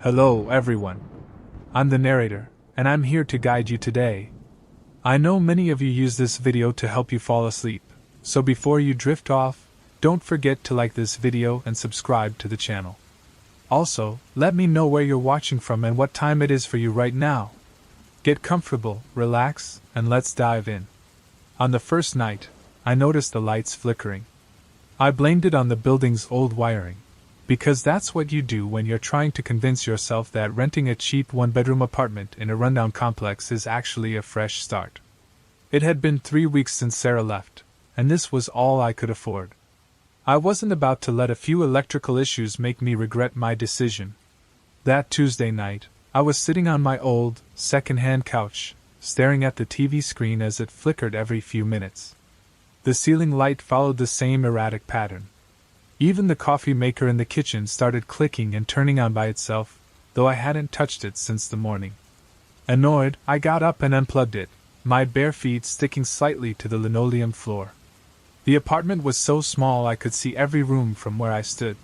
Hello, everyone. I'm the narrator, and I'm here to guide you today. I know many of you use this video to help you fall asleep, so before you drift off, don't forget to like this video and subscribe to the channel. Also, let me know where you're watching from and what time it is for you right now. Get comfortable, relax, and let's dive in. On the first night, I noticed the lights flickering. I blamed it on the building's old wiring, because that's what you do when you're trying to convince yourself that renting a cheap one-bedroom apartment in a rundown complex is actually a fresh start. It had been 3 weeks since Sarah left, and this was all I could afford. I wasn't about to let a few electrical issues make me regret my decision. That Tuesday night, I was sitting on my old, second-hand couch, staring at the TV screen as it flickered every few minutes. The ceiling light followed the same erratic pattern. Even the coffee maker in the kitchen started clicking and turning on by itself, though I hadn't touched it since the morning. Annoyed, I got up and unplugged it, my bare feet sticking slightly to the linoleum floor. The apartment was so small I could see every room from where I stood.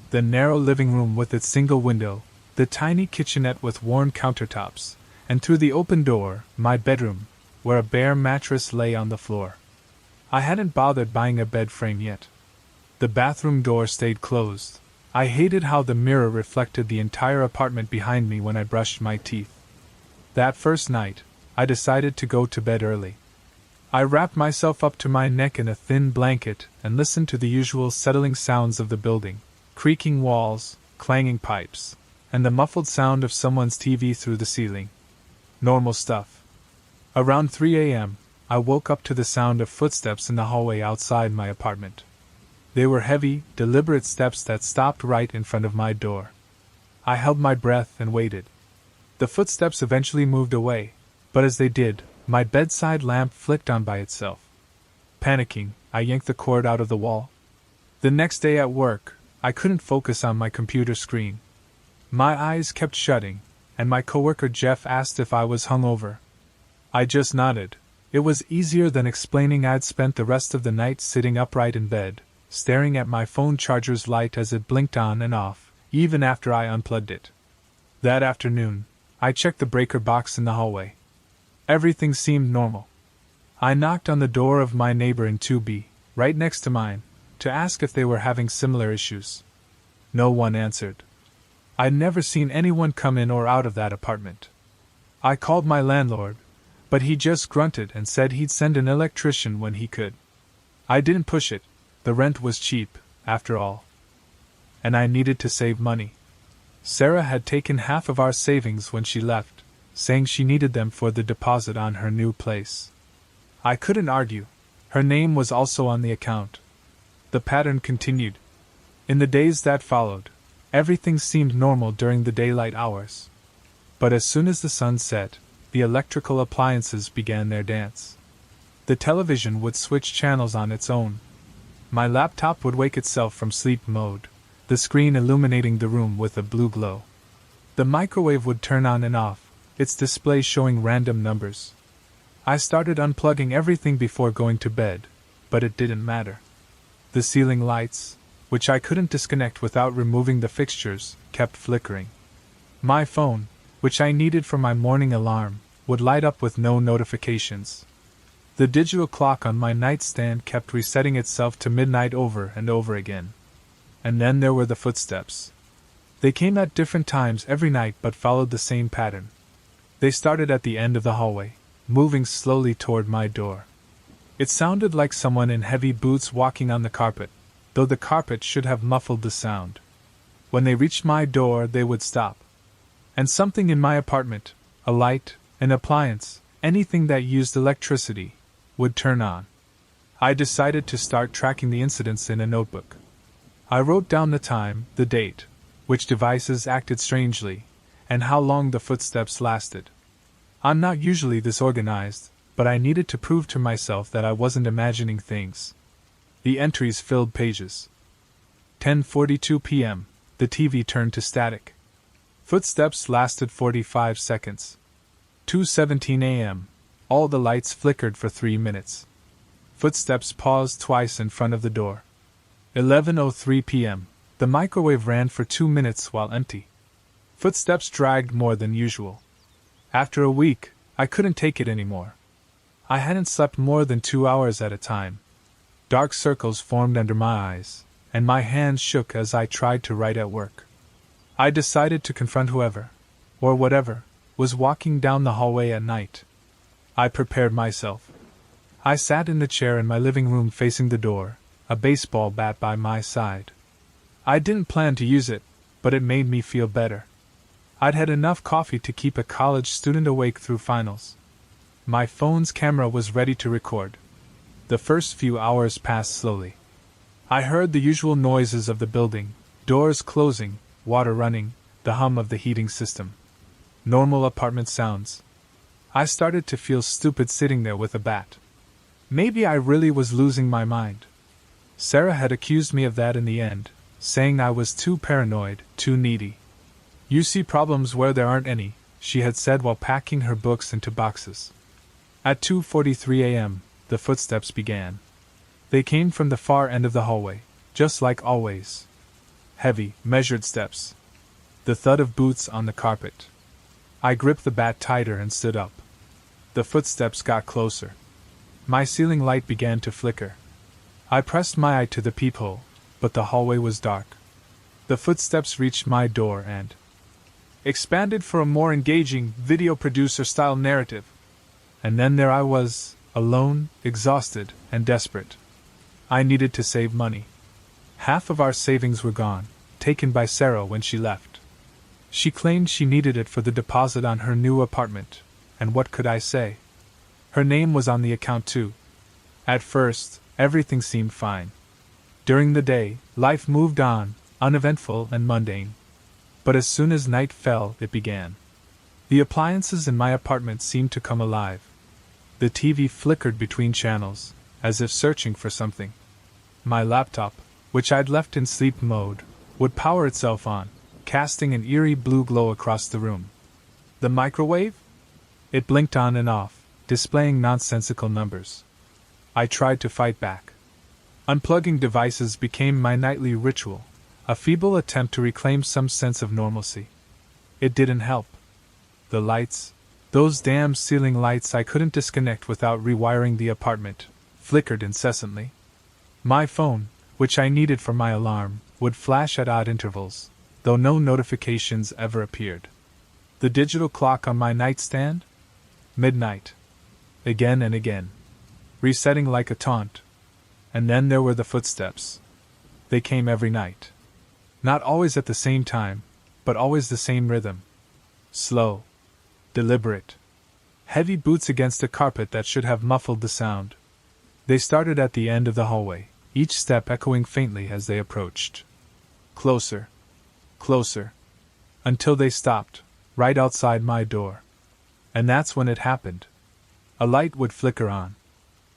The narrow living room with its single window, the tiny kitchenette with worn countertops, and through the open door, my bedroom, where a bare mattress lay on the floor. I hadn't bothered buying a bed frame yet. The bathroom door stayed closed. I hated how the mirror reflected the entire apartment behind me when I brushed my teeth. That first night, I decided to go to bed early. I wrapped myself up to my neck in a thin blanket and listened to the usual settling sounds of the building, creaking walls, clanging pipes, and the muffled sound of someone's TV through the ceiling. Normal stuff. Around 3 a.m., I woke up to the sound of footsteps in the hallway outside my apartment. They were heavy, deliberate steps that stopped right in front of my door. I held my breath and waited. The footsteps eventually moved away, but as they did, my bedside lamp flicked on by itself. Panicking, I yanked the cord out of the wall. The next day at work, I couldn't focus on my computer screen. My eyes kept shutting, and my coworker Jeff asked if I was hungover. I just nodded. It was easier than explaining I'd spent the rest of the night sitting upright in bed, staring at my phone charger's light as it blinked on and off, even after I unplugged it. That afternoon, I checked the breaker box in the hallway. Everything seemed normal. I knocked on the door of my neighbor in 2B, right next to mine, to ask if they were having similar issues. No one answered. I'd never seen anyone come in or out of that apartment. I called my landlord, but he just grunted and said he'd send an electrician when he could. I didn't push it. The rent was cheap, after all. And I needed to save money. Sarah had taken half of our savings when she left, saying she needed them for the deposit on her new place. I couldn't argue. Her name was also on the account. The pattern continued. In the days that followed, everything seemed normal during the daylight hours. But as soon as the sun set, the electrical appliances began their dance. The television would switch channels on its own. My laptop would wake itself from sleep mode, the screen illuminating the room with a blue glow. The microwave would turn on and off, its display showing random numbers. I started unplugging everything before going to bed, but it didn't matter. The ceiling lights, which I couldn't disconnect without removing the fixtures, kept flickering. My phone, which I needed for my morning alarm, would light up with no notifications. The digital clock on my nightstand kept resetting itself to midnight over and over again. And then there were the footsteps. They came at different times every night but followed the same pattern. They started at the end of the hallway, moving slowly toward my door. It sounded like someone in heavy boots walking on the carpet, though the carpet should have muffled the sound. When they reached my door, they would stop. And something in my apartment, a light, an appliance, anything that used electricity, would turn on. I decided to start tracking the incidents in a notebook. I wrote down the time, the date, which devices acted strangely, and how long the footsteps lasted. I'm not usually this organized, but I needed to prove to myself that I wasn't imagining things. The entries filled pages. 10:42 p.m., the TV turned to static. Footsteps lasted 45 seconds. 2:17 a.m., all the lights flickered for 3 minutes. Footsteps paused twice in front of the door. 11:03 p.m., the microwave ran for 2 minutes while empty. Footsteps dragged more than usual. After a week, I couldn't take it anymore. I hadn't slept more than 2 hours at a time. Dark circles formed under my eyes, and my hands shook as I tried to write at work. I decided to confront whoever, or whatever, was walking down the hallway at night. I prepared myself. I sat in the chair in my living room facing the door, a baseball bat by my side. I didn't plan to use it, but it made me feel better. I'd had enough coffee to keep a college student awake through finals. My phone's camera was ready to record. The first few hours passed slowly. I heard the usual noises of the building, doors closing, water running, the hum of the heating system. Normal apartment sounds. I started to feel stupid sitting there with a bat. Maybe I really was losing my mind. Sarah had accused me of that in the end, saying I was too paranoid, too needy. You see problems where there aren't any, she had said while packing her books into boxes. At 2:43 a.m., the footsteps began. They came from the far end of the hallway, just like always. Heavy, measured steps. The thud of boots on the carpet. I gripped the bat tighter and stood up. The footsteps got closer. My ceiling light began to flicker. I pressed my eye to the peephole, but the hallway was dark. The footsteps reached my door and expanded for a more engaging, video producer-style narrative. And then there I was, alone, exhausted, and desperate. I needed to save money. Half of our savings were gone, taken by Sarah when she left. She claimed she needed it for the deposit on her new apartment, and what could I say? Her name was on the account too. At first, everything seemed fine. During the day, life moved on, uneventful and mundane. But as soon as night fell, it began. The appliances in my apartment seemed to come alive. The TV flickered between channels, as if searching for something. My laptop, which I'd left in sleep mode, would power itself on, casting an eerie blue glow across the room. The microwave? It blinked on and off, displaying nonsensical numbers. I tried to fight back. Unplugging devices became my nightly ritual, a feeble attempt to reclaim some sense of normalcy. It didn't help. The lights, those damn ceiling lights I couldn't disconnect without rewiring the apartment, flickered incessantly. My phone, which I needed for my alarm, would flash at odd intervals, though no notifications ever appeared. The digital clock on my nightstand? Midnight. Again and again. Resetting like a taunt. And then there were the footsteps. They came every night. Not always at the same time, but always the same rhythm. Slow. Deliberate. Heavy boots against a carpet that should have muffled the sound. They started at the end of the hallway, each step echoing faintly as they approached. Closer. Closer. Until they stopped, right outside my door. And that's when it happened. A light would flicker on.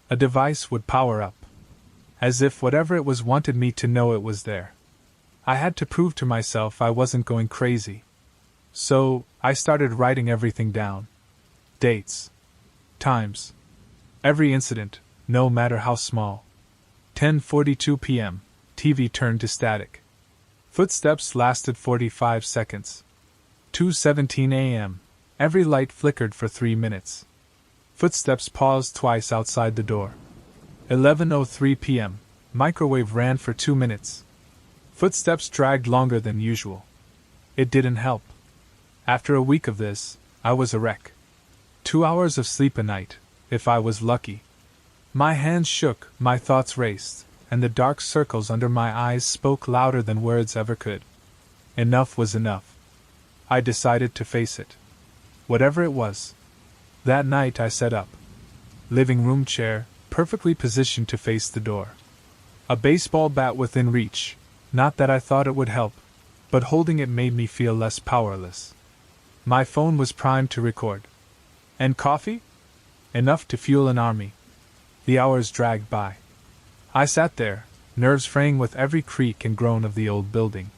A device would power up. As if whatever it was wanted me to know it was there. I had to prove to myself I wasn't going crazy. So, I started writing everything down. Dates. Times. Every incident, no matter how small. 10:42 p.m., TV turned to static. Footsteps lasted 45 seconds. 2:17 a.m., every light flickered for 3 minutes. Footsteps paused twice outside the door. 11:03 p.m., microwave ran for 2 minutes. Footsteps dragged longer than usual. It didn't help. After a week of this, I was a wreck. 2 hours of sleep a night, if I was lucky. My hands shook, my thoughts raced, and the dark circles under my eyes spoke louder than words ever could. Enough was enough. I decided to face it. Whatever it was. That night I sat up. Living room chair, perfectly positioned to face the door. A baseball bat within reach, not that I thought it would help, but holding it made me feel less powerless. My phone was primed to record. And coffee? Enough to fuel an army. The hours dragged by. I sat there, nerves fraying with every creak and groan of the old building.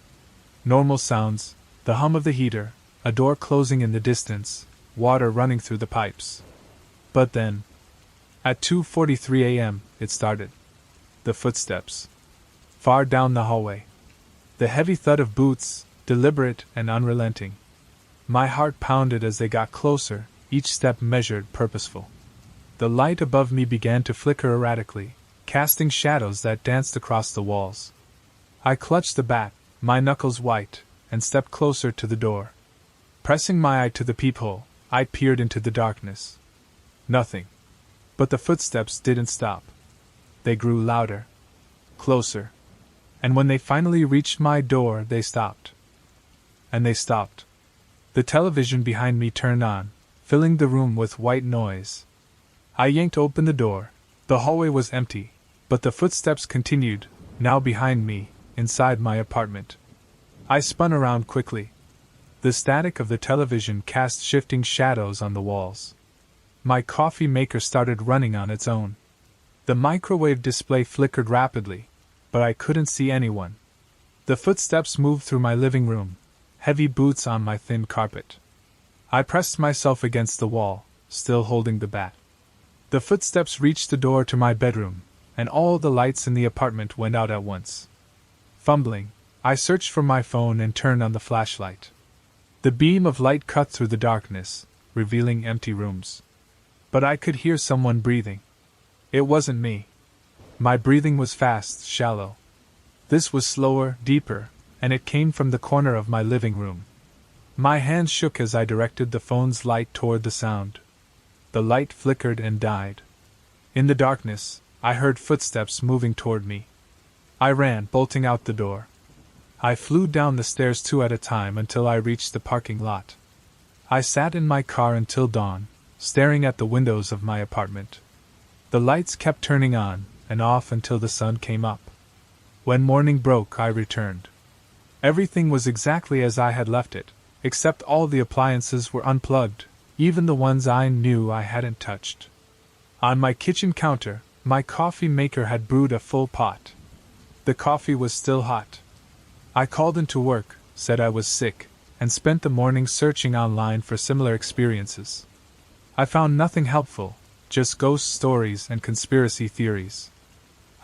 Normal sounds, the hum of the heater, a door closing in the distance, water running through the pipes. But then, at 2:43 a.m., it started. The footsteps. Far down the hallway. The heavy thud of boots, deliberate and unrelenting. My heart pounded as they got closer, each step measured, purposeful. The light above me began to flicker erratically, casting shadows that danced across the walls. I clutched the bat, my knuckles white, and stepped closer to the door. Pressing my eye to the peephole, I peered into the darkness. Nothing. But the footsteps didn't stop. They grew louder, closer, and when they finally reached my door, they stopped. And they stopped. The television behind me turned on, filling the room with white noise. I yanked open the door. The hallway was empty, but the footsteps continued, now behind me, inside my apartment. I spun around quickly. The static of the television cast shifting shadows on the walls. My coffee maker started running on its own. The microwave display flickered rapidly, but I couldn't see anyone. The footsteps moved through my living room, heavy boots on my thin carpet. I pressed myself against the wall, still holding the bat. The footsteps reached the door to my bedroom, and all the lights in the apartment went out at once. Fumbling, I searched for my phone and turned on the flashlight. The beam of light cut through the darkness, revealing empty rooms. But I could hear someone breathing. It wasn't me. My breathing was fast, shallow. This was slower, deeper, and it came from the corner of my living room. My hands shook as I directed the phone's light toward the sound. The light flickered and died. In the darkness, I heard footsteps moving toward me. I ran, bolting out the door. I flew down the stairs 2 at a time until I reached the parking lot. I sat in my car until dawn, staring at the windows of my apartment. The lights kept turning on and off until the sun came up. When morning broke, I returned. Everything was exactly as I had left it, except all the appliances were unplugged, even the ones I knew I hadn't touched. On my kitchen counter, my coffee maker had brewed a full pot. The coffee was still hot. I called into work, said I was sick, and spent the morning searching online for similar experiences. I found nothing helpful, just ghost stories and conspiracy theories.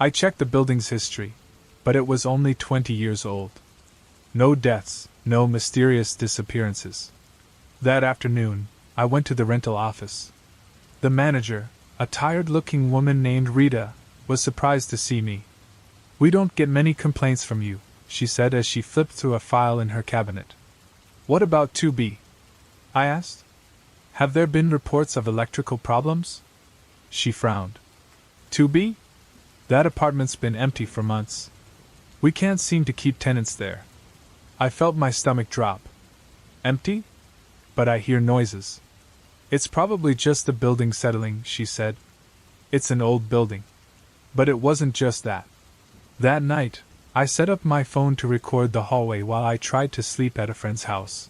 I checked the building's history, but it was only 20 years old. No deaths, no mysterious disappearances. That afternoon, I went to the rental office. The manager, a tired-looking woman named Rita, was surprised to see me. "We don't get many complaints from you," she said as she flipped through a file in her cabinet. "What about 2B?" I asked. "Have there been reports of electrical problems?" She frowned. 2B? That apartment's been empty for months. We can't seem to keep tenants there. I felt my stomach drop. Empty? But I hear noises. It's probably just the building settling, she said. It's an old building. But it wasn't just that. That night, I set up my phone to record the hallway while I tried to sleep at a friend's house.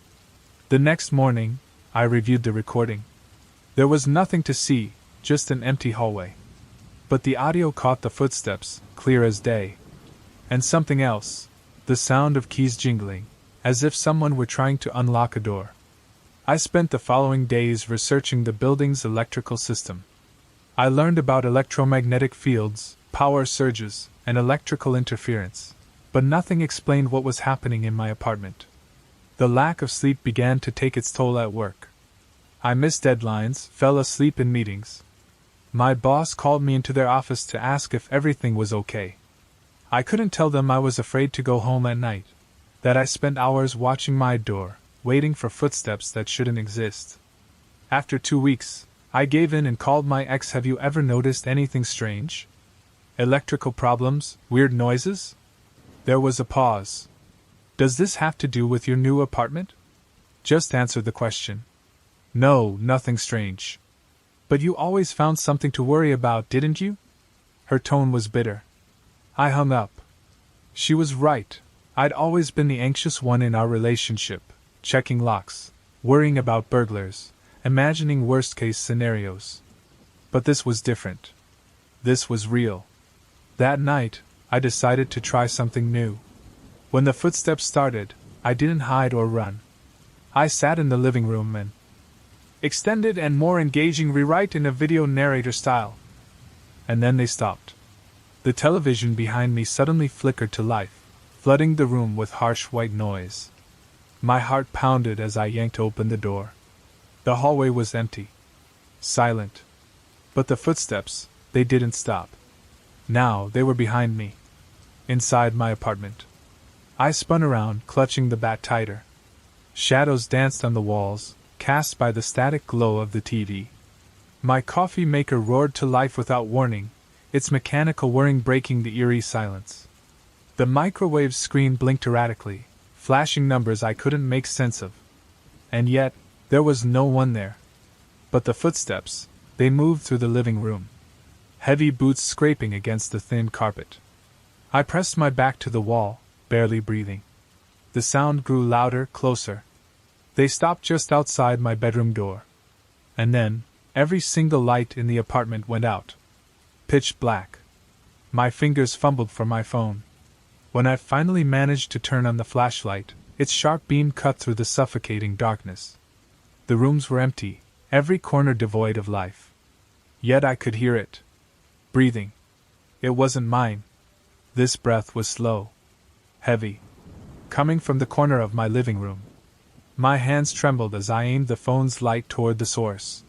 The next morning, I reviewed the recording. There was nothing to see, just an empty hallway. But the audio caught the footsteps, clear as day. And something else, the sound of keys jingling, as if someone were trying to unlock a door. I spent the following days researching the building's electrical system. I learned about electromagnetic fields, power surges, and electrical interference, but nothing explained what was happening in my apartment. The lack of sleep began to take its toll at work. I missed deadlines, fell asleep in meetings. My boss called me into their office to ask if everything was okay. I couldn't tell them I was afraid to go home at night, that I spent hours watching my door, waiting for footsteps that shouldn't exist. After 2 weeks, I gave in and called my ex. "Have you ever noticed anything strange? Electrical problems, weird noises?" There was a pause. "Does this have to do with your new apartment?" "Just answer the question." "No, nothing strange." "But you always found something to worry about, didn't you?" Her tone was bitter. I hung up. She was right. I'd always been the anxious one in our relationship, checking locks, worrying about burglars, imagining worst-case scenarios. But this was different. This was real. That night, I decided to try something new. When the footsteps started, I didn't hide or run. I sat in the living room and extended and more engaging rewrite in a video narrator style. And then they stopped. The television behind me suddenly flickered to life, flooding the room with harsh white noise. My heart pounded as I yanked open the door. The hallway was empty. Silent. But the footsteps, they didn't stop. Now they were behind me. Inside my apartment. I spun around, clutching the bat tighter. Shadows danced on the walls, cast by the static glow of the TV. My coffee maker roared to life without warning, its mechanical whirring breaking the eerie silence. The microwave screen blinked erratically, flashing numbers I couldn't make sense of. And yet, there was no one there. But the footsteps, they moved through the living room. Heavy boots scraping against the thin carpet. I pressed my back to the wall, barely breathing. The sound grew louder, closer. They stopped just outside my bedroom door. And then, every single light in the apartment went out. Pitch black. My fingers fumbled for my phone. When I finally managed to turn on the flashlight, its sharp beam cut through the suffocating darkness. The rooms were empty, every corner devoid of life. Yet I could hear it. Breathing. It wasn't mine. This breath was slow. Heavy. Coming from the corner of my living room. My hands trembled as I aimed the phone's light toward the source.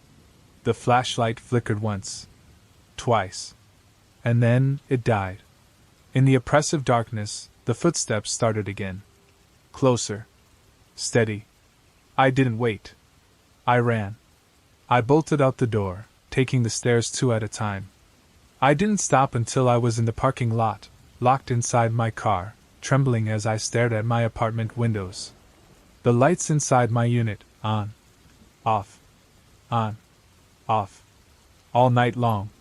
The flashlight flickered once. Twice. And then it died. In the oppressive darkness, the footsteps started again. Closer. Steady. I didn't wait. I ran. I bolted out the door, taking the stairs 2 at a time. I didn't stop until I was in the parking lot, locked inside my car, trembling as I stared at my apartment windows. The lights inside my unit, on. Off. On. Off. All night long.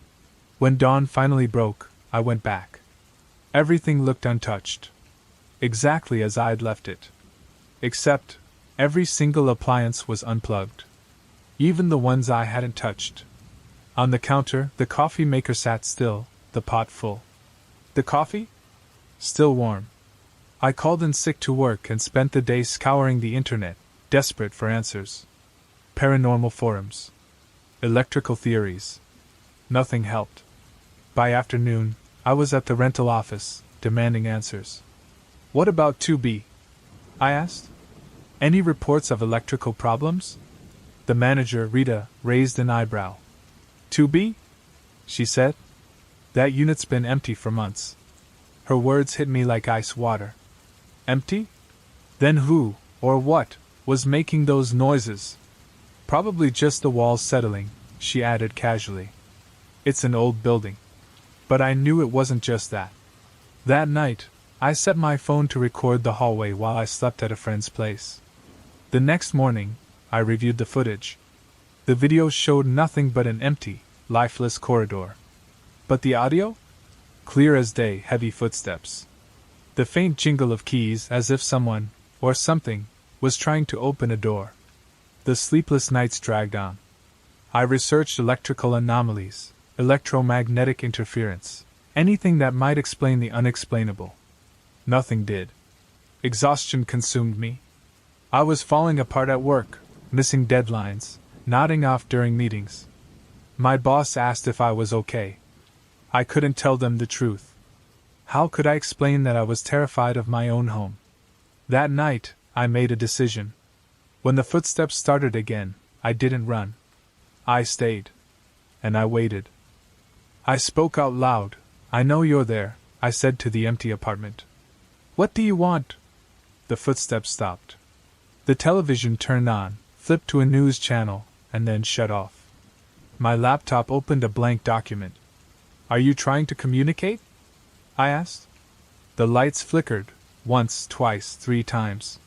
When dawn finally broke, I went back. Everything looked untouched. Exactly as I'd left it. Except, every single appliance was unplugged. Even the ones I hadn't touched. On the counter, the coffee maker sat still, the pot full. The coffee? Still warm. I called in sick to work and spent the day scouring the internet, desperate for answers. Paranormal forums. Electrical theories. Nothing helped. By afternoon, I was at the rental office, demanding answers. What about 2B? I asked. Any reports of electrical problems? The manager, Rita, raised an eyebrow. 2B? She said. That unit's been empty for months. Her words hit me like ice water. Empty? Then who, or what, was making those noises? Probably just the walls settling, she added casually. It's an old building. But I knew it wasn't just that. That night, I set my phone to record the hallway while I slept at a friend's place. The next morning, I reviewed the footage. The video showed nothing but an empty, lifeless corridor. But the audio? Clear as day, heavy footsteps. The faint jingle of keys as if someone, or something, was trying to open a door. The sleepless nights dragged on. I researched electrical anomalies, electromagnetic interference, anything that might explain the unexplainable. Nothing did. Exhaustion consumed me. I was falling apart at work, missing deadlines, nodding off during meetings. My boss asked if I was okay. I couldn't tell them the truth. How could I explain that I was terrified of my own home? That night, I made a decision. When the footsteps started again, I didn't run. I stayed. And I waited. I spoke out loud. I know you're there, I said to the empty apartment. What do you want? The footsteps stopped. The television turned on, flipped to a news channel, and then shut off. My laptop opened a blank document. Are you trying to communicate? I asked. The lights flickered, once, twice, 3 times.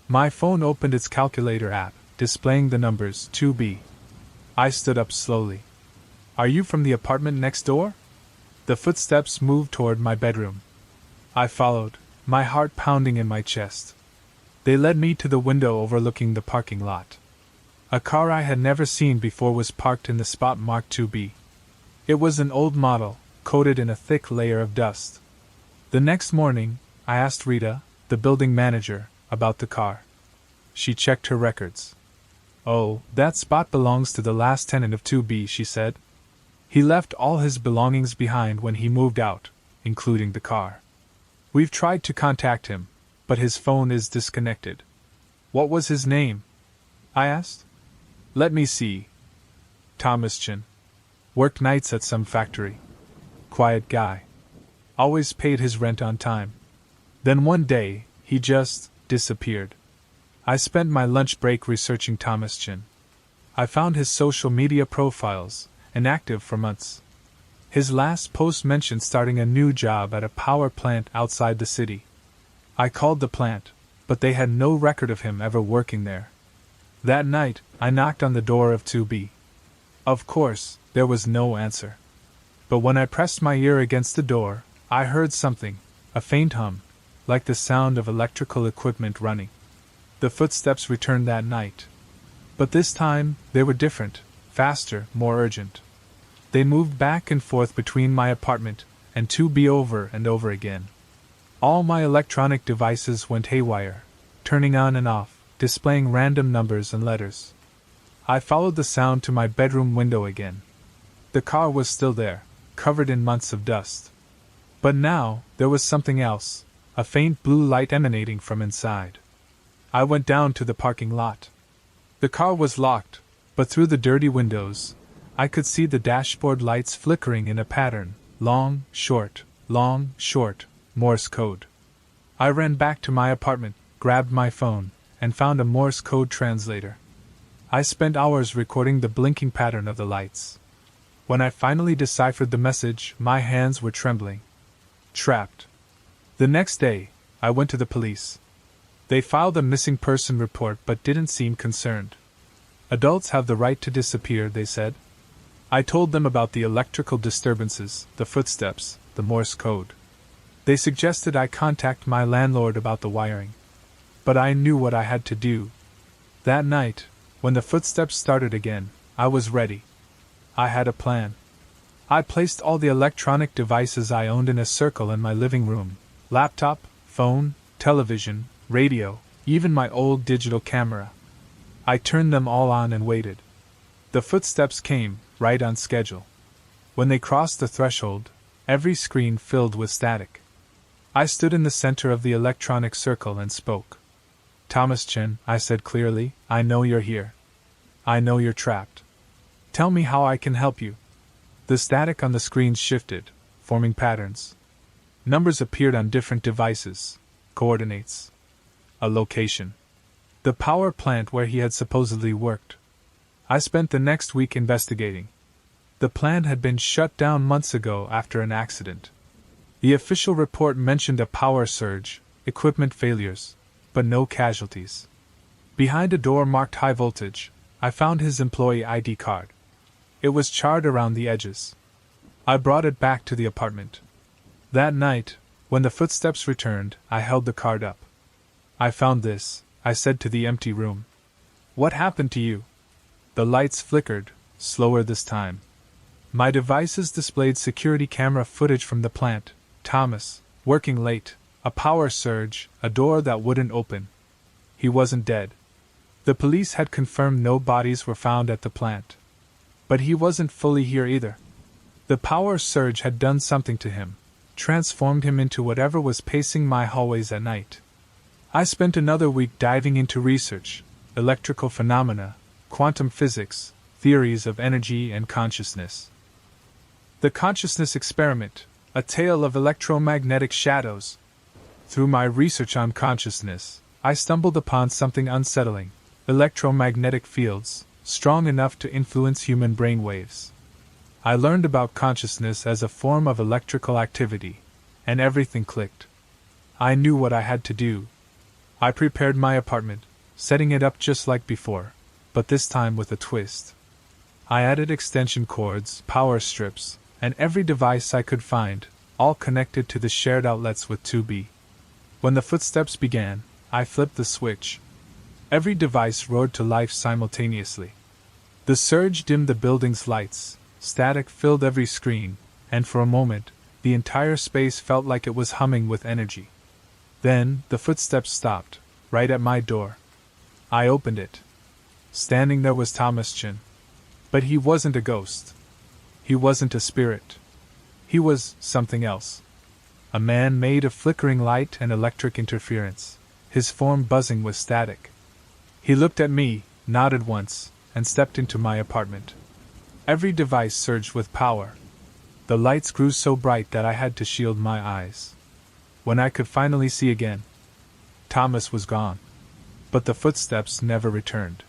My phone opened its calculator app, displaying the numbers 2B. I stood up slowly. Are you from the apartment next door? The footsteps moved toward my bedroom. I followed, my heart pounding in my chest. They led me to the window overlooking the parking lot. A car I had never seen before was parked in the spot marked 2B. It was an old model, coated in a thick layer of dust. The next morning, I asked Rita, the building manager, about the car. She checked her records. Oh, that spot belongs to the last tenant of 2B, she said. He left all his belongings behind when he moved out, including the car. We've tried to contact him, but his phone is disconnected. What was his name? I asked. Let me see. Thomas Chin. Worked nights at some factory. Quiet guy. Always paid his rent on time. Then one day, he just disappeared. I spent my lunch break researching Thomas Chin. I found his social media profiles, inactive for months. His last post mentioned starting a new job at a power plant outside the city. I called the plant, but they had no record of him ever working there. That night, I knocked on the door of 2B. Of course, there was no answer. But when I pressed my ear against the door, I heard something, a faint hum, like the sound of electrical equipment running. The footsteps returned that night. But this time, they were different, faster, more urgent. They moved back and forth between my apartment and 2B over and over again. All my electronic devices went haywire, turning on and off, displaying random numbers and letters. I followed the sound to my bedroom window again. The car was still there, covered in months of dust. But now, there was something else, a faint blue light emanating from inside. I went down to the parking lot. The car was locked, but through the dirty windows, I could see the dashboard lights flickering in a pattern, long, short, Morse code. I ran back to my apartment, grabbed my phone, and found a Morse code translator. I spent hours recording the blinking pattern of the lights. When I finally deciphered the message, my hands were trembling. Trapped. The next day, I went to the police. They filed a missing person report but didn't seem concerned. Adults have the right to disappear, they said. I told them about the electrical disturbances, the footsteps, the Morse code. They suggested I contact my landlord about the wiring. But I knew what I had to do. That night, when the footsteps started again, I was ready. I had a plan. I placed all the electronic devices I owned in a circle in my living room: laptop, phone, television, radio, even my old digital camera. I turned them all on and waited. The footsteps came, right on schedule. When they crossed the threshold, every screen filled with static. I stood in the center of the electronic circle and spoke. Thomas Chin, I said clearly, I know you're here. I know you're trapped. Tell me how I can help you. The static on the screens shifted, forming patterns. Numbers appeared on different devices, coordinates. A location. The power plant where he had supposedly worked. I spent the next week investigating. The plant had been shut down months ago after an accident. The official report mentioned a power surge, equipment failures, but no casualties. Behind a door marked high voltage, I found his employee ID card. It was charred around the edges. I brought it back to the apartment. That night, when the footsteps returned, I held the card up. I found this, I said to the empty room. What happened to you? The lights flickered, slower this time. My devices displayed security camera footage from the plant. Thomas, working late, a power surge, a door that wouldn't open. He wasn't dead. The police had confirmed no bodies were found at the plant. But he wasn't fully here either. The power surge had done something to him, transformed him into whatever was pacing my hallways at night. I spent another week diving into research, electrical phenomena, quantum physics, theories of energy and consciousness. The Consciousness Experiment, a tale of electromagnetic shadows. Through my research on consciousness, I stumbled upon something unsettling: electromagnetic fields, strong enough to influence human brainwaves. I learned about consciousness as a form of electrical activity, and everything clicked. I knew what I had to do. I prepared my apartment, setting it up just like before, but this time with a twist. I added extension cords, power strips, and every device I could find, all connected to the shared outlets with 2B. When the footsteps began, I flipped the switch. Every device roared to life simultaneously. The surge dimmed the building's lights, static filled every screen, and for a moment, the entire space felt like it was humming with energy. Then, the footsteps stopped, right at my door. I opened it. Standing there was Thomas Chin. But he wasn't a ghost. He wasn't a spirit. He was something else. A man made of flickering light and electric interference, his form buzzing with static. He looked at me, nodded once, and stepped into my apartment. Every device surged with power. The lights grew so bright that I had to shield my eyes. When I could finally see again, Thomas was gone. But the footsteps never returned.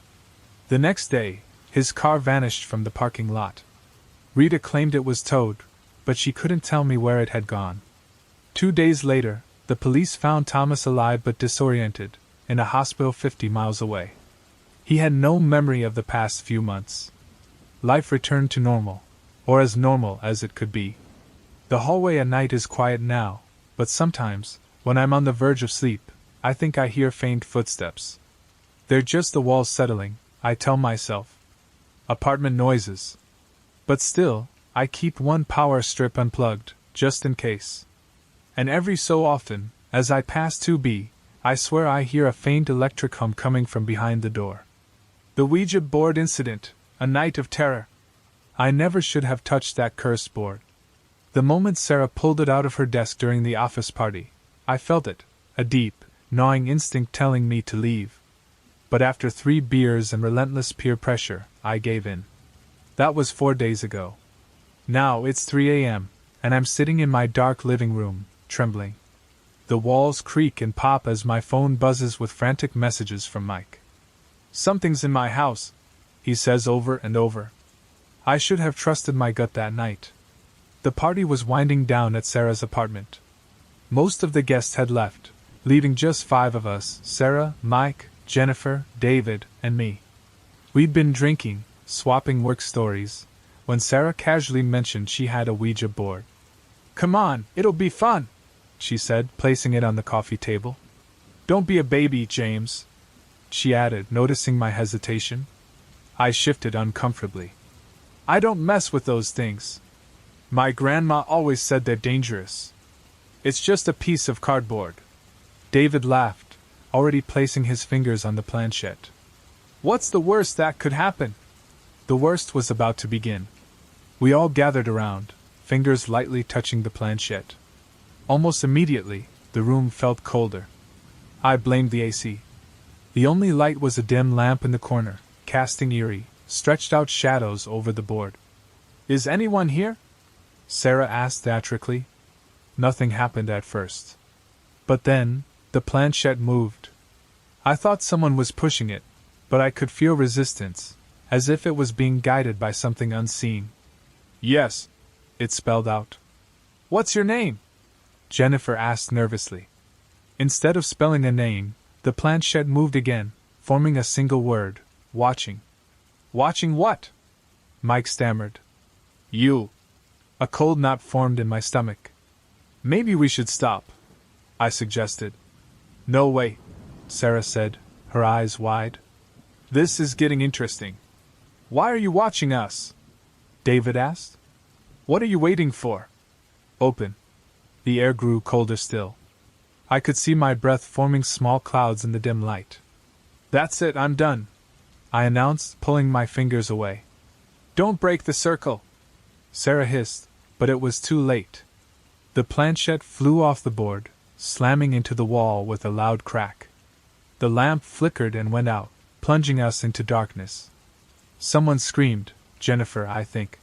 The next day, his car vanished from the parking lot. Rita claimed it was towed, but she couldn't tell me where it had gone. 2 days later, the police found Thomas alive but disoriented, in a hospital 50 miles away. He had no memory of the past few months. Life returned to normal, or as normal as it could be. The hallway at night is quiet now, but sometimes, when I'm on the verge of sleep, I think I hear faint footsteps. They're just the walls settling, I tell myself. Apartment noises. But still, I keep one power strip unplugged, just in case. And every so often, as I pass 2B, I swear I hear a faint electric hum coming from behind the door. The Ouija board incident, a night of terror. I never should have touched that cursed board. The moment Sarah pulled it out of her desk during the office party, I felt it, a deep, gnawing instinct telling me to leave. But after 3 beers and relentless peer pressure, I gave in. That was 4 days ago. Now it's 3 a.m., and I'm sitting in my dark living room, trembling. The walls creak and pop as my phone buzzes with frantic messages from Mike. "Something's in my house," he says over and over. I should have trusted my gut that night. The party was winding down at Sarah's apartment. Most of the guests had left, leaving just 5 of us: Sarah, Mike, Jennifer, David, and me. We'd been drinking, swapping work stories, when Sarah casually mentioned she had a Ouija board. "Come on, it'll be fun," she said, placing it on the coffee table. "Don't be a baby, James," she added, noticing my hesitation. I shifted uncomfortably. "I don't mess with those things. My grandma always said they're dangerous. It's just a piece of cardboard." David laughed, already placing his fingers on the planchette. "What's the worst that could happen?" The worst was about to begin. We all gathered around, fingers lightly touching the planchette. Almost immediately, the room felt colder. I blamed the AC. The only light was a dim lamp in the corner, casting eerie, stretched-out shadows over the board. "Is anyone here?" Sarah asked theatrically. Nothing happened at first. But then, the planchette moved. I thought someone was pushing it, but I could feel resistance, as if it was being guided by something unseen. "Yes," it spelled out. "What's your name?" Jennifer asked nervously. Instead of spelling a name, the planchette moved again, forming a single word: watching. "Watching what?" Mike stammered. "You." A cold knot formed in my stomach. "Maybe we should stop," I suggested. "No way," Sarah said, her eyes wide. "This is getting interesting." "Why are you watching us?" David asked. "What are you waiting for?" "Open." The air grew colder still. I could see my breath forming small clouds in the dim light. "That's it, I'm done," I announced, pulling my fingers away. "Don't break the circle," Sarah hissed, but it was too late. The planchette flew off the board, slamming into the wall with a loud crack. The lamp flickered and went out, plunging us into darkness. Someone screamed, Jennifer, I think.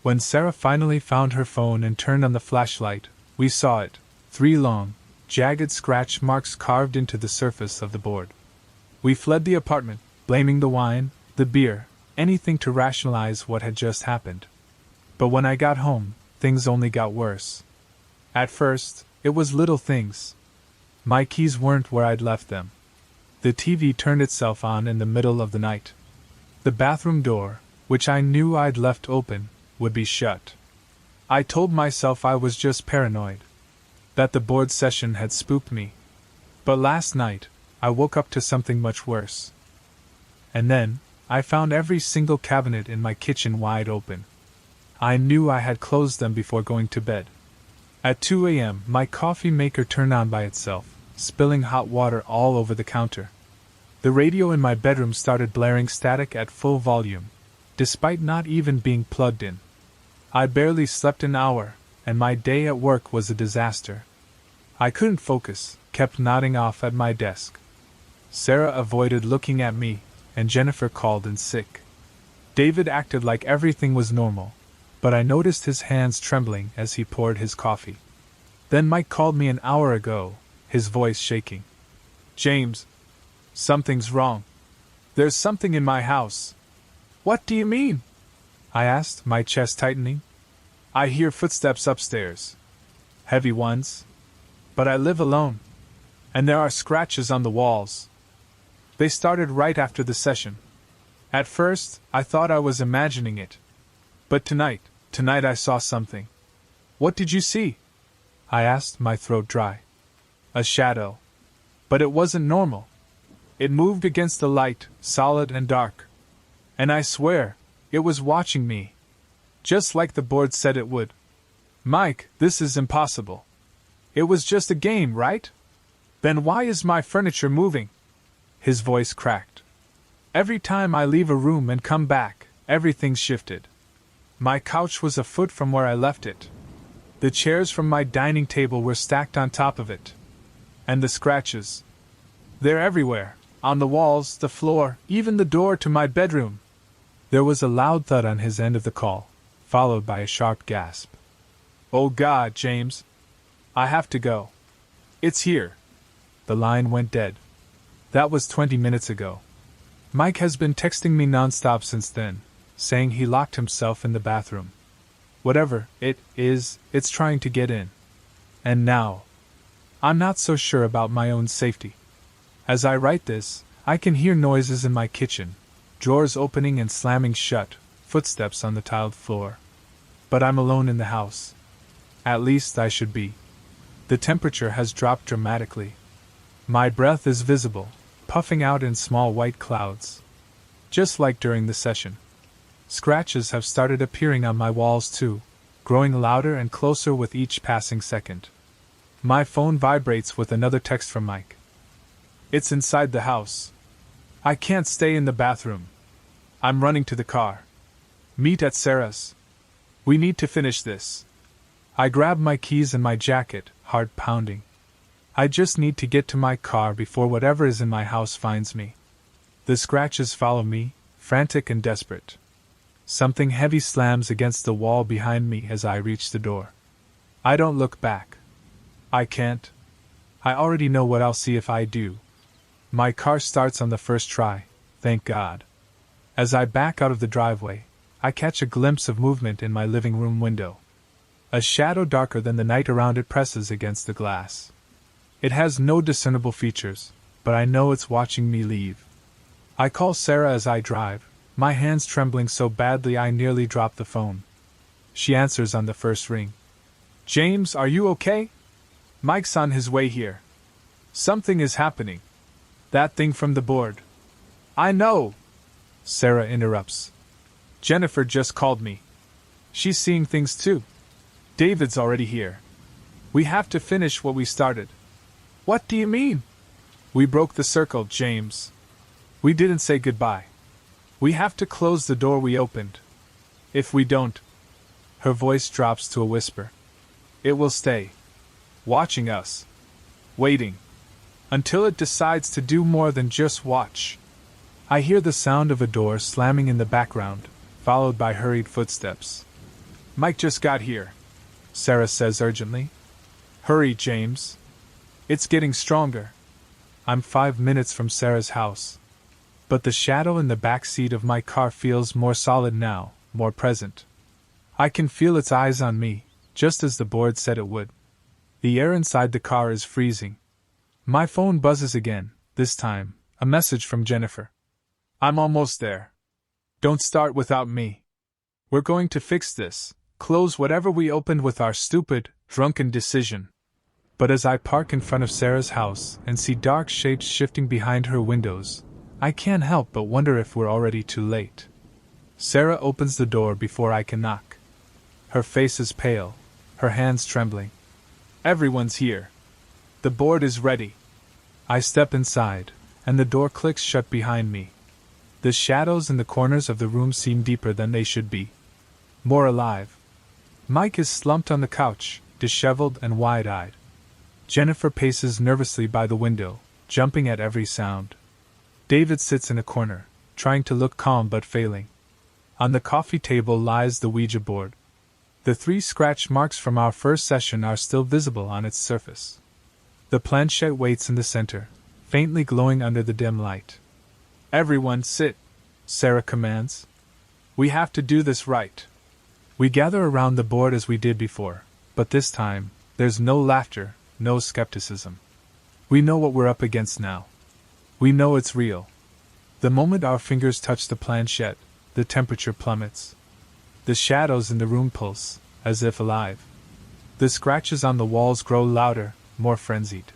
When Sarah finally found her phone and turned on the flashlight, we saw it, 3 long, jagged scratch marks carved into the surface of the board. We fled the apartment, blaming the wine, the beer, anything to rationalize what had just happened. But when I got home, things only got worse. At first, it was little things. My keys weren't where I'd left them. The TV turned itself on in the middle of the night. The bathroom door, which I knew I'd left open, would be shut. I told myself I was just paranoid, that the board session had spooked me. But last night, I woke up to something much worse. And then, I found every single cabinet in my kitchen wide open. I knew I had closed them before going to bed. At 2 a.m., my coffee maker turned on by itself, spilling hot water all over the counter. The radio in my bedroom started blaring static at full volume, despite not even being plugged in. I barely slept an hour, and my day at work was a disaster. I couldn't focus, kept nodding off at my desk. Sarah avoided looking at me, and Jennifer called in sick. David acted like everything was normal, but I noticed his hands trembling as he poured his coffee. Then Mike called me an hour ago, his voice shaking. James, something's wrong. There's something in my house. What do you mean? I asked, my chest tightening. I hear footsteps upstairs. Heavy ones. But I live alone. And there are scratches on the walls. They started right after the session. At first, I thought I was imagining it. But tonight I saw something. What did you see? I asked, my throat dry. A shadow. But it wasn't normal. It moved against the light, solid and dark. And I swear, it was watching me. Just like the board said it would. Mike, this is impossible. It was just a game, right? Then why is my furniture moving? His voice cracked. Every time I leave a room and come back, everything's shifted. My couch was a foot from where I left it. The chairs from my dining table were stacked on top of it. And the scratches. They're everywhere, on the walls, the floor, even the door to my bedroom. There was a loud thud on his end of the call, followed by a sharp gasp. Oh God, James. I have to go. It's here. The line went dead. That was 20 minutes ago. Mike has been texting me nonstop since then, saying he locked himself in the bathroom. Whatever it is, it's trying to get in. And now, I'm not so sure about my own safety. As I write this, I can hear noises in my kitchen, drawers opening and slamming shut, footsteps on the tiled floor. But I'm alone in the house. At least I should be. The temperature has dropped dramatically. My breath is visible, puffing out in small white clouds. Just like during the session. Scratches have started appearing on my walls too, growing louder and closer with each passing second. My phone vibrates with another text from Mike. It's inside the house. I can't stay in the bathroom. I'm running to the car. Meet at Sarah's. We need to finish this. I grab my keys and my jacket, heart pounding. I just need to get to my car before whatever is in my house finds me. The scratches follow me, frantic and desperate. Something heavy slams against the wall behind me as I reach the door. I don't look back. I can't. I already know what I'll see if I do. My car starts on the first try, thank God. As I back out of the driveway, I catch a glimpse of movement in my living room window. A shadow darker than the night around it presses against the glass. It has no discernible features, but I know it's watching me leave. I call Sarah as I drive, my hands trembling so badly I nearly drop the phone. She answers on the first ring. James, are you okay? Mike's on his way here. Something is happening. That thing from the board. I know! Sarah interrupts. Jennifer just called me. She's seeing things too. David's already here. We have to finish what we started. What do you mean? We broke the circle, James. We didn't say goodbye. We have to close the door we opened. If we don't... Her voice drops to a whisper. It will stay. Watching us. Waiting. Until it decides to do more than just watch. I hear the sound of a door slamming in the background, followed by hurried footsteps. Mike just got here, Sarah says urgently. Hurry, James. It's getting stronger. I'm 5 minutes from Sarah's house. But the shadow in the back seat of my car feels more solid now, more present. I can feel its eyes on me, just as the board said it would. The air inside the car is freezing. My phone buzzes again, this time, a message from Jennifer. I'm almost there. Don't start without me. We're going to fix this, close whatever we opened with our stupid, drunken decision. But as I park in front of Sarah's house and see dark shapes shifting behind her windows, I can't help but wonder if we're already too late. Sarah opens the door before I can knock. Her face is pale, her hands trembling. Everyone's here. The board is ready. I step inside, and the door clicks shut behind me. The shadows in the corners of the room seem deeper than they should be. More alive. Mike is slumped on the couch, disheveled and wide-eyed. Jennifer paces nervously by the window, jumping at every sound. David sits in a corner, trying to look calm but failing. On the coffee table lies the Ouija board. The 3 scratch marks from our first session are still visible on its surface. The planchette waits in the center, faintly glowing under the dim light. "Everyone sit," Sarah commands. "We have to do this right." We gather around the board as we did before, but this time, there's no laughter, no skepticism. We know what we're up against now. We know it's real. The moment our fingers touch the planchette, the temperature plummets. The shadows in the room pulse, as if alive. The scratches on the walls grow louder, more frenzied.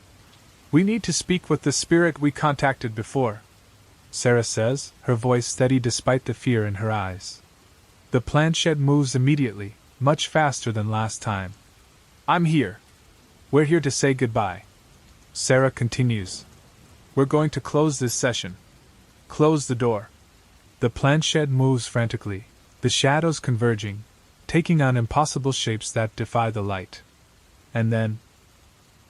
"We need to speak with the spirit we contacted before," Sarah says, her voice steady despite the fear in her eyes. The planchette moves immediately, much faster than last time. "I'm here. We're here to say goodbye," Sarah continues. "We're going to close this session. Close the door." The planchette moves frantically, the shadows converging, taking on impossible shapes that defy the light. And then,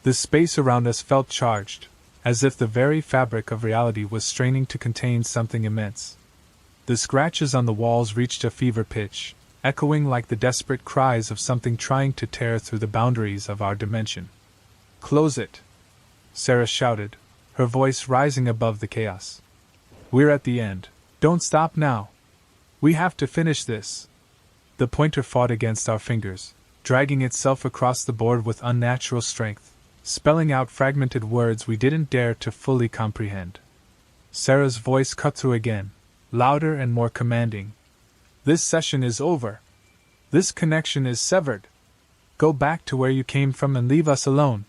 the space around us felt charged, as if the very fabric of reality was straining to contain something immense. The scratches on the walls reached a fever pitch, echoing like the desperate cries of something trying to tear through the boundaries of our dimension. "Close it," Sarah shouted, her voice rising above the chaos. "We're at the end. Don't stop now. We have to finish this." The pointer fought against our fingers, dragging itself across the board with unnatural strength, spelling out fragmented words we didn't dare to fully comprehend. Sarah's voice cut through again, louder and more commanding. "This session is over. This connection is severed. Go back to where you came from and leave us alone."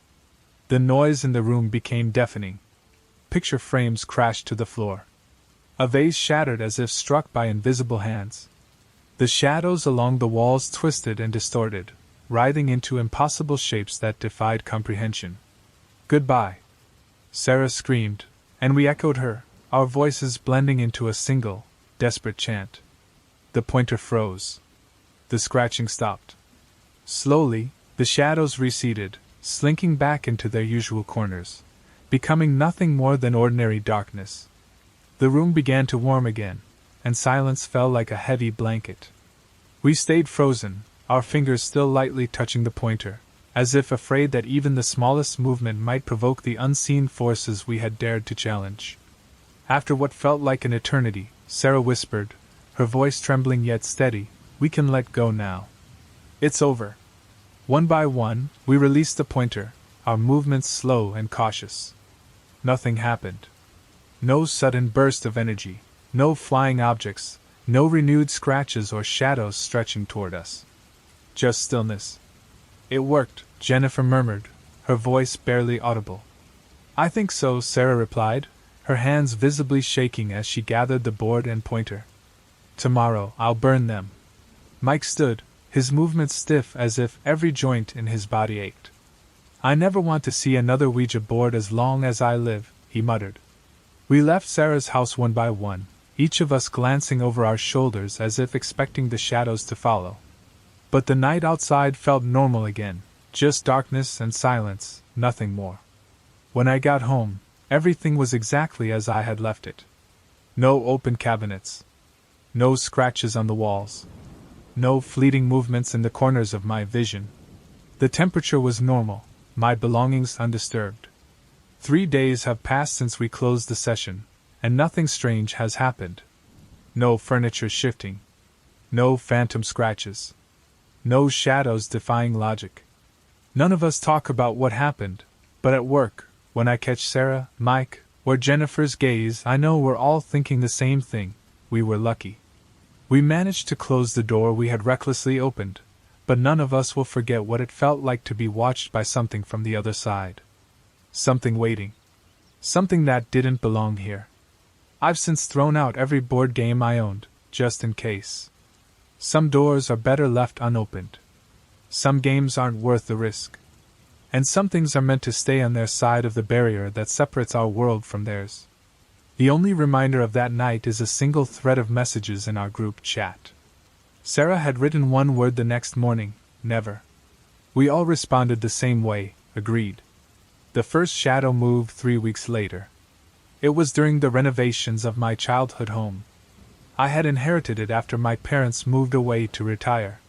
The noise in the room became deafening. Picture frames crashed to the floor. A vase shattered as if struck by invisible hands. The shadows along the walls twisted and distorted, writhing into impossible shapes that defied comprehension. "Goodbye," Sarah screamed, and we echoed her, our voices blending into a single, desperate chant. The pointer froze. The scratching stopped. Slowly, the shadows receded, slinking back into their usual corners, becoming nothing more than ordinary darkness. The room began to warm again, and silence fell like a heavy blanket. We stayed frozen, our fingers still lightly touching the pointer, as if afraid that even the smallest movement might provoke the unseen forces we had dared to challenge. After what felt like an eternity, Sarah whispered, her voice trembling yet steady, "We can let go now. It's over." One by one, we released the pointer, our movements slow and cautious. Nothing happened. No sudden burst of energy, no flying objects, no renewed scratches or shadows stretching toward us. Just stillness. "It worked," Jennifer murmured, her voice barely audible. "I think so," Sarah replied, her hands visibly shaking as she gathered the board and pointer. "Tomorrow I'll burn them." Mike stood, his movements stiff as if every joint in his body ached. "I never want to see another Ouija board as long as I live," he muttered. We left Sarah's house one by one, each of us glancing over our shoulders as if expecting the shadows to follow. But the night outside felt normal again, just darkness and silence, nothing more. When I got home, everything was exactly as I had left it. No open cabinets. No scratches on the walls. No fleeting movements in the corners of my vision. The temperature was normal, my belongings undisturbed. 3 days have passed since we closed the session, and nothing strange has happened. No furniture shifting. No phantom scratches. No shadows defying logic. None of us talk about what happened, but at work, when I catch Sarah, Mike, or Jennifer's gaze, I know we're all thinking the same thing: we were lucky. We managed to close the door we had recklessly opened, but none of us will forget what it felt like to be watched by something from the other side. Something waiting. Something that didn't belong here. I've since thrown out every board game I owned, just in case. Some doors are better left unopened. Some games aren't worth the risk. And some things are meant to stay on their side of the barrier that separates our world from theirs. The only reminder of that night is a single thread of messages in our group chat. Sarah had written one word the next morning: never. We all responded the same way, agreed. The first shadow moved 3 weeks later. It was during the renovations of my childhood home. I had inherited it after my parents moved away to retire.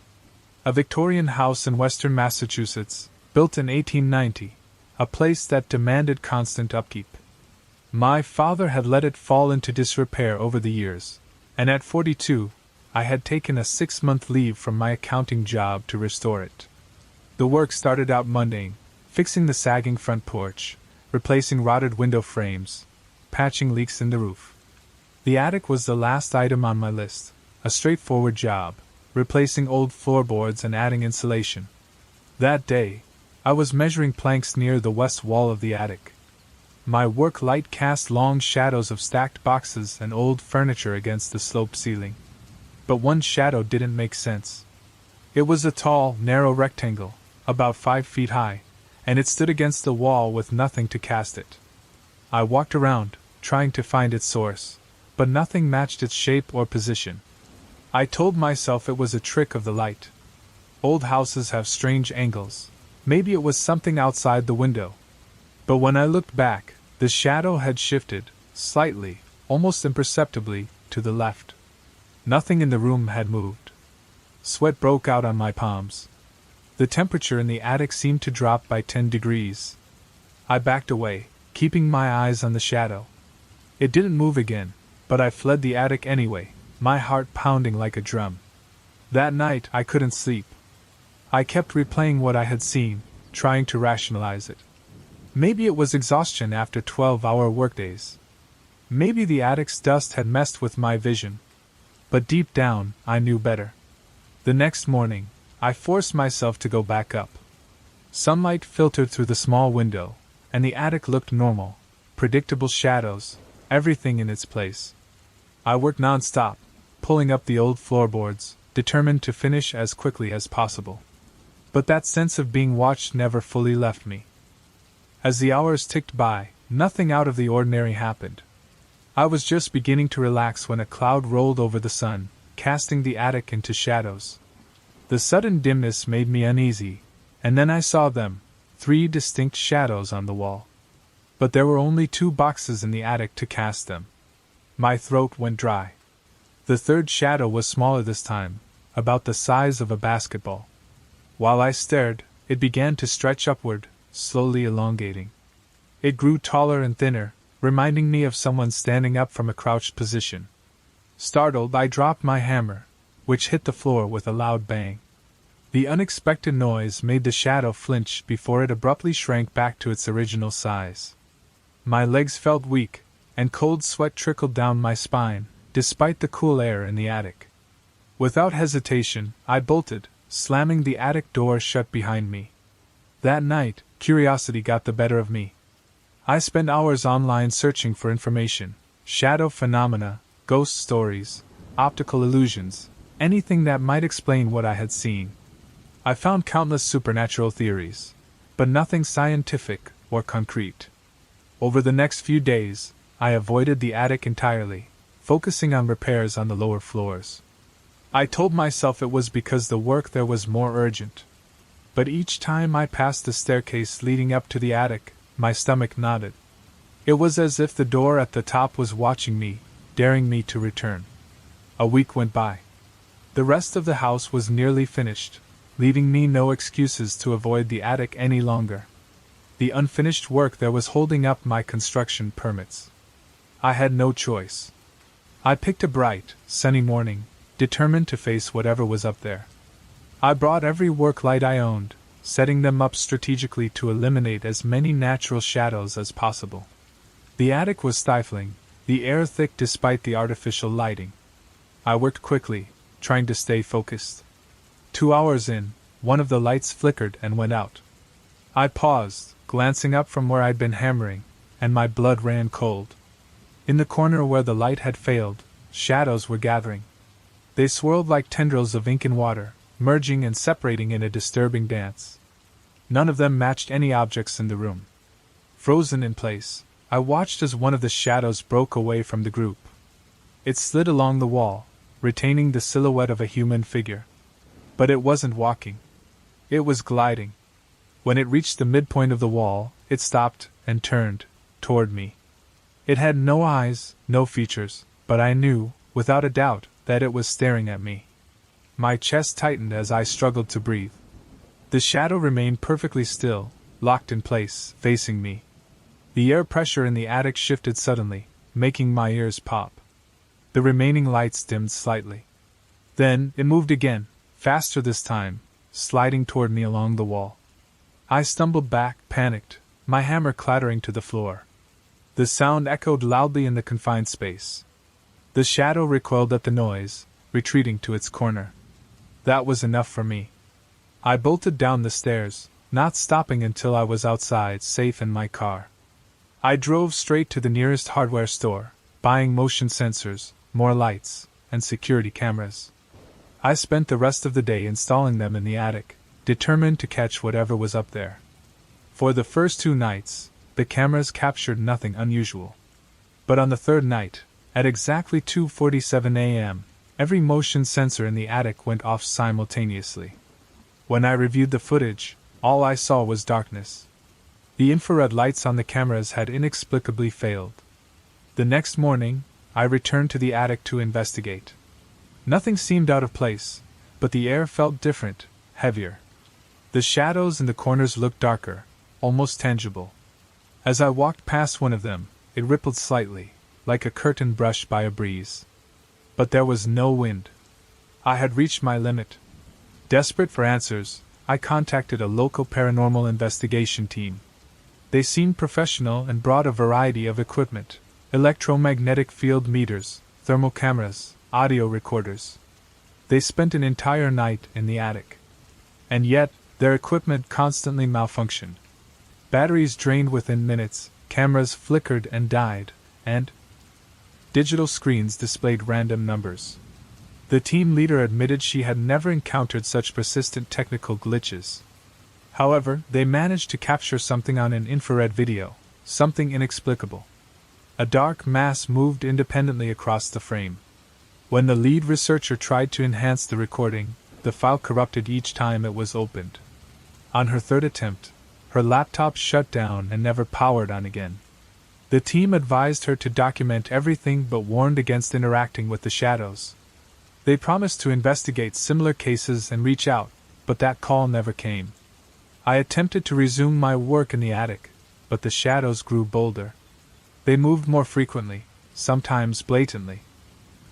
A Victorian house in western Massachusetts, built in 1890, a place that demanded constant upkeep. My father had let it fall into disrepair over the years, and at 42, I had taken a 6-month leave from my accounting job to restore it. The work started out mundane, fixing the sagging front porch, replacing rotted window frames, patching leaks in the roof. The attic was the last item on my list, a straightforward job, replacing old floorboards and adding insulation. That day, I was measuring planks near the west wall of the attic. My work light cast long shadows of stacked boxes and old furniture against the sloped ceiling. But one shadow didn't make sense. It was a tall, narrow rectangle, about 5 feet high, and it stood against the wall with nothing to cast it. I walked around, trying to find its source, but nothing matched its shape or position. I told myself it was a trick of the light. Old houses have strange angles. Maybe it was something outside the window. But when I looked back, the shadow had shifted, slightly, almost imperceptibly, to the left. Nothing in the room had moved. Sweat broke out on my palms. The temperature in the attic seemed to drop by 10 degrees. I backed away, keeping my eyes on the shadow. It didn't move again, but I fled the attic anyway, my heart pounding like a drum. That night I couldn't sleep. I kept replaying what I had seen, trying to rationalize it. Maybe it was exhaustion after 12-hour workdays. Maybe the attic's dust had messed with my vision. But deep down, I knew better. The next morning, I forced myself to go back up. Sunlight filtered through the small window, and the attic looked normal, predictable shadows, everything in its place. I worked non-stop, pulling up the old floorboards, determined to finish as quickly as possible. But that sense of being watched never fully left me. As the hours ticked by, nothing out of the ordinary happened. I was just beginning to relax when a cloud rolled over the sun, casting the attic into shadows. The sudden dimness made me uneasy, and then I saw them, 3 distinct shadows on the wall. But there were only 2 boxes in the attic to cast them. My throat went dry. The third shadow was smaller this time, about the size of a basketball. While I stared, it began to stretch upward, slowly elongating. It grew taller and thinner, reminding me of someone standing up from a crouched position. Startled, I dropped my hammer, which hit the floor with a loud bang. The unexpected noise made the shadow flinch before it abruptly shrank back to its original size. My legs felt weak, and cold sweat trickled down my spine, despite the cool air in the attic. Without hesitation, I bolted, slamming the attic door shut behind me. That night, curiosity got the better of me. I spent hours online searching for information, shadow phenomena, ghost stories, optical illusions, anything that might explain what I had seen. I found countless supernatural theories, but nothing scientific or concrete. Over the next few days, I avoided the attic entirely, focusing on repairs on the lower floors. I told myself it was because the work there was more urgent. But each time I passed the staircase leading up to the attic, my stomach knotted. It was as if the door at the top was watching me, daring me to return. A week went by. The rest of the house was nearly finished, leaving me no excuses to avoid the attic any longer. The unfinished work there was holding up my construction permits. I had no choice. I picked a bright, sunny morning, determined to face whatever was up there. I brought every work light I owned, setting them up strategically to eliminate as many natural shadows as possible. The attic was stifling, the air thick despite the artificial lighting. I worked quickly, trying to stay focused. 2 hours in, one of the lights flickered and went out. I paused, glancing up from where I'd been hammering, and my blood ran cold. In the corner where the light had failed, shadows were gathering. They swirled like tendrils of ink and water, merging and separating in a disturbing dance. None of them matched any objects in the room. Frozen in place, I watched as one of the shadows broke away from the group. It slid along the wall, retaining the silhouette of a human figure. But it wasn't walking. It was gliding. When it reached the midpoint of the wall, it stopped and turned toward me. It had no eyes, no features, but I knew, without a doubt, that it was staring at me. My chest tightened as I struggled to breathe. The shadow remained perfectly still, locked in place, facing me. The air pressure in the attic shifted suddenly, making my ears pop. The remaining lights dimmed slightly. Then, it moved again, faster this time, sliding toward me along the wall. I stumbled back, panicked, my hammer clattering to the floor. The sound echoed loudly in the confined space. The shadow recoiled at the noise, retreating to its corner. That was enough for me. I bolted down the stairs, not stopping until I was outside, safe in my car. I drove straight to the nearest hardware store, buying motion sensors, more lights, and security cameras. I spent the rest of the day installing them in the attic, determined to catch whatever was up there. For the first 2 nights, the cameras captured nothing unusual. But on the 3rd night, at exactly 2:47 a.m., every motion sensor in the attic went off simultaneously. When I reviewed the footage, all I saw was darkness. The infrared lights on the cameras had inexplicably failed. The next morning, I returned to the attic to investigate. Nothing seemed out of place, but the air felt different, heavier. The shadows in the corners looked darker, almost tangible. As I walked past one of them, it rippled slightly, like a curtain brushed by a breeze. But there was no wind. I had reached my limit. Desperate for answers, I contacted a local paranormal investigation team. They seemed professional and brought a variety of equipment: electromagnetic field meters, thermal cameras, audio recorders. They spent an entire night in the attic. And yet, their equipment constantly malfunctioned. Batteries drained within minutes, cameras flickered and died, and digital screens displayed random numbers. The team leader admitted she had never encountered such persistent technical glitches. However, they managed to capture something on an infrared video, something inexplicable. A dark mass moved independently across the frame. When the lead researcher tried to enhance the recording, the file corrupted each time it was opened. On her 3rd attempt, her laptop shut down and never powered on again. The team advised her to document everything but warned against interacting with the shadows. They promised to investigate similar cases and reach out, but that call never came. I attempted to resume my work in the attic, but the shadows grew bolder. They moved more frequently, sometimes blatantly.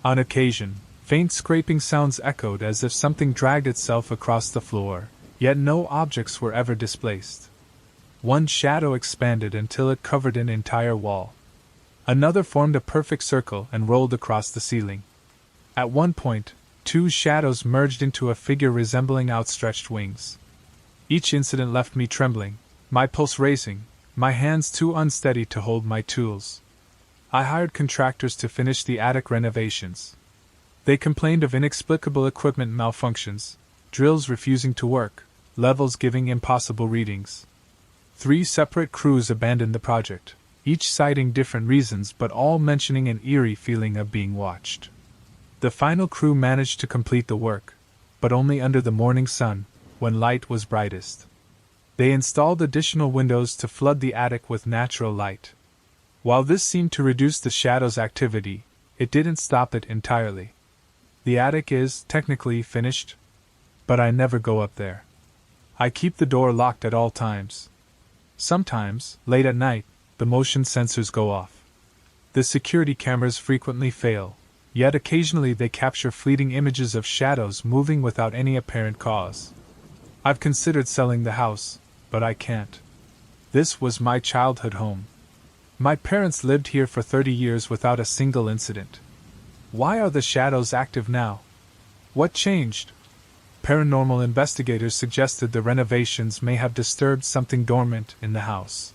On occasion, faint scraping sounds echoed as if something dragged itself across the floor, yet no objects were ever displaced. One shadow expanded until it covered an entire wall. Another formed a perfect circle and rolled across the ceiling. At one point, 2 shadows merged into a figure resembling outstretched wings. Each incident left me trembling, my pulse racing, my hands too unsteady to hold my tools. I hired contractors to finish the attic renovations. They complained of inexplicable equipment malfunctions, drills refusing to work, levels giving impossible readings. 3 separate crews abandoned the project, each citing different reasons but all mentioning an eerie feeling of being watched. The final crew managed to complete the work, but only under the morning sun, when light was brightest. They installed additional windows to flood the attic with natural light. While this seemed to reduce the shadow's activity, it didn't stop it entirely. The attic is, technically, finished, but I never go up there. I keep the door locked at all times. Sometimes, late at night, the motion sensors go off. The security cameras frequently fail, yet occasionally they capture fleeting images of shadows moving without any apparent cause. I've considered selling the house, but I can't. This was my childhood home. My parents lived here for 30 years without a single incident. Why are the shadows active now? What changed? Paranormal investigators suggested the renovations may have disturbed something dormant in the house.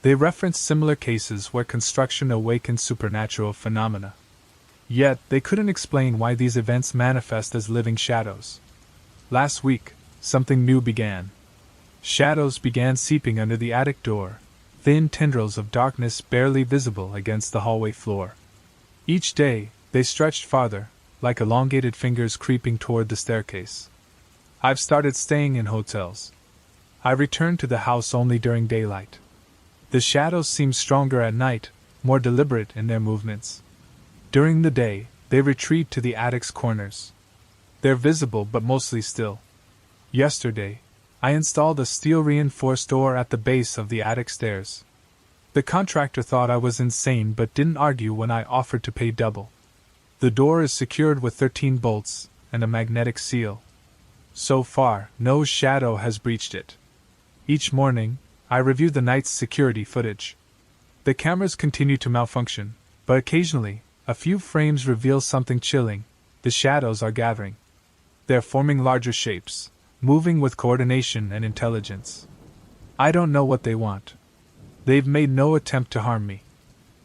They referenced similar cases where construction awakened supernatural phenomena. Yet, they couldn't explain why these events manifest as living shadows. Last week, something new began. Shadows began seeping under the attic door, thin tendrils of darkness barely visible against the hallway floor. Each day, they stretched farther, like elongated fingers creeping toward the staircase. I've started staying in hotels. I return to the house only during daylight. The shadows seem stronger at night, more deliberate in their movements. During the day, they retreat to the attic's corners. They're visible but mostly still. Yesterday, I installed a steel-reinforced door at the base of the attic stairs. The contractor thought I was insane but didn't argue when I offered to pay double. The door is secured with 13 bolts and a magnetic seal. So far, no shadow has breached it. Each morning, I review the night's security footage. The cameras continue to malfunction, but occasionally, a few frames reveal something chilling. The shadows are gathering. They're forming larger shapes, moving with coordination and intelligence. I don't know what they want. They've made no attempt to harm me.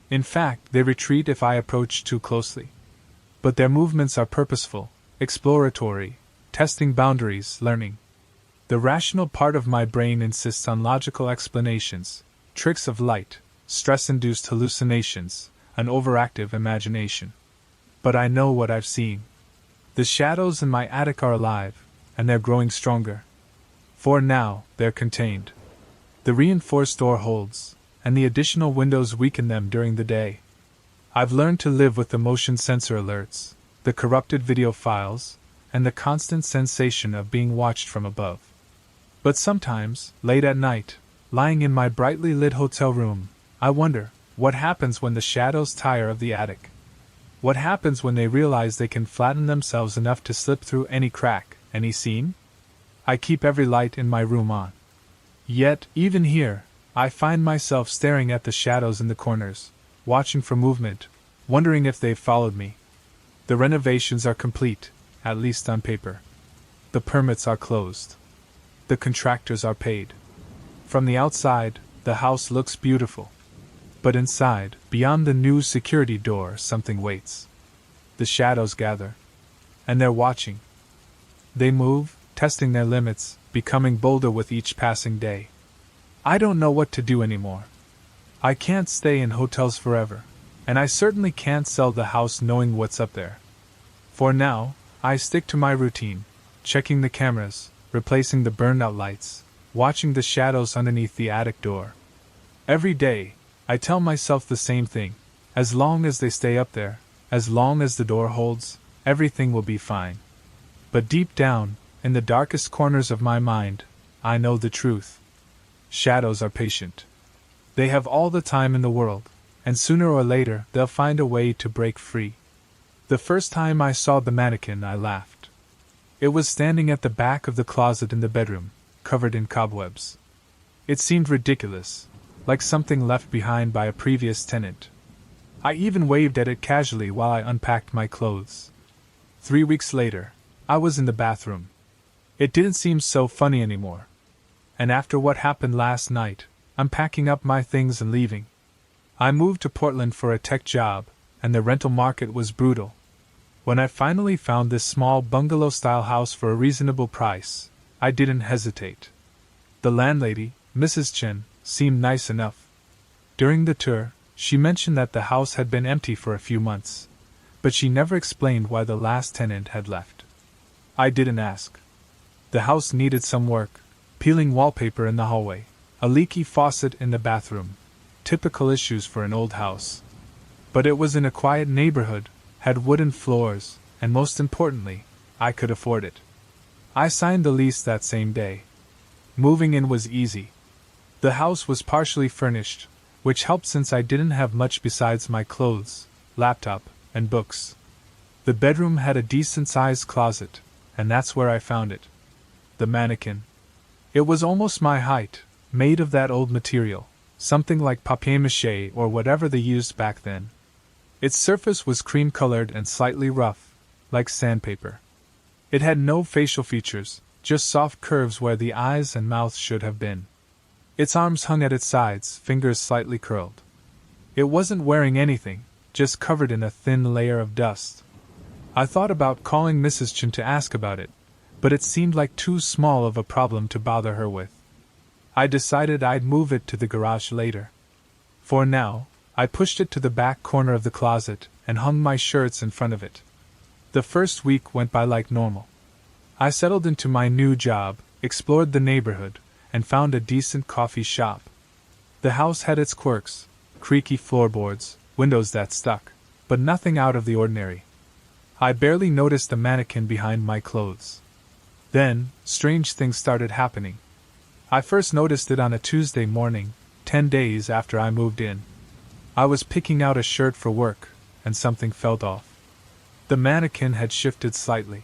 In fact, they retreat if I approach too closely. But their movements are purposeful, exploratory, testing boundaries, learning. The rational part of my brain insists on logical explanations, tricks of light, stress-induced hallucinations, an overactive imagination. But I know what I've seen. The shadows in my attic are alive, and they're growing stronger. For now, they're contained. The reinforced door holds, and the additional windows weaken them during the day. I've learned to live with the motion sensor alerts, the corrupted video files, and the constant sensation of being watched from above. But sometimes, late at night, lying in my brightly lit hotel room, I wonder, what happens when the shadows tire of the attic? What happens when they realize they can flatten themselves enough to slip through any crack, any seam? I keep every light in my room on. Yet, even here, I find myself staring at the shadows in the corners, watching for movement, wondering if they've followed me. The renovations are complete, at least on paper. The permits are closed. The contractors are paid. From the outside, the house looks beautiful. But inside, beyond the new security door, something waits. The shadows gather. And they're watching. They move, testing their limits, becoming bolder with each passing day. I don't know what to do anymore. I can't stay in hotels forever, and I certainly can't sell the house knowing what's up there. For now, I stick to my routine, checking the cameras, replacing the burned-out lights, watching the shadows underneath the attic door. Every day, I tell myself the same thing: as long as they stay up there, as long as the door holds, everything will be fine. But deep down, in the darkest corners of my mind, I know the truth. Shadows are patient. They have all the time in the world, and sooner or later they'll find a way to break free. The first time I saw the mannequin, I laughed. It was standing at the back of the closet in the bedroom, covered in cobwebs. It seemed ridiculous, like something left behind by a previous tenant. I even waved at it casually while I unpacked my clothes. 3 weeks later, I was in the bathroom. It didn't seem so funny anymore. And after what happened last night, I'm packing up my things and leaving. I moved to Portland for a tech job, and the rental market was brutal. When I finally found this small bungalow-style house for a reasonable price, I didn't hesitate. The landlady, Mrs. Chen, seemed nice enough. During the tour, she mentioned that the house had been empty for a few months, but she never explained why the last tenant had left. I didn't ask. The house needed some work: peeling wallpaper in the hallway, a leaky faucet in the bathroom, typical issues for an old house. But it was in a quiet neighborhood, had wooden floors, and most importantly, I could afford it. I signed the lease that same day. Moving in was easy. The house was partially furnished, which helped since I didn't have much besides my clothes, laptop, and books. The bedroom had a decent-sized closet, and that's where I found it. The mannequin. It was almost my height, made of that old material, something like papier-mâché or whatever they used back then. Its surface was cream-colored and slightly rough, like sandpaper. It had no facial features, just soft curves where the eyes and mouth should have been. Its arms hung at its sides, fingers slightly curled. It wasn't wearing anything, just covered in a thin layer of dust. I thought about calling Mrs. Chen to ask about it, but it seemed like too small of a problem to bother her with. I decided I'd move it to the garage later. For now, I pushed it to the back corner of the closet and hung my shirts in front of it. The first week went by like normal. I settled into my new job, explored the neighborhood, and found a decent coffee shop. The house had its quirks: creaky floorboards, windows that stuck, but nothing out of the ordinary. I barely noticed the mannequin behind my clothes. Then, strange things started happening. I first noticed it on a Tuesday morning, 10 days after I moved in. I was picking out a shirt for work, and something felt off. The mannequin had shifted slightly.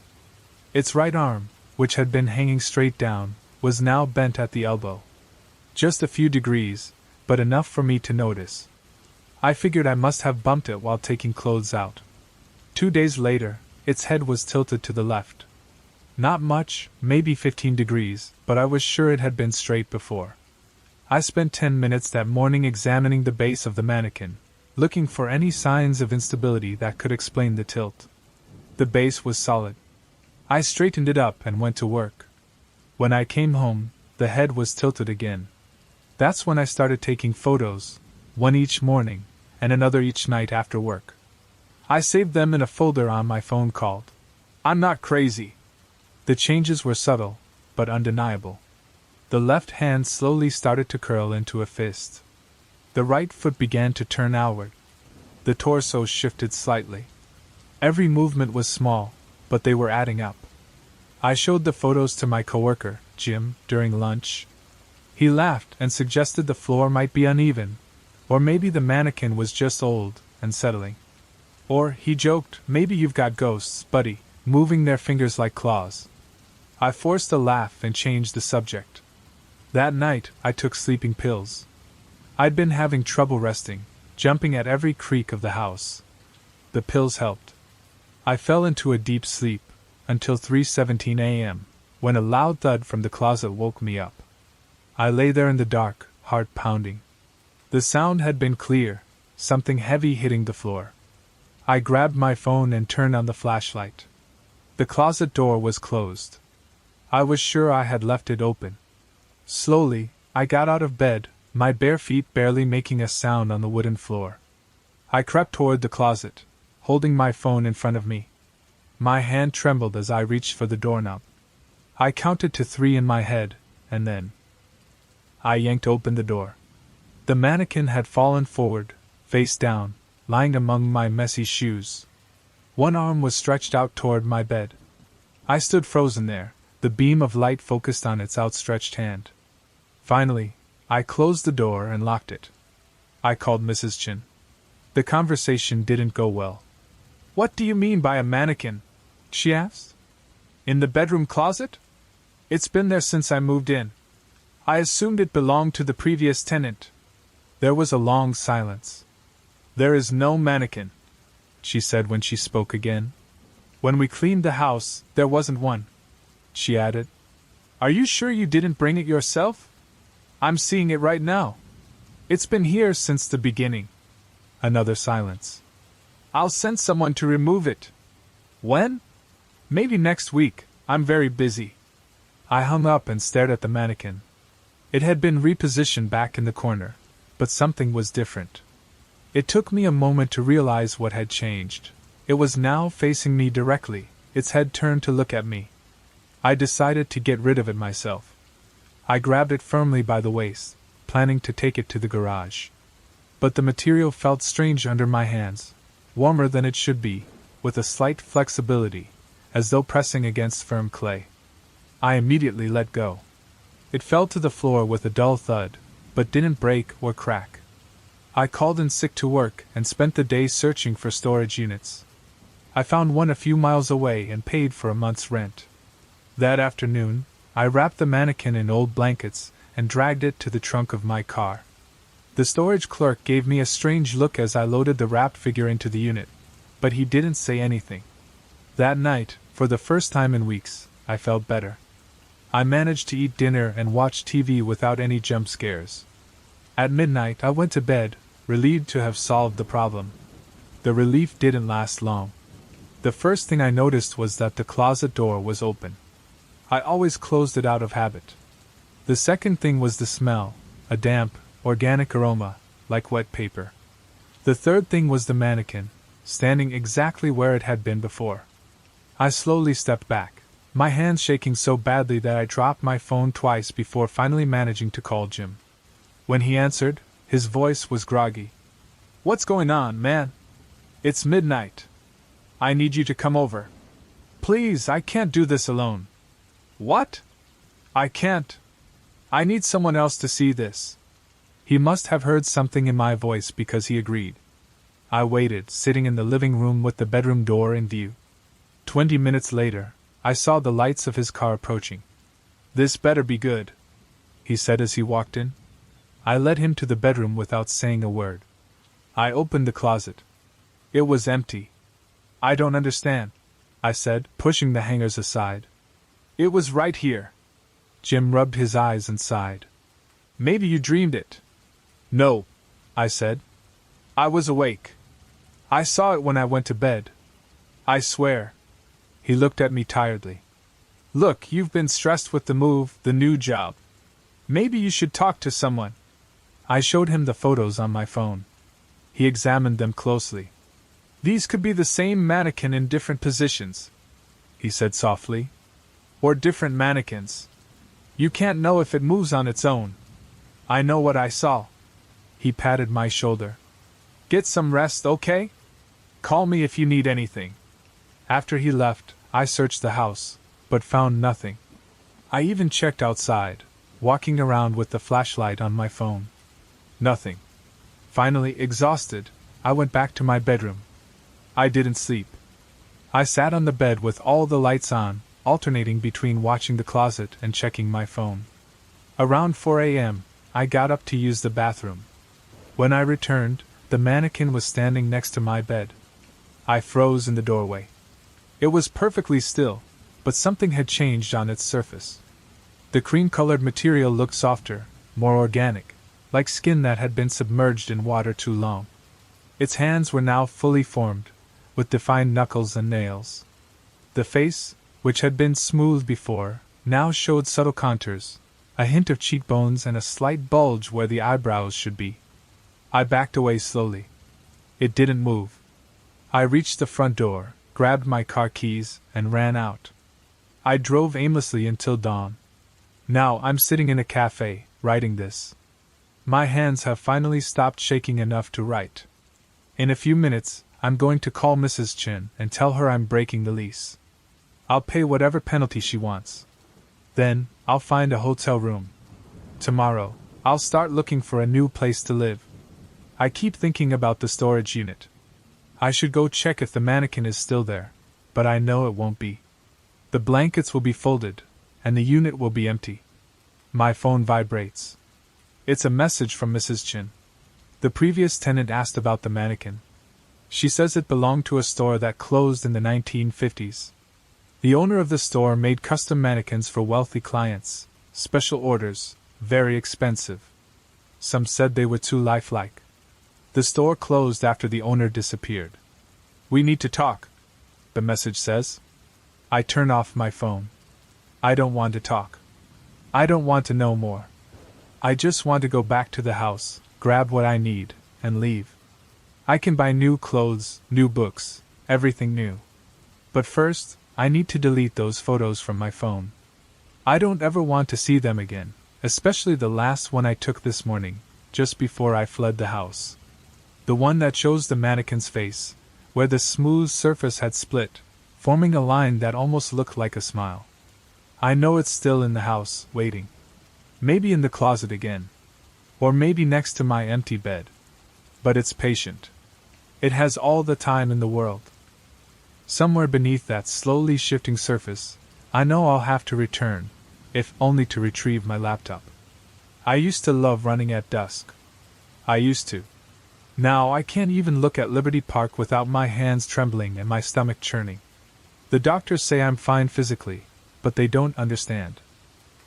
Its right arm, which had been hanging straight down, was now bent at the elbow. Just a few degrees, but enough for me to notice. I figured I must have bumped it while taking clothes out. 2 days later, its head was tilted to the left. Not much, maybe 15 degrees, but I was sure it had been straight before. I spent 10 minutes that morning examining the base of the mannequin, looking for any signs of instability that could explain the tilt. The base was solid. I straightened it up and went to work. When I came home, the head was tilted again. That's when I started taking photos, one each morning, and another each night after work. I saved them in a folder on my phone called "I'm Not Crazy." The changes were subtle, but undeniable. The left hand slowly started to curl into a fist. The right foot began to turn outward. The torso shifted slightly. Every movement was small, but they were adding up. I showed the photos to my coworker, Jim, during lunch. He laughed and suggested the floor might be uneven, or maybe the mannequin was just old and settling. Or, he joked, maybe you've got ghosts, buddy, moving their fingers like claws. I forced a laugh and changed the subject. That night, I took sleeping pills. I'd been having trouble resting, jumping at every creak of the house. The pills helped. I fell into a deep sleep, until 3:17 a.m., when a loud thud from the closet woke me up. I lay there in the dark, heart pounding. The sound had been clear, something heavy hitting the floor. I grabbed my phone and turned on the flashlight. The closet door was closed. I was sure I had left it open. Slowly, I got out of bed, my bare feet barely making a sound on the wooden floor. I crept toward the closet, holding my phone in front of me. My hand trembled as I reached for the doorknob. I counted to 3 in my head, and then I yanked open the door. The mannequin had fallen forward, face down, lying among my messy shoes. One arm was stretched out toward my bed. I stood frozen there, the beam of light focused on its outstretched hand. Finally, I closed the door and locked it. I called Mrs. Chin. The conversation didn't go well. "What do you mean by a mannequin?" she asked. "In the bedroom closet? It's been there since I moved in. I assumed it belonged to the previous tenant." There was a long silence. "There is no mannequin," she said when she spoke again. "When we cleaned the house, there wasn't one," she added. "Are you sure you didn't bring it yourself? I'm seeing it right now. It's been here since the beginning." Another silence. "I'll send someone to remove it." "When?" "Maybe next week, I'm very busy." I hung up and stared at the mannequin. It had been repositioned back in the corner, but something was different. It took me a moment to realize what had changed. It was now facing me directly, its head turned to look at me. I decided to get rid of it myself. I grabbed it firmly by the waist, planning to take it to the garage. But the material felt strange under my hands, warmer than it should be, with a slight flexibility, as though pressing against firm clay. I immediately let go. It fell to the floor with a dull thud, but didn't break or crack. I called in sick to work and spent the day searching for storage units. I found one a few miles away and paid for a month's rent. That afternoon, I wrapped the mannequin in old blankets and dragged it to the trunk of my car. The storage clerk gave me a strange look as I loaded the wrapped figure into the unit, but he didn't say anything. That night, for the first time in weeks, I felt better. I managed to eat dinner and watch TV without any jump scares. At midnight, I went to bed, relieved to have solved the problem. The relief didn't last long. The first thing I noticed was that the closet door was open. I always closed it out of habit. The second thing was the smell, a damp, organic aroma, like wet paper. The third thing was the mannequin, standing exactly where it had been before. I slowly stepped back, my hands shaking so badly that I dropped my phone twice before finally managing to call Jim. When he answered, his voice was groggy. What's going on, man? It's midnight. I need you to come over. Please, I can't do this alone. What? I can't. I need someone else to see this. He must have heard something in my voice because he agreed. I waited, sitting in the living room with the bedroom door in view. 20 minutes later, I saw the lights of his car approaching. This better be good, he said as he walked in. I led him to the bedroom without saying a word. I opened the closet. It was empty. I don't understand, I said, pushing the hangers aside. It was right here. Jim rubbed his eyes and sighed. Maybe you dreamed it. No, I said. I was awake. I saw it when I went to bed. I swear. He looked at me tiredly. Look, you've been stressed with the move, the new job. Maybe you should talk to someone. I showed him the photos on my phone. He examined them closely. These could be the same mannequin in different positions, he said softly. Or different mannequins. You can't know if it moves on its own. I know what I saw. He patted my shoulder. Get some rest, okay? Call me if you need anything. After he left, I searched the house, but found nothing. I even checked outside, walking around with the flashlight on my phone. Nothing. Finally, exhausted, I went back to my bedroom. I didn't sleep. I sat on the bed with all the lights on, alternating between watching the closet and checking my phone. Around 4 a.m., I got up to use the bathroom. When I returned, the mannequin was standing next to my bed. I froze in the doorway. It was perfectly still, but something had changed on its surface. The cream-colored material looked softer, more organic, like skin that had been submerged in water too long. Its hands were now fully formed, with defined knuckles and nails. The face, which had been smooth before, now showed subtle contours, a hint of cheekbones and a slight bulge where the eyebrows should be. I backed away slowly. It didn't move. I reached the front door, grabbed my car keys, and ran out. I drove aimlessly until dawn. Now I'm sitting in a cafe, writing this. My hands have finally stopped shaking enough to write. In a few minutes, I'm going to call Mrs. Chin and tell her I'm breaking the lease. I'll pay whatever penalty she wants. Then, I'll find a hotel room. Tomorrow, I'll start looking for a new place to live. I keep thinking about the storage unit. I should go check if the mannequin is still there, but I know it won't be. The blankets will be folded, and the unit will be empty. My phone vibrates. It's a message from Mrs. Chin. The previous tenant asked about the mannequin. She says it belonged to a store that closed in the 1950s. The owner of the store made custom mannequins for wealthy clients, special orders, very expensive. Some said they were too lifelike. The store closed after the owner disappeared. We need to talk, the message says. I turn off my phone. I don't want to talk. I don't want to know more. I just want to go back to the house, grab what I need, and leave. I can buy new clothes, new books, everything new. But first, I need to delete those photos from my phone. I don't ever want to see them again, especially the last one I took this morning, just before I fled the house. The one that shows the mannequin's face, where the smooth surface had split, forming a line that almost looked like a smile. I know it's still in the house, waiting. Maybe in the closet again. Or maybe next to my empty bed. But it's patient. It has all the time in the world. Somewhere beneath that slowly shifting surface, I know I'll have to return, if only to retrieve my laptop. I used to love running at dusk. I used to. Now I can't even look at Liberty Park without my hands trembling and my stomach churning. The doctors say I'm fine physically, but they don't understand.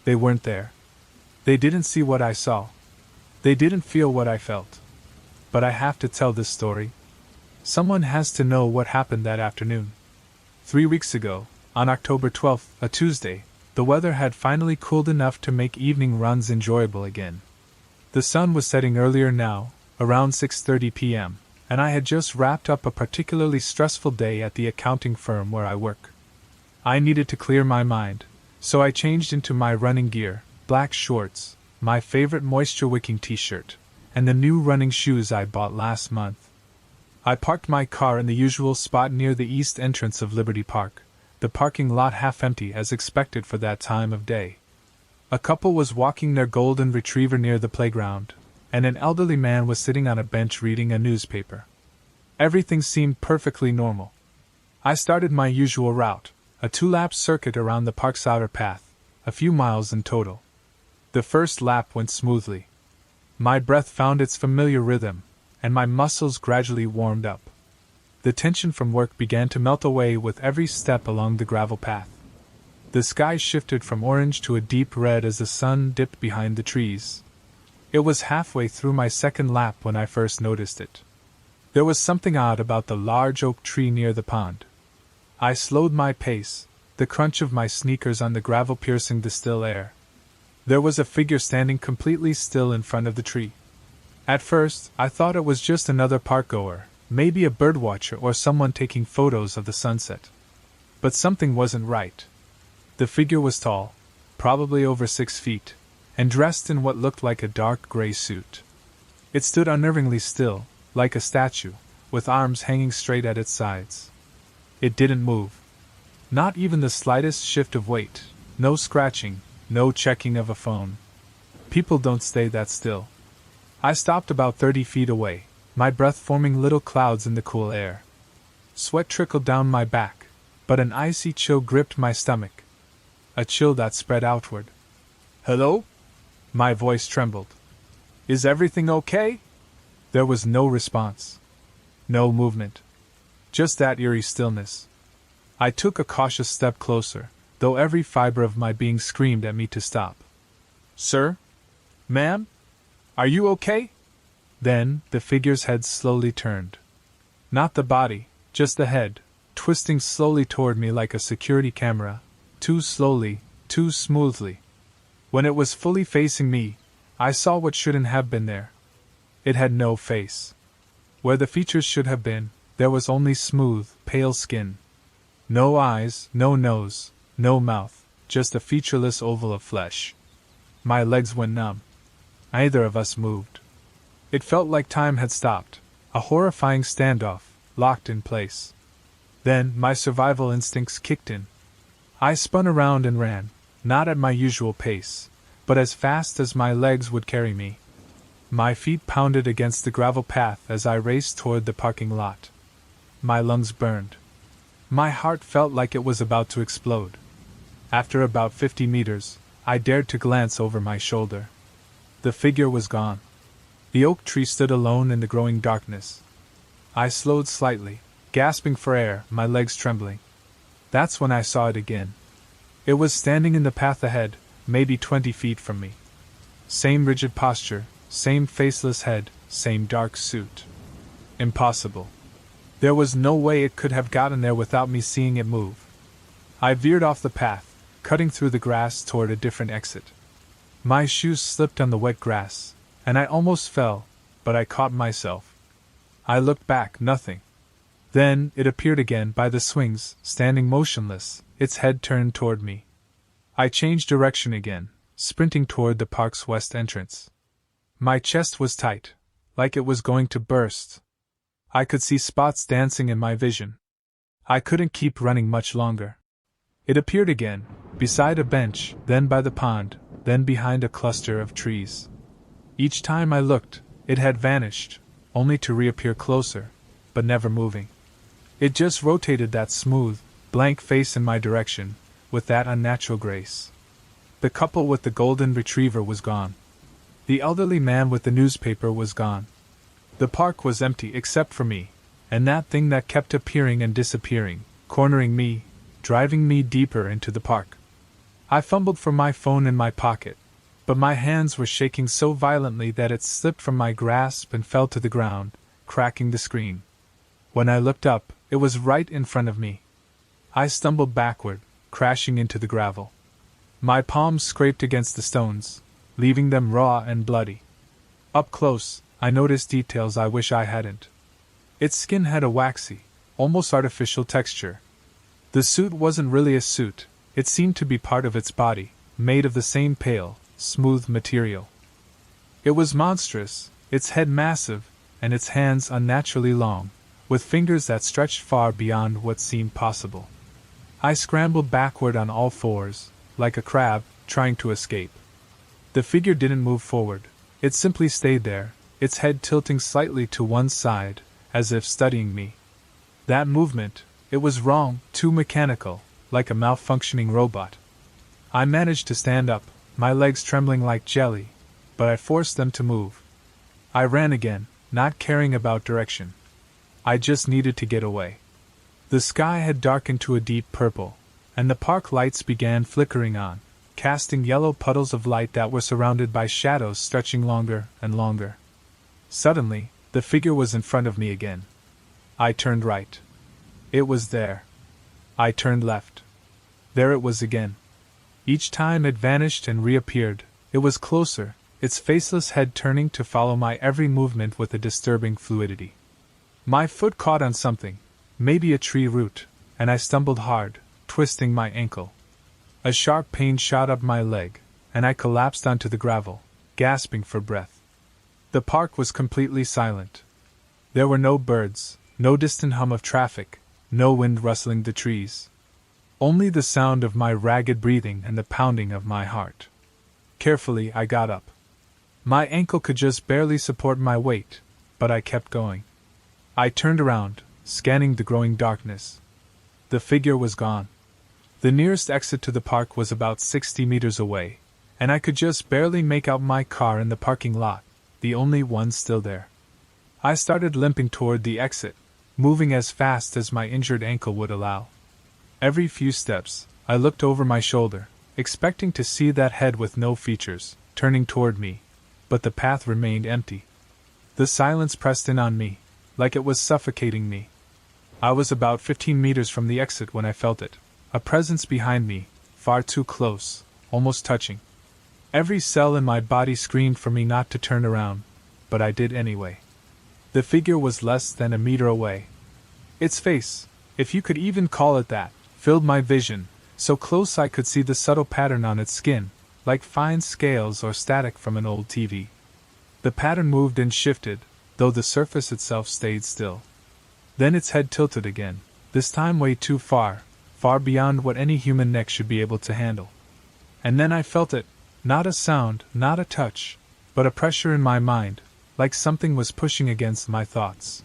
They weren't there. They didn't see what I saw. They didn't feel what I felt. But I have to tell this story. Someone has to know what happened that afternoon. 3 weeks ago, on October 12th, a Tuesday, the weather had finally cooled enough to make evening runs enjoyable again. The sun was setting earlier now, around 6:30 p.m., and I had just wrapped up a particularly stressful day at the accounting firm where I work. I needed to clear my mind, so I changed into my running gear, black shorts, my favorite moisture-wicking t-shirt, and the new running shoes I bought last month. I parked my car in the usual spot near the east entrance of Liberty Park, the parking lot half empty as expected for that time of day. A couple was walking their golden retriever near the playground, and an elderly man was sitting on a bench reading a newspaper. Everything seemed perfectly normal. I started my usual route, a 2-lap circuit around the park's outer path, a few miles in total. The first lap went smoothly. My breath found its familiar rhythm, and my muscles gradually warmed up. The tension from work began to melt away with every step along the gravel path. The sky shifted from orange to a deep red as the sun dipped behind the trees. It was halfway through my second lap when I first noticed it. There was something odd about the large oak tree near the pond. I slowed my pace, the crunch of my sneakers on the gravel piercing the still air. There was a figure standing completely still in front of the tree. At first, I thought it was just another park-goer, maybe a birdwatcher or someone taking photos of the sunset. But something wasn't right. The figure was tall, probably over 6 feet, and dressed in what looked like a dark gray suit. It stood unnervingly still, like a statue, with arms hanging straight at its sides. It didn't move. Not even the slightest shift of weight, no scratching, no checking of a phone. People don't stay that still. I stopped about 30 feet away, my breath forming little clouds in the cool air. Sweat trickled down my back, but an icy chill gripped my stomach. A chill that spread outward. "Hello?" My voice trembled. "Is everything okay?" There was no response. No movement. Just that eerie stillness. I took a cautious step closer, though every fiber of my being screamed at me to stop. "Sir? Ma'am? Are you okay?" Then, the figure's head slowly turned. Not the body, just the head, twisting slowly toward me like a security camera, too slowly, too smoothly. When it was fully facing me, I saw what shouldn't have been there. It had no face. Where the features should have been, there was only smooth, pale skin. No eyes, no nose, no mouth, just a featureless oval of flesh. My legs went numb. Neither of us moved. It felt like time had stopped, a horrifying standoff, locked in place. Then my survival instincts kicked in. I spun around and ran, not at my usual pace, but as fast as my legs would carry me. My feet pounded against the gravel path as I raced toward the parking lot. My lungs burned. My heart felt like it was about to explode. After about 50 meters, I dared to glance over my shoulder. The figure was gone. The oak tree stood alone in the growing darkness. I slowed slightly, gasping for air, my legs trembling. That's when I saw it again. It was standing in the path ahead, maybe 20 feet from me. Same rigid posture, same faceless head, same dark suit. Impossible. There was no way it could have gotten there without me seeing it move. I veered off the path, cutting through the grass toward a different exit. My shoes slipped on the wet grass, and I almost fell, but I caught myself. I looked back, nothing. Then it appeared again by the swings, standing motionless, its head turned toward me. I changed direction again, sprinting toward the park's west entrance. My chest was tight, like it was going to burst. I could see spots dancing in my vision. I couldn't keep running much longer. It appeared again, beside a bench, then by the pond, then behind a cluster of trees. Each time I looked, it had vanished, only to reappear closer, but never moving. It just rotated that smooth, blank face in my direction, with that unnatural grace. The couple with the golden retriever was gone. The elderly man with the newspaper was gone. The park was empty except for me, and that thing that kept appearing and disappearing, cornering me, driving me deeper into the park. I fumbled for my phone in my pocket, but my hands were shaking so violently that it slipped from my grasp and fell to the ground, cracking the screen. When I looked up, it was right in front of me. I stumbled backward, crashing into the gravel. My palms scraped against the stones, leaving them raw and bloody. Up close, I noticed details I wish I hadn't. Its skin had a waxy, almost artificial texture. The suit wasn't really a suit, it seemed to be part of its body, made of the same pale, smooth material. It was monstrous, its head massive, and its hands unnaturally long, with fingers that stretched far beyond what seemed possible. I scrambled backward on all fours, like a crab, trying to escape. The figure didn't move forward, it simply stayed there, its head tilting slightly to one side, as if studying me. That movement, it was wrong, too mechanical, like a malfunctioning robot. I managed to stand up, my legs trembling like jelly, but I forced them to move. I ran again, not caring about direction. I just needed to get away. The sky had darkened to a deep purple, and the park lights began flickering on, casting yellow puddles of light that were surrounded by shadows stretching longer and longer. Suddenly, the figure was in front of me again. I turned right. It was there. I turned left. There it was again. Each time it vanished and reappeared, it was closer, its faceless head turning to follow my every movement with a disturbing fluidity. My foot caught on something, maybe a tree root, and I stumbled hard, twisting my ankle. A sharp pain shot up my leg, and I collapsed onto the gravel, gasping for breath. The park was completely silent. There were no birds, no distant hum of traffic, no wind rustling the trees. Only the sound of my ragged breathing and the pounding of my heart. Carefully, I got up. My ankle could just barely support my weight, but I kept going. I turned around, scanning the growing darkness. The figure was gone. The nearest exit to the park was about 60 meters away, and I could just barely make out my car in the parking lot, the only one still there. I started limping toward the exit, moving as fast as my injured ankle would allow. Every few steps, I looked over my shoulder, expecting to see that head with no features, turning toward me, but the path remained empty. The silence pressed in on me, like it was suffocating me. I was about 15 meters from the exit when I felt it, a presence behind me, far too close, almost touching. Every cell in my body screamed for me not to turn around, but I did anyway. The figure was less than a meter away. Its face, if you could even call it that, filled my vision, so close I could see the subtle pattern on its skin, like fine scales or static from an old TV. The pattern moved and shifted, though the surface itself stayed still. Then its head tilted again, this time way too far, far beyond what any human neck should be able to handle. And then I felt it, not a sound, not a touch, but a pressure in my mind, like something was pushing against my thoughts.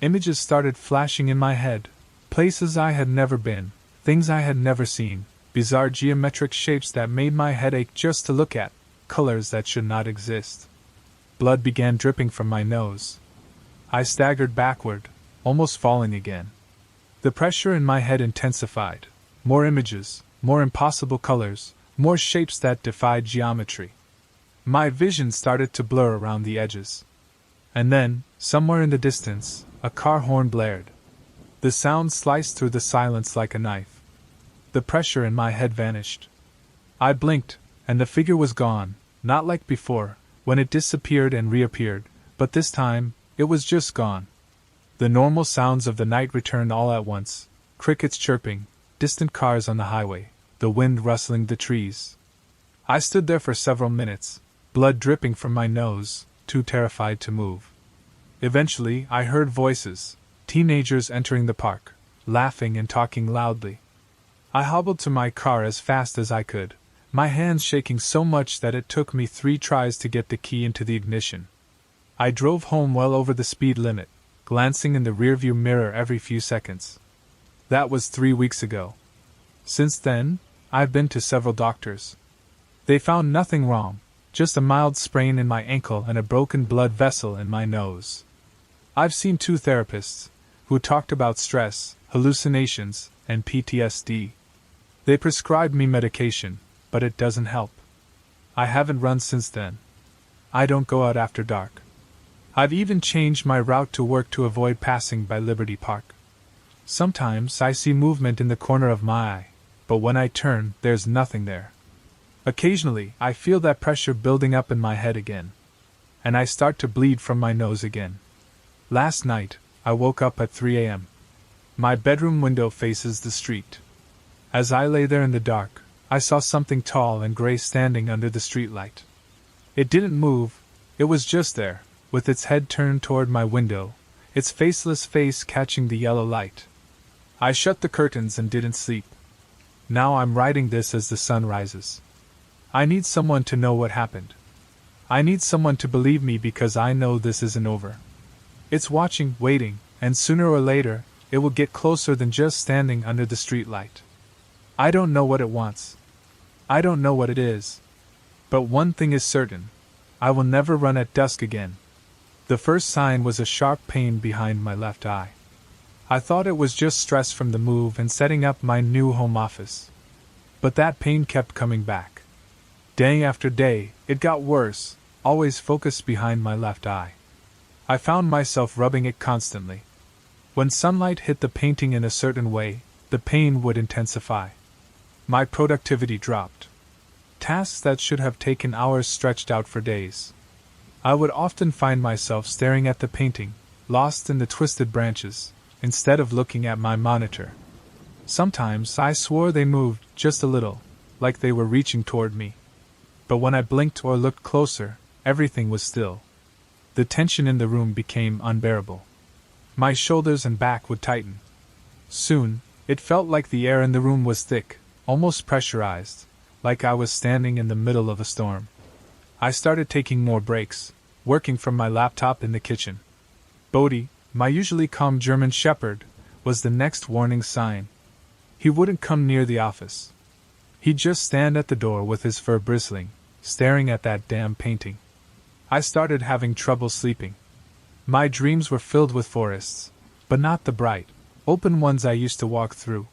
Images started flashing in my head, places I had never been, things I had never seen, bizarre geometric shapes that made my head ache just to look at, colors that should not exist. Blood began dripping from my nose. I staggered backward, almost falling again. The pressure in my head intensified. More images, more impossible colors, more shapes that defied geometry. My vision started to blur around the edges. And then, somewhere in the distance, a car horn blared. The sound sliced through the silence like a knife. The pressure in my head vanished. I blinked, and the figure was gone, not like before, when it disappeared and reappeared, but this time, it was just gone. The normal sounds of the night returned all at once, crickets chirping, distant cars on the highway, the wind rustling the trees. I stood there for several minutes, blood dripping from my nose, too terrified to move. Eventually, I heard voices, teenagers entering the park, laughing and talking loudly. I hobbled to my car as fast as I could, my hands shaking so much that it took me 3 tries to get the key into the ignition. I drove home well over the speed limit, glancing in the rearview mirror every few seconds. That was 3 weeks ago. Since then, I've been to several doctors. They found nothing wrong, just a mild sprain in my ankle and a broken blood vessel in my nose. I've seen 2 therapists, who talked about stress, hallucinations, and PTSD. They prescribed me medication, but it doesn't help. I haven't run since then. I don't go out after dark. I've even changed my route to work to avoid passing by Liberty Park. Sometimes I see movement in the corner of my eye, but when I turn, there's nothing there. Occasionally, I feel that pressure building up in my head again, and I start to bleed from my nose again. Last night, I woke up at 3 a.m. My bedroom window faces the street. As I lay there in the dark, I saw something tall and gray standing under the streetlight. It didn't move, it was just there, with its head turned toward my window, its faceless face catching the yellow light. I shut the curtains and didn't sleep. Now I'm writing this as the sun rises. I need someone to know what happened. I need someone to believe me because I know this isn't over. It's watching, waiting, and sooner or later, it will get closer than just standing under the streetlight. I don't know what it wants. I don't know what it is. But one thing is certain. I will never run at dusk again. The first sign was a sharp pain behind my left eye. I thought it was just stress from the move and setting up my new home office. But that pain kept coming back. Day after day, it got worse, always focused behind my left eye. I found myself rubbing it constantly. When sunlight hit the painting in a certain way, the pain would intensify. My productivity dropped. Tasks that should have taken hours stretched out for days. I would often find myself staring at the painting, lost in the twisted branches, instead of looking at my monitor. Sometimes I swore they moved just a little, like they were reaching toward me. But when I blinked or looked closer, everything was still. The tension in the room became unbearable. My shoulders and back would tighten. Soon, it felt like the air in the room was thick, almost pressurized, like I was standing in the middle of a storm. I started taking more breaks, working from my laptop in the kitchen. Bodhi, my usually calm German shepherd, was the next warning sign. He wouldn't come near the office. He'd just stand at the door with his fur bristling, staring at that damn painting. I started having trouble sleeping. My dreams were filled with forests, but not the bright, open ones I used to walk through.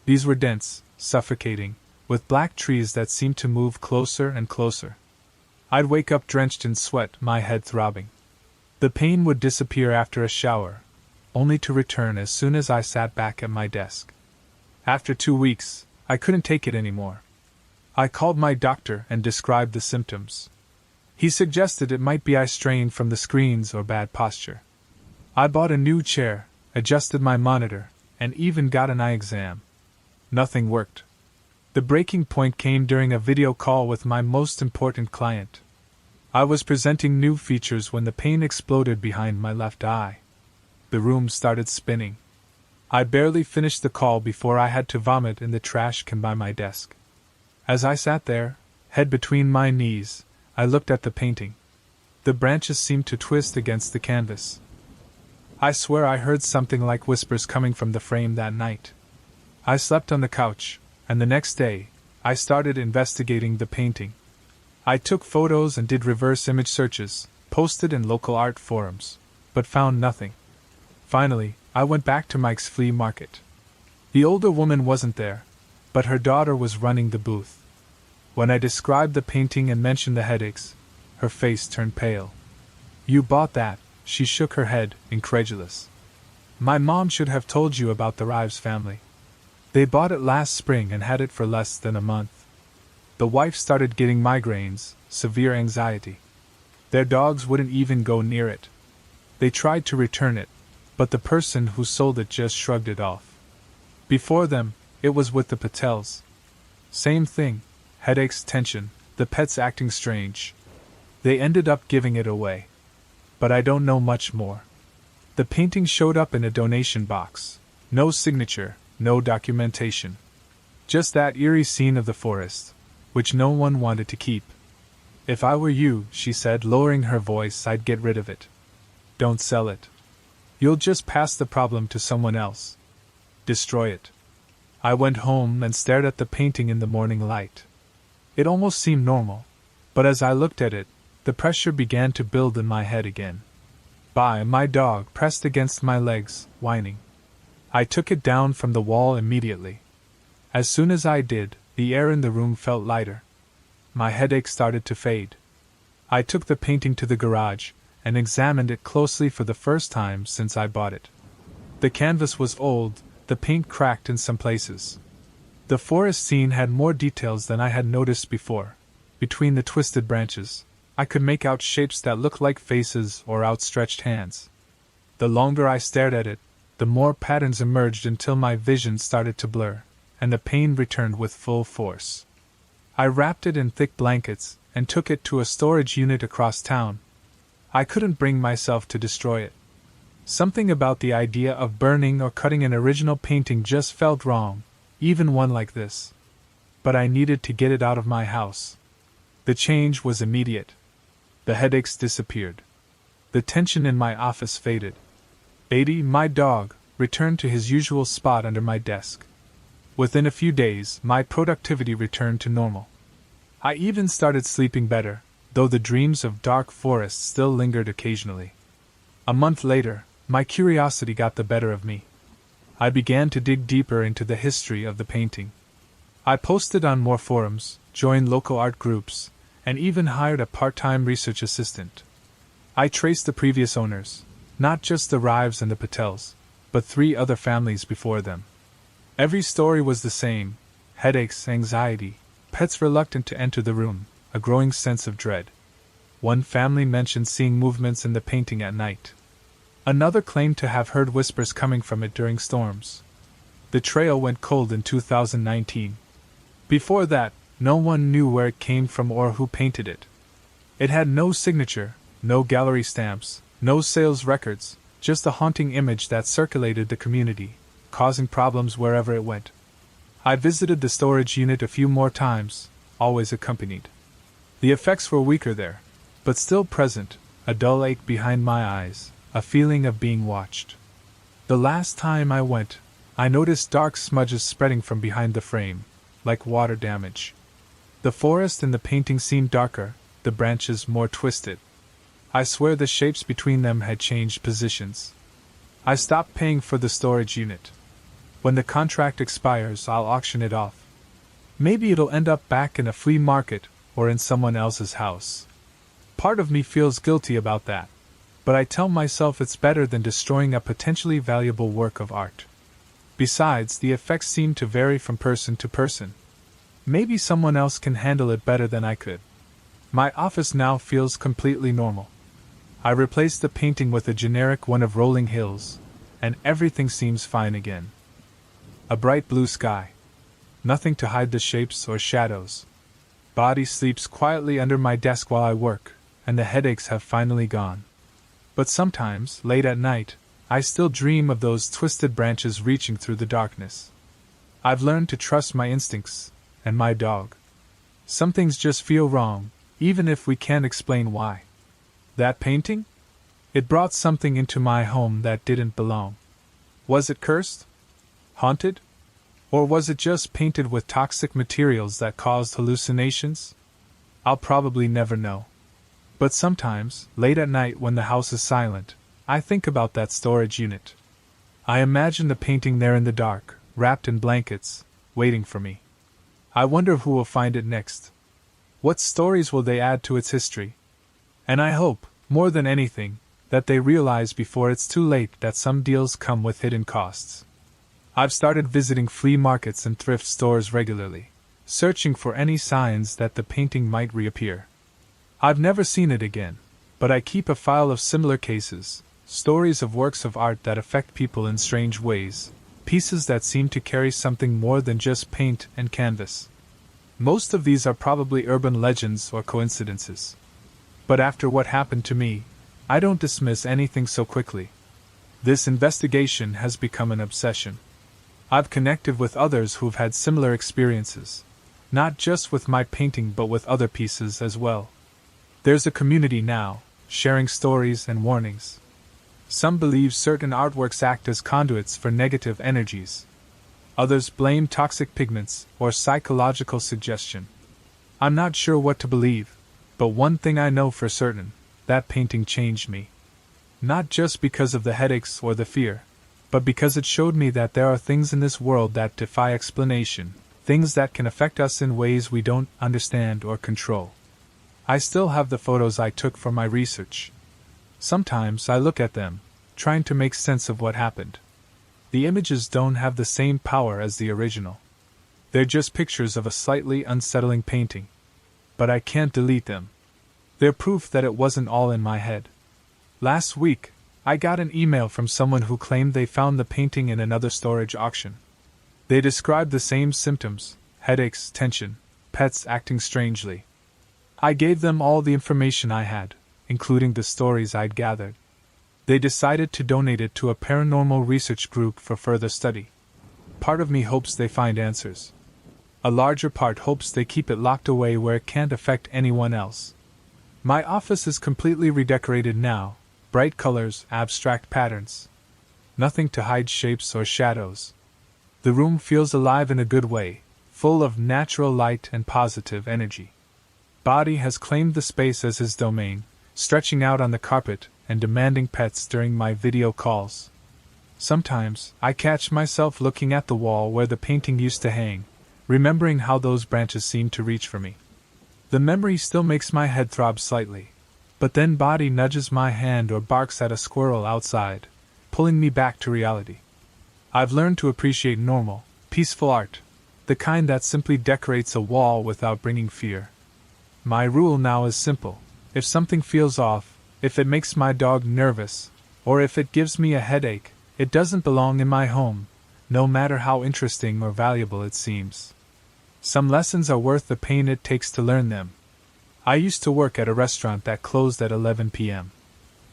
These were dense, suffocating, with black trees that seemed to move closer and closer. I'd wake up drenched in sweat, my head throbbing. The pain would disappear after a shower, only to return as soon as I sat back at my desk. After 2 weeks, I couldn't take it anymore. I called my doctor and described the symptoms. He suggested it might be eye strain from the screens or bad posture. I bought a new chair, adjusted my monitor, and even got an eye exam. Nothing worked. The breaking point came during a video call with my most important client. I was presenting new features when the pain exploded behind my left eye. The room started spinning. I barely finished the call before I had to vomit in the trash can by my desk. As I sat there, head between my knees, I looked at the painting. The branches seemed to twist against the canvas. I swear I heard something like whispers coming from the frame that night. I slept on the couch, and the next day, I started investigating the painting. I took photos and did reverse image searches, posted in local art forums, but found nothing. Finally, I went back to Mike's flea market. The older woman wasn't there, but her daughter was running the booth. When I described the painting and mentioned the headaches, her face turned pale. "You bought that?" She shook her head, incredulous. "My mom should have told you about the Rives family. They bought it last spring and had it for less than a month. The wife started getting migraines, severe anxiety. Their dogs wouldn't even go near it. They tried to return it, but the person who sold it just shrugged it off. Before them, it was with the Patels. Same thing, headaches, tension, the pets acting strange. They ended up giving it away. But I don't know much more. The painting showed up in a donation box. No signature, no documentation. Just that eerie scene of the forest, which no one wanted to keep. "If I were you," she said, lowering her voice, "I'd get rid of it. Don't sell it. You'll just pass the problem to someone else. Destroy it." I went home and stared at the painting in the morning light. It almost seemed normal, but as I looked at it, the pressure began to build in my head again. My dog pressed against my legs, whining. I took it down from the wall immediately. As soon as I did, the air in the room felt lighter. My headache started to fade. I took the painting to the garage and examined it closely for the first time since I bought it. The canvas was old, the paint cracked in some places. The forest scene had more details than I had noticed before. Between the twisted branches, I could make out shapes that looked like faces or outstretched hands. The longer I stared at it, the more patterns emerged until my vision started to blur, and the pain returned with full force. I wrapped it in thick blankets and took it to a storage unit across town. I couldn't bring myself to destroy it. Something about the idea of burning or cutting an original painting just felt wrong, even one like this. But I needed to get it out of my house. The change was immediate. The headaches disappeared. The tension in my office faded. Beatty, my dog, returned to his usual spot under my desk. Within a few days, my productivity returned to normal. I even started sleeping better, though the dreams of dark forests still lingered occasionally. A month later, my curiosity got the better of me. I began to dig deeper into the history of the painting. I posted on more forums, joined local art groups, and even hired a part-time research assistant. I traced the previous owners, not just the Rives and the Patels, but 3 other families before them. Every story was the same: headaches, anxiety, pets reluctant to enter the room, a growing sense of dread. One family mentioned seeing movements in the painting at night. Another claimed to have heard whispers coming from it during storms. The trail went cold in 2019. Before that, no one knew where it came from or who painted it. It had no signature, no gallery stamps, no sales records, just a haunting image that circulated the community, causing problems wherever it went. I visited the storage unit a few more times, always accompanied. The effects were weaker there, but still present, a dull ache behind my eyes, a feeling of being watched. The last time I went, I noticed dark smudges spreading from behind the frame, like water damage. The forest in the painting seemed darker, the branches more twisted. I swear the shapes between them had changed positions. I stopped paying for the storage unit. When the contract expires, I'll auction it off. Maybe it'll end up back in a flea market or in someone else's house. Part of me feels guilty about that, but I tell myself it's better than destroying a potentially valuable work of art. Besides, the effects seem to vary from person to person. Maybe someone else can handle it better than I could. My office now feels completely normal. I replaced the painting with a generic one of rolling hills, and everything seems fine again. A bright blue sky. Nothing to hide the shapes or shadows. Body sleeps quietly under my desk while I work, and the headaches have finally gone. But sometimes, late at night, I still dream of those twisted branches reaching through the darkness. I've learned to trust my instincts, and my dog. Some things just feel wrong, even if we can't explain why. That painting? It brought something into my home that didn't belong. Was it cursed? Haunted? Or was it just painted with toxic materials that caused hallucinations? I'll probably never know. But sometimes, late at night when the house is silent, I think about that storage unit. I imagine the painting there in the dark, wrapped in blankets, waiting for me. I wonder who will find it next. What stories will they add to its history? And I hope, more than anything, that they realize before it's too late that some deals come with hidden costs. I've started visiting flea markets and thrift stores regularly, searching for any signs that the painting might reappear. I've never seen it again, but I keep a file of similar cases, stories of works of art that affect people in strange ways, pieces that seem to carry something more than just paint and canvas. Most of these are probably urban legends or coincidences. But after what happened to me, I don't dismiss anything so quickly. This investigation has become an obsession. I've connected with others who've had similar experiences, not just with my painting but with other pieces as well. There's a community now, sharing stories and warnings. Some believe certain artworks act as conduits for negative energies. Others blame toxic pigments or psychological suggestion. I'm not sure what to believe, but one thing I know for certain, that painting changed me. Not just because of the headaches or the fear, but because it showed me that there are things in this world that defy explanation, things that can affect us in ways we don't understand or control. I still have the photos I took for my research. Sometimes I look at them, trying to make sense of what happened. The images don't have the same power as the original. They're just pictures of a slightly unsettling painting. But I can't delete them. They're proof that it wasn't all in my head. Last week, I got an email from someone who claimed they found the painting in another storage auction. They described the same symptoms: headaches, tension, pets acting strangely. I gave them all the information I had, including the stories I'd gathered. They decided to donate it to a paranormal research group for further study. Part of me hopes they find answers. A larger part hopes they keep it locked away where it can't affect anyone else. My office is completely redecorated now, bright colors, abstract patterns. Nothing to hide shapes or shadows. The room feels alive in a good way, full of natural light and positive energy. Body has claimed the space as his domain, stretching out on the carpet and demanding pets during my video calls. Sometimes, I catch myself looking at the wall where the painting used to hang, remembering how those branches seemed to reach for me. The memory still makes my head throb slightly, but then Body nudges my hand or barks at a squirrel outside, pulling me back to reality. I've learned to appreciate normal, peaceful art, the kind that simply decorates a wall without bringing fear. My rule now is simple: if something feels off, if it makes my dog nervous, or if it gives me a headache, it doesn't belong in my home, no matter how interesting or valuable it seems. Some lessons are worth the pain it takes to learn them. I used to work at a restaurant that closed at 11 p.m.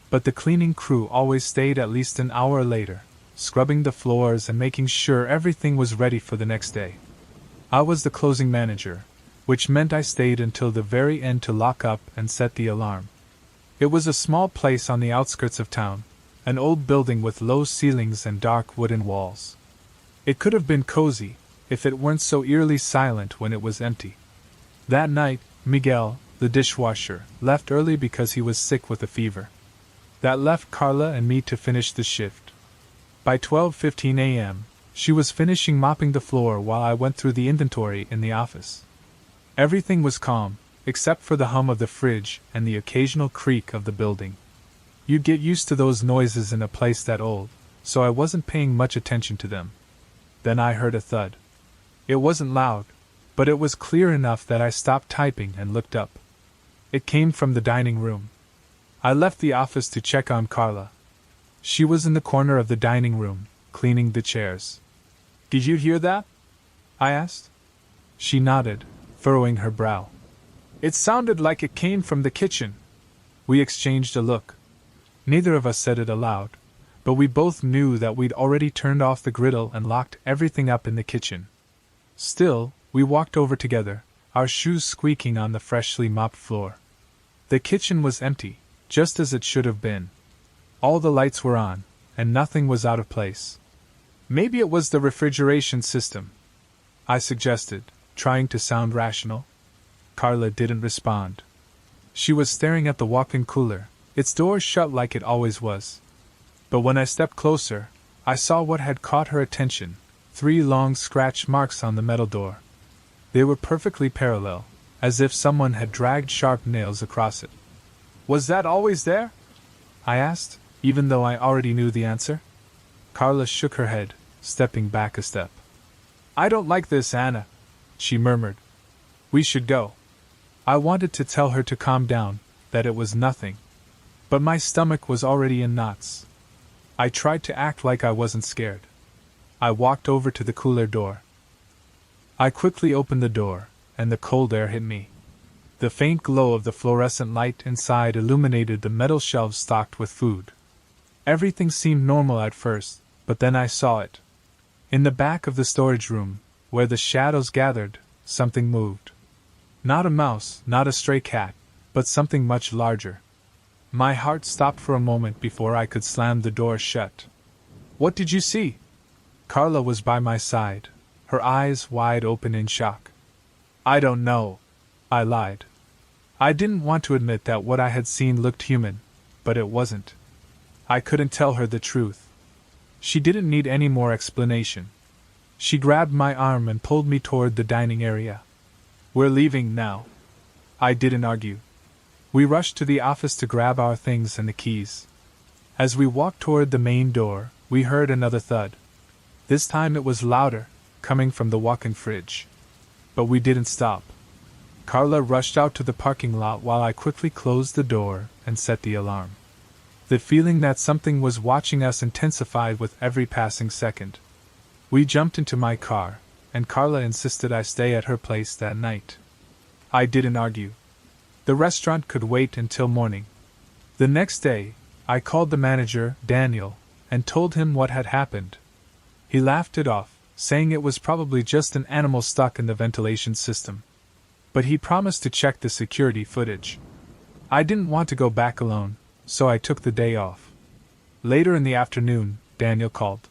But the cleaning crew always stayed at least an hour later, scrubbing the floors and making sure everything was ready for the next day. I was the closing manager, which meant I stayed until the very end to lock up and set the alarm. It was a small place on the outskirts of town, an old building with low ceilings and dark wooden walls. It could have been cozy, if it weren't so eerily silent when it was empty. That night, Miguel, the dishwasher, left early because he was sick with a fever. That left Carla and me to finish the shift. By 12:15 a.m., she was finishing mopping the floor while I went through the inventory in the office. Everything was calm, except for the hum of the fridge and the occasional creak of the building. You'd get used to those noises in a place that old, so I wasn't paying much attention to them. Then I heard a thud. It wasn't loud, but it was clear enough that I stopped typing and looked up. It came from the dining room. I left the office to check on Carla. She was in the corner of the dining room, cleaning the chairs. "Did you hear that?" I asked. She nodded, furrowing her brow. "It sounded like it came from the kitchen." We exchanged a look. Neither of us said it aloud, but we both knew that we'd already turned off the griddle and locked everything up in the kitchen. Still, we walked over together, our shoes squeaking on the freshly mopped floor. The kitchen was empty, just as it should have been. All the lights were on, and nothing was out of place. "Maybe it was the refrigeration system," I suggested, trying to sound rational. Carla didn't respond. She was staring at the walk-in cooler, its door shut like it always was. But when I stepped closer, I saw what had caught her attention: 3 long scratch marks on the metal door. They were perfectly parallel, as if someone had dragged sharp nails across it. "Was that always there?" I asked, even though I already knew the answer. Carla shook her head, stepping back a step. "I don't like this, Anna," she murmured. "We should go." I wanted to tell her to calm down, that it was nothing. But my stomach was already in knots. I tried to act like I wasn't scared. I walked over to the cooler door. I quickly opened the door, and the cold air hit me. The faint glow of the fluorescent light inside illuminated the metal shelves stocked with food. Everything seemed normal at first, but then I saw it. In the back of the storage room, where the shadows gathered, something moved. Not a mouse, not a stray cat, but something much larger. My heart stopped for a moment before I could slam the door shut. "What did you see?" Carla was by my side, her eyes wide open in shock. "I don't know," I lied. I didn't want to admit that what I had seen looked human, but it wasn't. I couldn't tell her the truth. She didn't need any more explanation. She grabbed my arm and pulled me toward the dining area. "We're leaving now." I didn't argue. We rushed to the office to grab our things and the keys. As we walked toward the main door, we heard another thud. This time it was louder, coming from the walk-in fridge. But we didn't stop. Carla rushed out to the parking lot while I quickly closed the door and set the alarm. The feeling that something was watching us intensified with every passing second. We jumped into my car, and Carla insisted I stay at her place that night. I didn't argue. The restaurant could wait until morning. The next day, I called the manager, Daniel, and told him what had happened. He laughed it off, saying it was probably just an animal stuck in the ventilation system. But he promised to check the security footage. I didn't want to go back alone, so I took the day off. Later in the afternoon, Daniel called.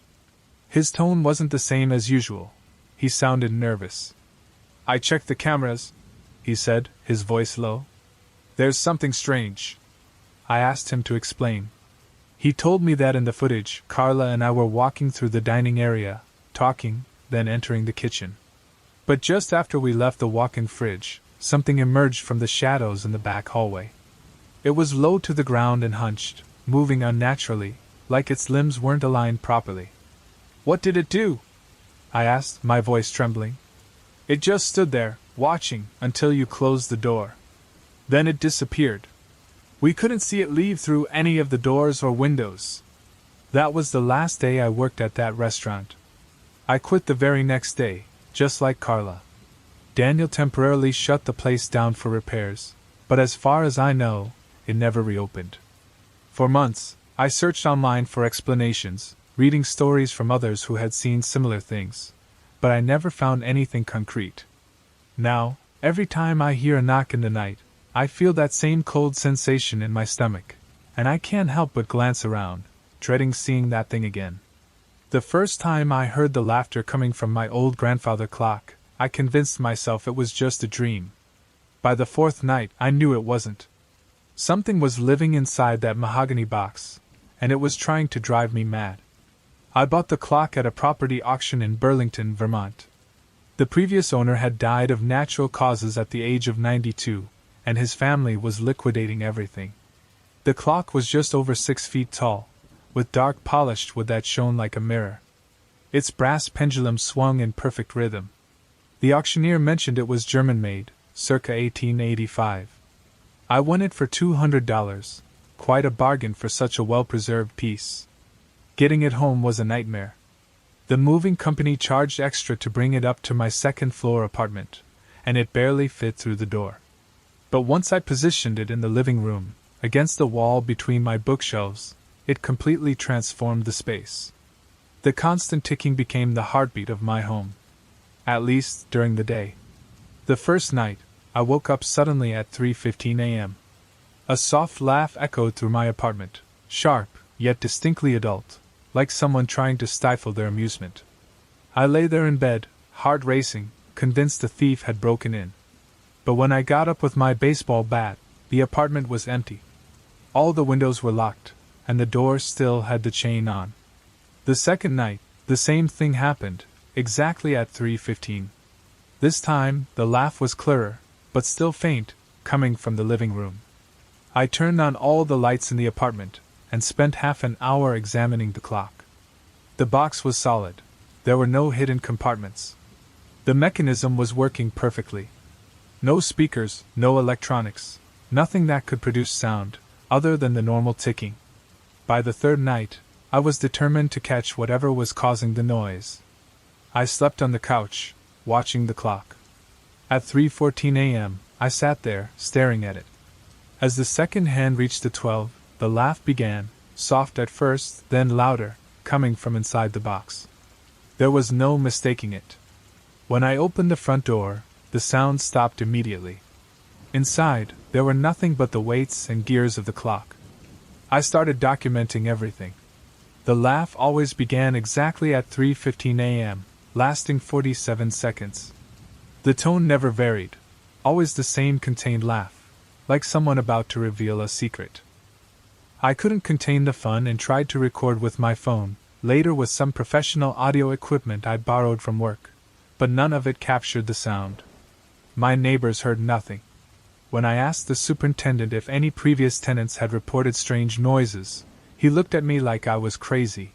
His tone wasn't the same as usual. He sounded nervous. "I checked the cameras," he said, his voice low. "There's something strange." I asked him to explain. He told me that in the footage, Carla and I were walking through the dining area, talking, then entering the kitchen. But just after we left the walk-in fridge, something emerged from the shadows in the back hallway. It was low to the ground and hunched, moving unnaturally, like its limbs weren't aligned properly. "What did it do?" I asked, my voice trembling. "It just stood there, watching, until you closed the door. Then it disappeared. We couldn't see it leave through any of the doors or windows." That was the last day I worked at that restaurant. I quit the very next day, just like Carla. Daniel temporarily shut the place down for repairs, but as far as I know, it never reopened. For months, I searched online for explanations, reading stories from others who had seen similar things, but I never found anything concrete. Now, every time I hear a knock in the night, I feel that same cold sensation in my stomach, and I can't help but glance around, dreading seeing that thing again. The first time I heard the laughter coming from my old grandfather clock, I convinced myself it was just a dream. By the fourth night, I knew it wasn't. Something was living inside that mahogany box, and it was trying to drive me mad. I bought the clock at a property auction in Burlington, Vermont. The previous owner had died of natural causes at the age of 92, and his family was liquidating everything. The clock was just over 6 feet tall, with dark polished wood that shone like a mirror. Its brass pendulum swung in perfect rhythm. The auctioneer mentioned it was German-made, circa 1885. I won it for $200, quite a bargain for such a well-preserved piece. Getting it home was a nightmare. The moving company charged extra to bring it up to my second-floor apartment, and it barely fit through the door. But once I positioned it in the living room, against the wall between my bookshelves, it completely transformed the space. The constant ticking became the heartbeat of my home. At least, during the day. The first night, I woke up suddenly at 3:15 a.m. A soft laugh echoed through my apartment, sharp, yet distinctly adult, like someone trying to stifle their amusement. I lay there in bed, heart racing, convinced the thief had broken in. But when I got up with my baseball bat, the apartment was empty. All the windows were locked, and the door still had the chain on. The second night, the same thing happened, exactly at 3:15. This time, the laugh was clearer, but still faint, coming from the living room. I turned on all the lights in the apartment, and spent half an hour examining the clock. The box was solid. There were no hidden compartments. The mechanism was working perfectly. No speakers, no electronics, nothing that could produce sound, other than the normal ticking. By the third night, I was determined to catch whatever was causing the noise. I slept on the couch, watching the clock. At 3:14 a.m., I sat there, staring at it. As the second hand reached the 12, the laugh began, soft at first, then louder, coming from inside the box. There was no mistaking it. When I opened the front door, the sound stopped immediately. Inside, there were nothing but the weights and gears of the clock. I started documenting everything. The laugh always began exactly at 3:15 a.m., lasting 47 seconds. The tone never varied, always the same contained laugh, like someone about to reveal a secret. I couldn't contain the fun and tried to record with my phone, later with some professional audio equipment I'd borrowed from work, but none of it captured the sound. My neighbors heard nothing. When I asked the superintendent if any previous tenants had reported strange noises, he looked at me like I was crazy.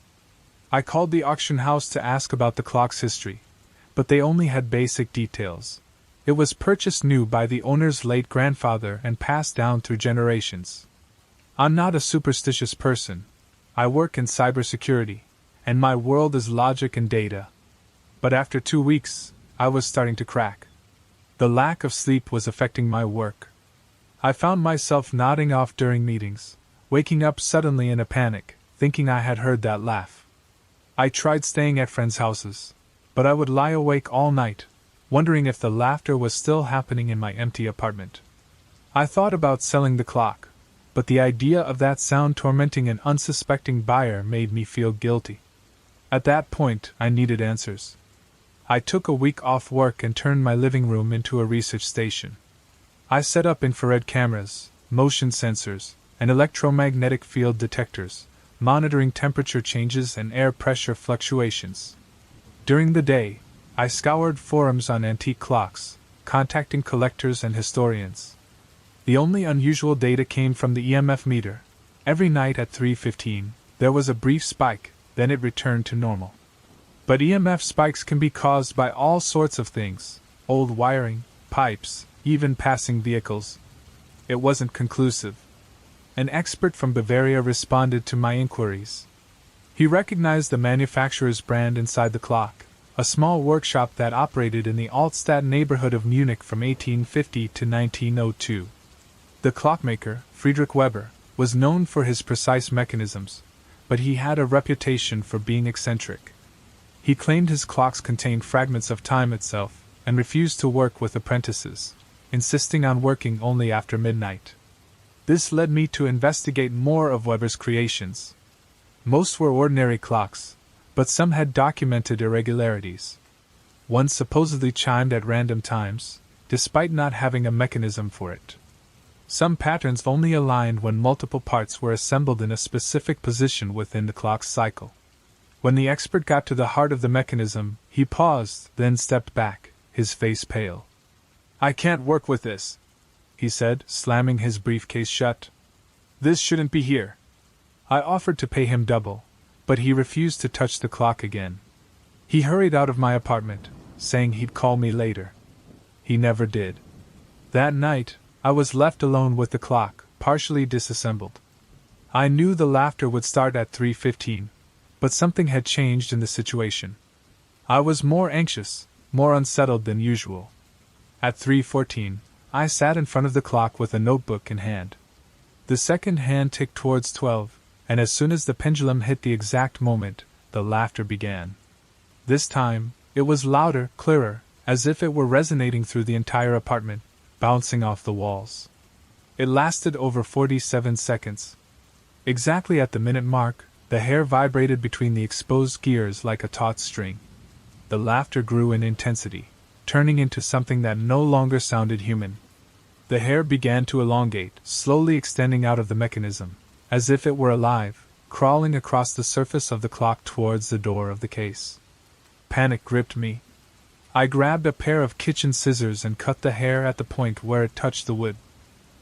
I called the auction house to ask about the clock's history, but they only had basic details. It was purchased new by the owner's late grandfather and passed down through generations. I'm not a superstitious person. I work in cybersecurity, and my world is logic and data. But after 2 weeks, I was starting to crack. The lack of sleep was affecting my work. I found myself nodding off during meetings, waking up suddenly in a panic, thinking I had heard that laugh. I tried staying at friends' houses, but I would lie awake all night, wondering if the laughter was still happening in my empty apartment. I thought about selling the clock, but the idea of that sound tormenting an unsuspecting buyer made me feel guilty. At that point, I needed answers. I took a week off work and turned my living room into a research station. I set up infrared cameras, motion sensors, and electromagnetic field detectors, monitoring temperature changes and air pressure fluctuations. During the day, I scoured forums on antique clocks, contacting collectors and historians. The only unusual data came from the EMF meter. Every night at 3:15, there was a brief spike, then it returned to normal. But EMF spikes can be caused by all sorts of things: old wiring, pipes, even passing vehicles. It wasn't conclusive. An expert from Bavaria responded to my inquiries. He recognized the manufacturer's brand inside the clock, a small workshop that operated in the Altstadt neighborhood of Munich from 1850 to 1902. The clockmaker, Friedrich Weber, was known for his precise mechanisms, but he had a reputation for being eccentric. He claimed his clocks contained fragments of time itself, and refused to work with apprentices, insisting on working only after midnight. This led me to investigate more of Weber's creations. Most were ordinary clocks, but some had documented irregularities. One supposedly chimed at random times, despite not having a mechanism for it. Some patterns only aligned when multiple parts were assembled in a specific position within the clock's cycle. When the expert got to the heart of the mechanism, he paused, then stepped back, his face pale. "I can't work with this," he said, slamming his briefcase shut. "This shouldn't be here." I offered to pay him double, but he refused to touch the clock again. He hurried out of my apartment, saying he'd call me later. He never did. That night, I was left alone with the clock, partially disassembled. I knew the laughter would start at 3:15, but something had changed in the situation. I was more anxious, more unsettled than usual. At 3:14, I sat in front of the clock with a notebook in hand. The second hand ticked towards 12, and as soon as the pendulum hit the exact moment, the laughter began. This time, it was louder, clearer, as if it were resonating through the entire apartment, bouncing off the walls. It lasted over 47 seconds. Exactly at the minute mark, the hair vibrated between the exposed gears like a taut string. The laughter grew in intensity, turning into something that no longer sounded human. The hair began to elongate, slowly extending out of the mechanism, as if it were alive, crawling across the surface of the clock towards the door of the case. Panic gripped me. I grabbed a pair of kitchen scissors and cut the hair at the point where it touched the wood.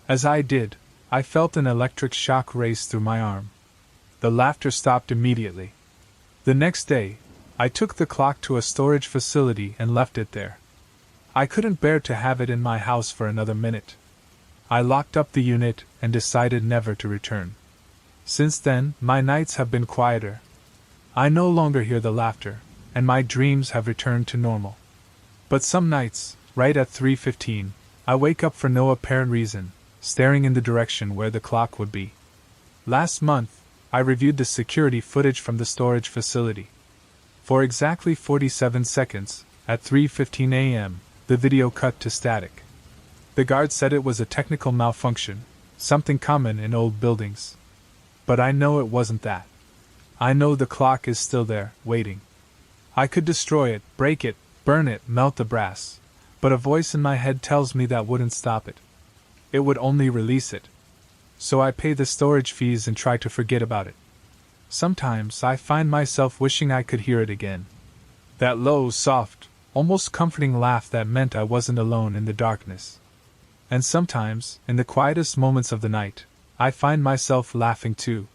As I did, I felt an electric shock race through my arm. The laughter stopped immediately. The next day, I took the clock to a storage facility and left it there. I couldn't bear to have it in my house for another minute. I locked up the unit and decided never to return. Since then, my nights have been quieter. I no longer hear the laughter, and my dreams have returned to normal. But some nights, right at 3:15, I wake up for no apparent reason, staring in the direction where the clock would be. Last month, I reviewed the security footage from the storage facility. For exactly 47 seconds, at 3:15 a.m., the video cut to static. The guard said it was a technical malfunction, something common in old buildings. But I know it wasn't that. I know the clock is still there, waiting. I could destroy it, break it, burn it, melt the brass, but a voice in my head tells me that wouldn't stop it. It would only release it. So I pay the storage fees and try to forget about it. Sometimes I find myself wishing I could hear it again. That low, soft, almost comforting laugh that meant I wasn't alone in the darkness. And sometimes, in the quietest moments of the night, I find myself laughing too.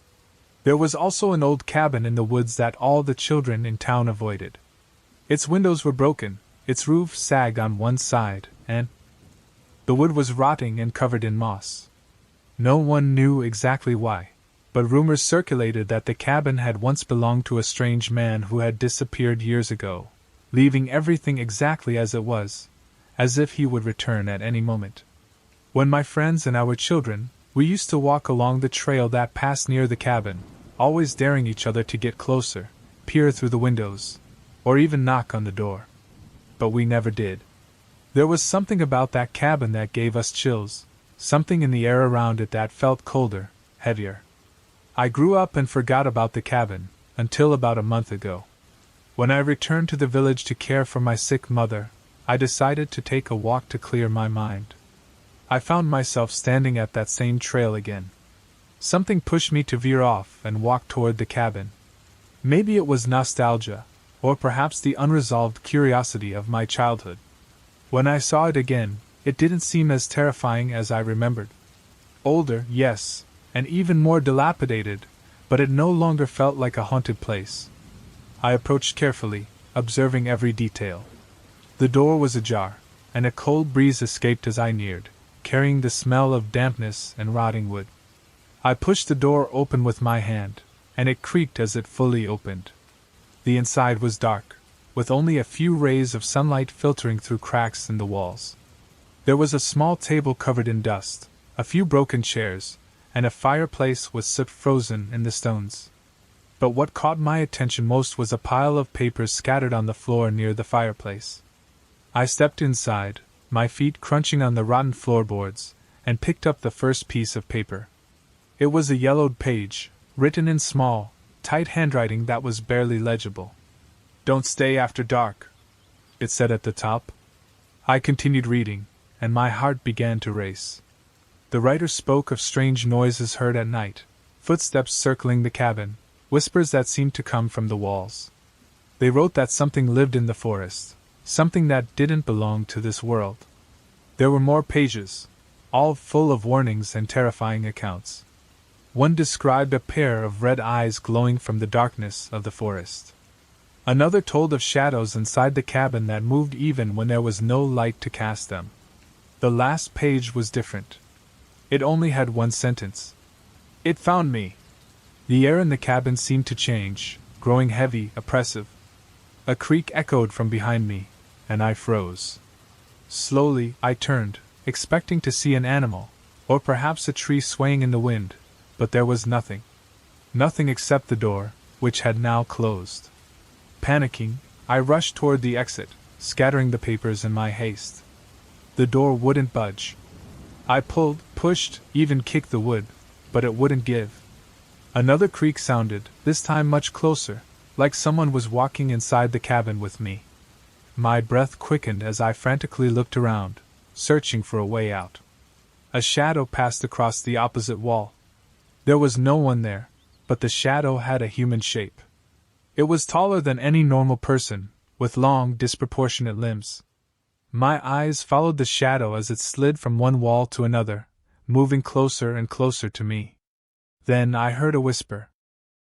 There was also an old cabin in the woods that all the children in town avoided. Its windows were broken, its roof sagged on one side, and the wood was rotting and covered in moss. No one knew exactly why, but rumors circulated that the cabin had once belonged to a strange man who had disappeared years ago, leaving everything exactly as it was, as if he would return at any moment. When my friends and our children, We used to walk along the trail that passed near the cabin, always daring each other to get closer, peer through the windows, or even knock on the door. But we never did. There was something about that cabin that gave us chills, something in the air around it that felt colder, heavier. I grew up and forgot about the cabin, until about a month ago. When I returned to the village to care for my sick mother, I decided to take a walk to clear my mind. I found myself standing at that same trail again. Something pushed me to veer off and walk toward the cabin. Maybe it was nostalgia, or perhaps the unresolved curiosity of my childhood. When I saw it again, it didn't seem as terrifying as I remembered. Older, yes, and even more dilapidated, but it no longer felt like a haunted place. I approached carefully, observing every detail. The door was ajar, and a cold breeze escaped as I neared, carrying the smell of dampness and rotting wood. I pushed the door open with my hand, and it creaked as it fully opened. The inside was dark, with only a few rays of sunlight filtering through cracks in the walls. There was a small table covered in dust, a few broken chairs, and a fireplace with soot frozen in the stones. But what caught my attention most was a pile of papers scattered on the floor near the fireplace. I stepped inside, my feet crunching on the rotten floorboards, and picked up the first piece of paper. It was a yellowed page, written in small, tight handwriting that was barely legible. "Don't stay after dark," it said at the top. I continued reading, and my heart began to race. The writer spoke of strange noises heard at night, footsteps circling the cabin, whispers that seemed to come from the walls. They wrote that something lived in the forest, something that didn't belong to this world. There were more pages, all full of warnings and terrifying accounts. One described a pair of red eyes glowing from the darkness of the forest. Another told of shadows inside the cabin that moved even when there was no light to cast them. The last page was different. It only had one sentence. "It found me." The air in the cabin seemed to change, growing heavy, oppressive. A creak echoed from behind me, and I froze. Slowly, I turned, expecting to see an animal, or perhaps a tree swaying in the wind, but there was nothing. Nothing except the door, which had now closed. Panicking, I rushed toward the exit, scattering the papers in my haste. The door wouldn't budge. I pulled, pushed, even kicked the wood, but it wouldn't give. Another creak sounded, this time much closer, like someone was walking inside the cabin with me. My breath quickened as I frantically looked around, searching for a way out. A shadow passed across the opposite wall. There was no one there, but the shadow had a human shape. It was taller than any normal person, with long, disproportionate limbs. My eyes followed the shadow as it slid from one wall to another, moving closer and closer to me. Then I heard a whisper.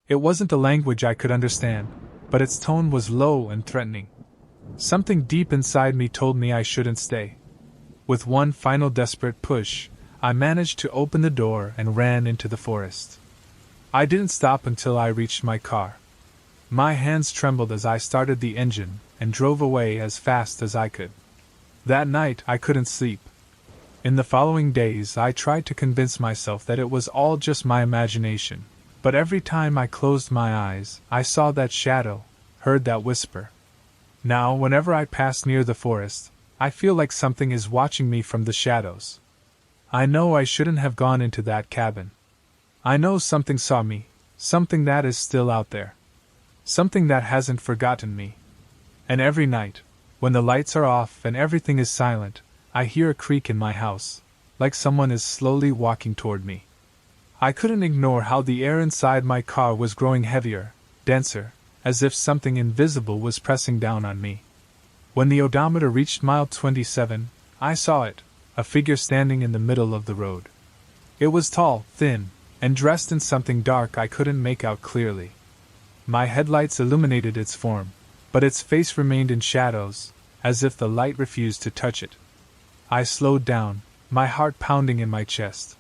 It wasn't a language I could understand, but its tone was low and threatening. Something deep inside me told me I shouldn't stay. With one final desperate push, I managed to open the door and ran into the forest. I didn't stop until I reached my car. My hands trembled as I started the engine and drove away as fast as I could. That night I couldn't sleep. In the following days I tried to convince myself that it was all just my imagination, but every time I closed my eyes, I saw that shadow, heard that whisper. Now, whenever I pass near the forest, I feel like something is watching me from the shadows. I know I shouldn't have gone into that cabin. I know something saw me, something that is still out there. Something that hasn't forgotten me. And every night, when the lights are off and everything is silent, I hear a creak in my house, like someone is slowly walking toward me. I couldn't ignore how the air inside my car was growing heavier, denser, as if something invisible was pressing down on me. When the odometer reached mile 27, I saw it, a figure standing in the middle of the road. It was tall, thin, and dressed in something dark I couldn't make out clearly. My headlights illuminated its form, but its face remained in shadows, as if the light refused to touch it. I slowed down, my heart pounding in my chest.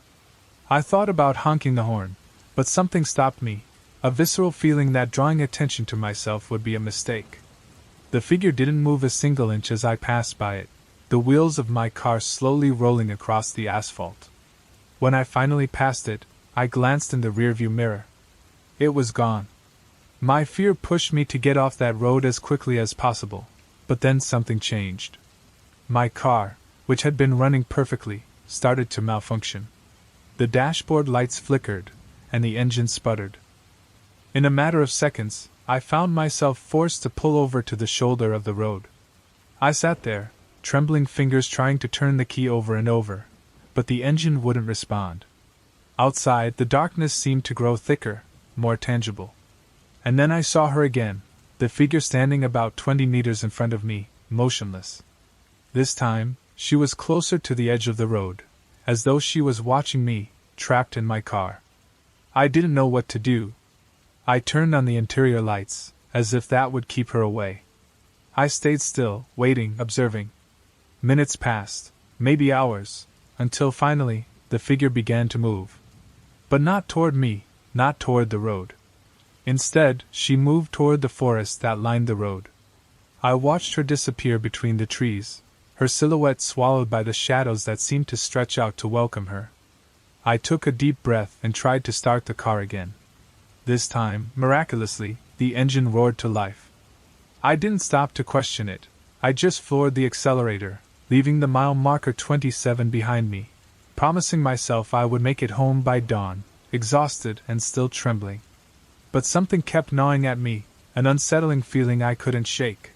I thought about honking the horn, but something stopped me, a visceral feeling that drawing attention to myself would be a mistake. The figure didn't move a single inch as I passed by it, the wheels of my car slowly rolling across the asphalt. When I finally passed it, I glanced in the rearview mirror. It was gone. My fear pushed me to get off that road as quickly as possible, but then something changed. My car, which had been running perfectly, started to malfunction. The dashboard lights flickered, and the engine sputtered. In a matter of seconds, I found myself forced to pull over to the shoulder of the road. I sat there, trembling fingers trying to turn the key over and over, but the engine wouldn't respond. Outside, the darkness seemed to grow thicker, more tangible. And then I saw her again, the figure standing about 20 meters in front of me, motionless. This time, she was closer to the edge of the road, as though she was watching me, trapped in my car. I didn't know what to do. I turned on the interior lights, as if that would keep her away. I stayed still, waiting, observing. Minutes passed, maybe hours, until finally, the figure began to move. But not toward me, not toward the road. Instead, she moved toward the forest that lined the road. I watched her disappear between the trees, her silhouette swallowed by the shadows that seemed to stretch out to welcome her. I took a deep breath and tried to start the car again. This time, miraculously, the engine roared to life. I didn't stop to question it. I just floored the accelerator, leaving the mile marker 27 behind me, promising myself I would make it home by dawn, exhausted and still trembling. But something kept gnawing at me, an unsettling feeling I couldn't shake.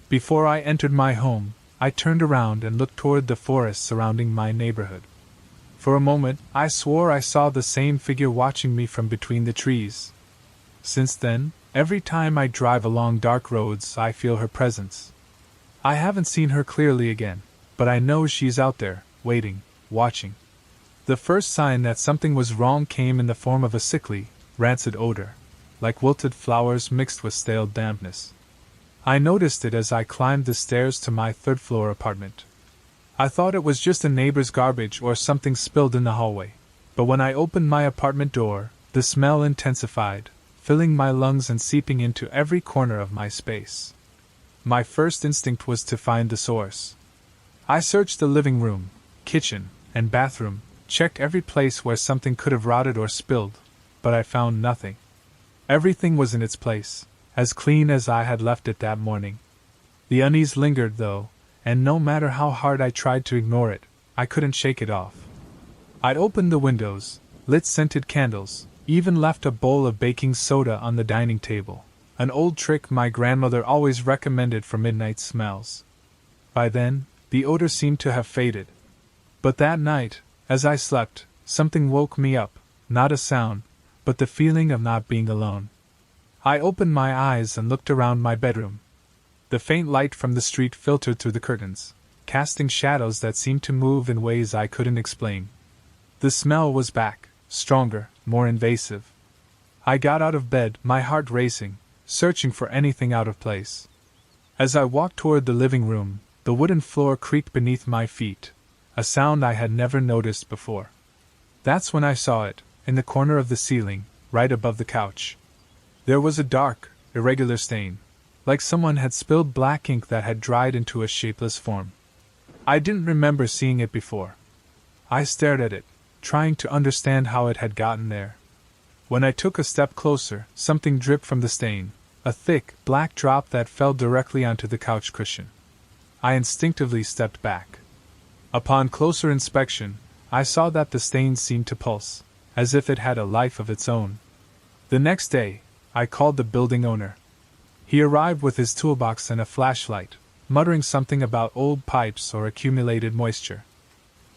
Before I entered my home, I turned around and looked toward the forest surrounding my neighborhood. For a moment, I swore I saw the same figure watching me from between the trees. Since then, every time I drive along dark roads, I feel her presence. I haven't seen her clearly again, but I know she's out there, waiting, watching. The first sign that something was wrong came in the form of a sickly, rancid odor, like wilted flowers mixed with stale dampness. I noticed it as I climbed the stairs to my third-floor apartment. I thought it was just a neighbor's garbage or something spilled in the hallway, but when I opened my apartment door, the smell intensified, filling my lungs and seeping into every corner of my space. My first instinct was to find the source. I searched the living room, kitchen, and bathroom, checked every place where something could have rotted or spilled, but I found nothing. Everything was in its place, as clean as I had left it that morning. The unease lingered, though, and no matter how hard I tried to ignore it, I couldn't shake it off. I'd opened the windows, lit scented candles, even left a bowl of baking soda on the dining table, an old trick my grandmother always recommended for midnight smells. By then, the odor seemed to have faded. But that night, as I slept, something woke me up, not a sound, but the feeling of not being alone. I opened my eyes and looked around my bedroom. The faint light from the street filtered through the curtains, casting shadows that seemed to move in ways I couldn't explain. The smell was back, stronger, more invasive. I got out of bed, my heart racing, searching for anything out of place. As I walked toward the living room, the wooden floor creaked beneath my feet, a sound I had never noticed before. That's when I saw it, in the corner of the ceiling, right above the couch. There was a dark, irregular stain, like someone had spilled black ink that had dried into a shapeless form. I didn't remember seeing it before. I stared at it, trying to understand how it had gotten there. When I took a step closer, something dripped from the stain, a thick, black drop that fell directly onto the couch cushion. I instinctively stepped back. Upon closer inspection, I saw that the stain seemed to pulse, as if it had a life of its own. The next day, I called the building owner. He arrived with his toolbox and a flashlight, muttering something about old pipes or accumulated moisture.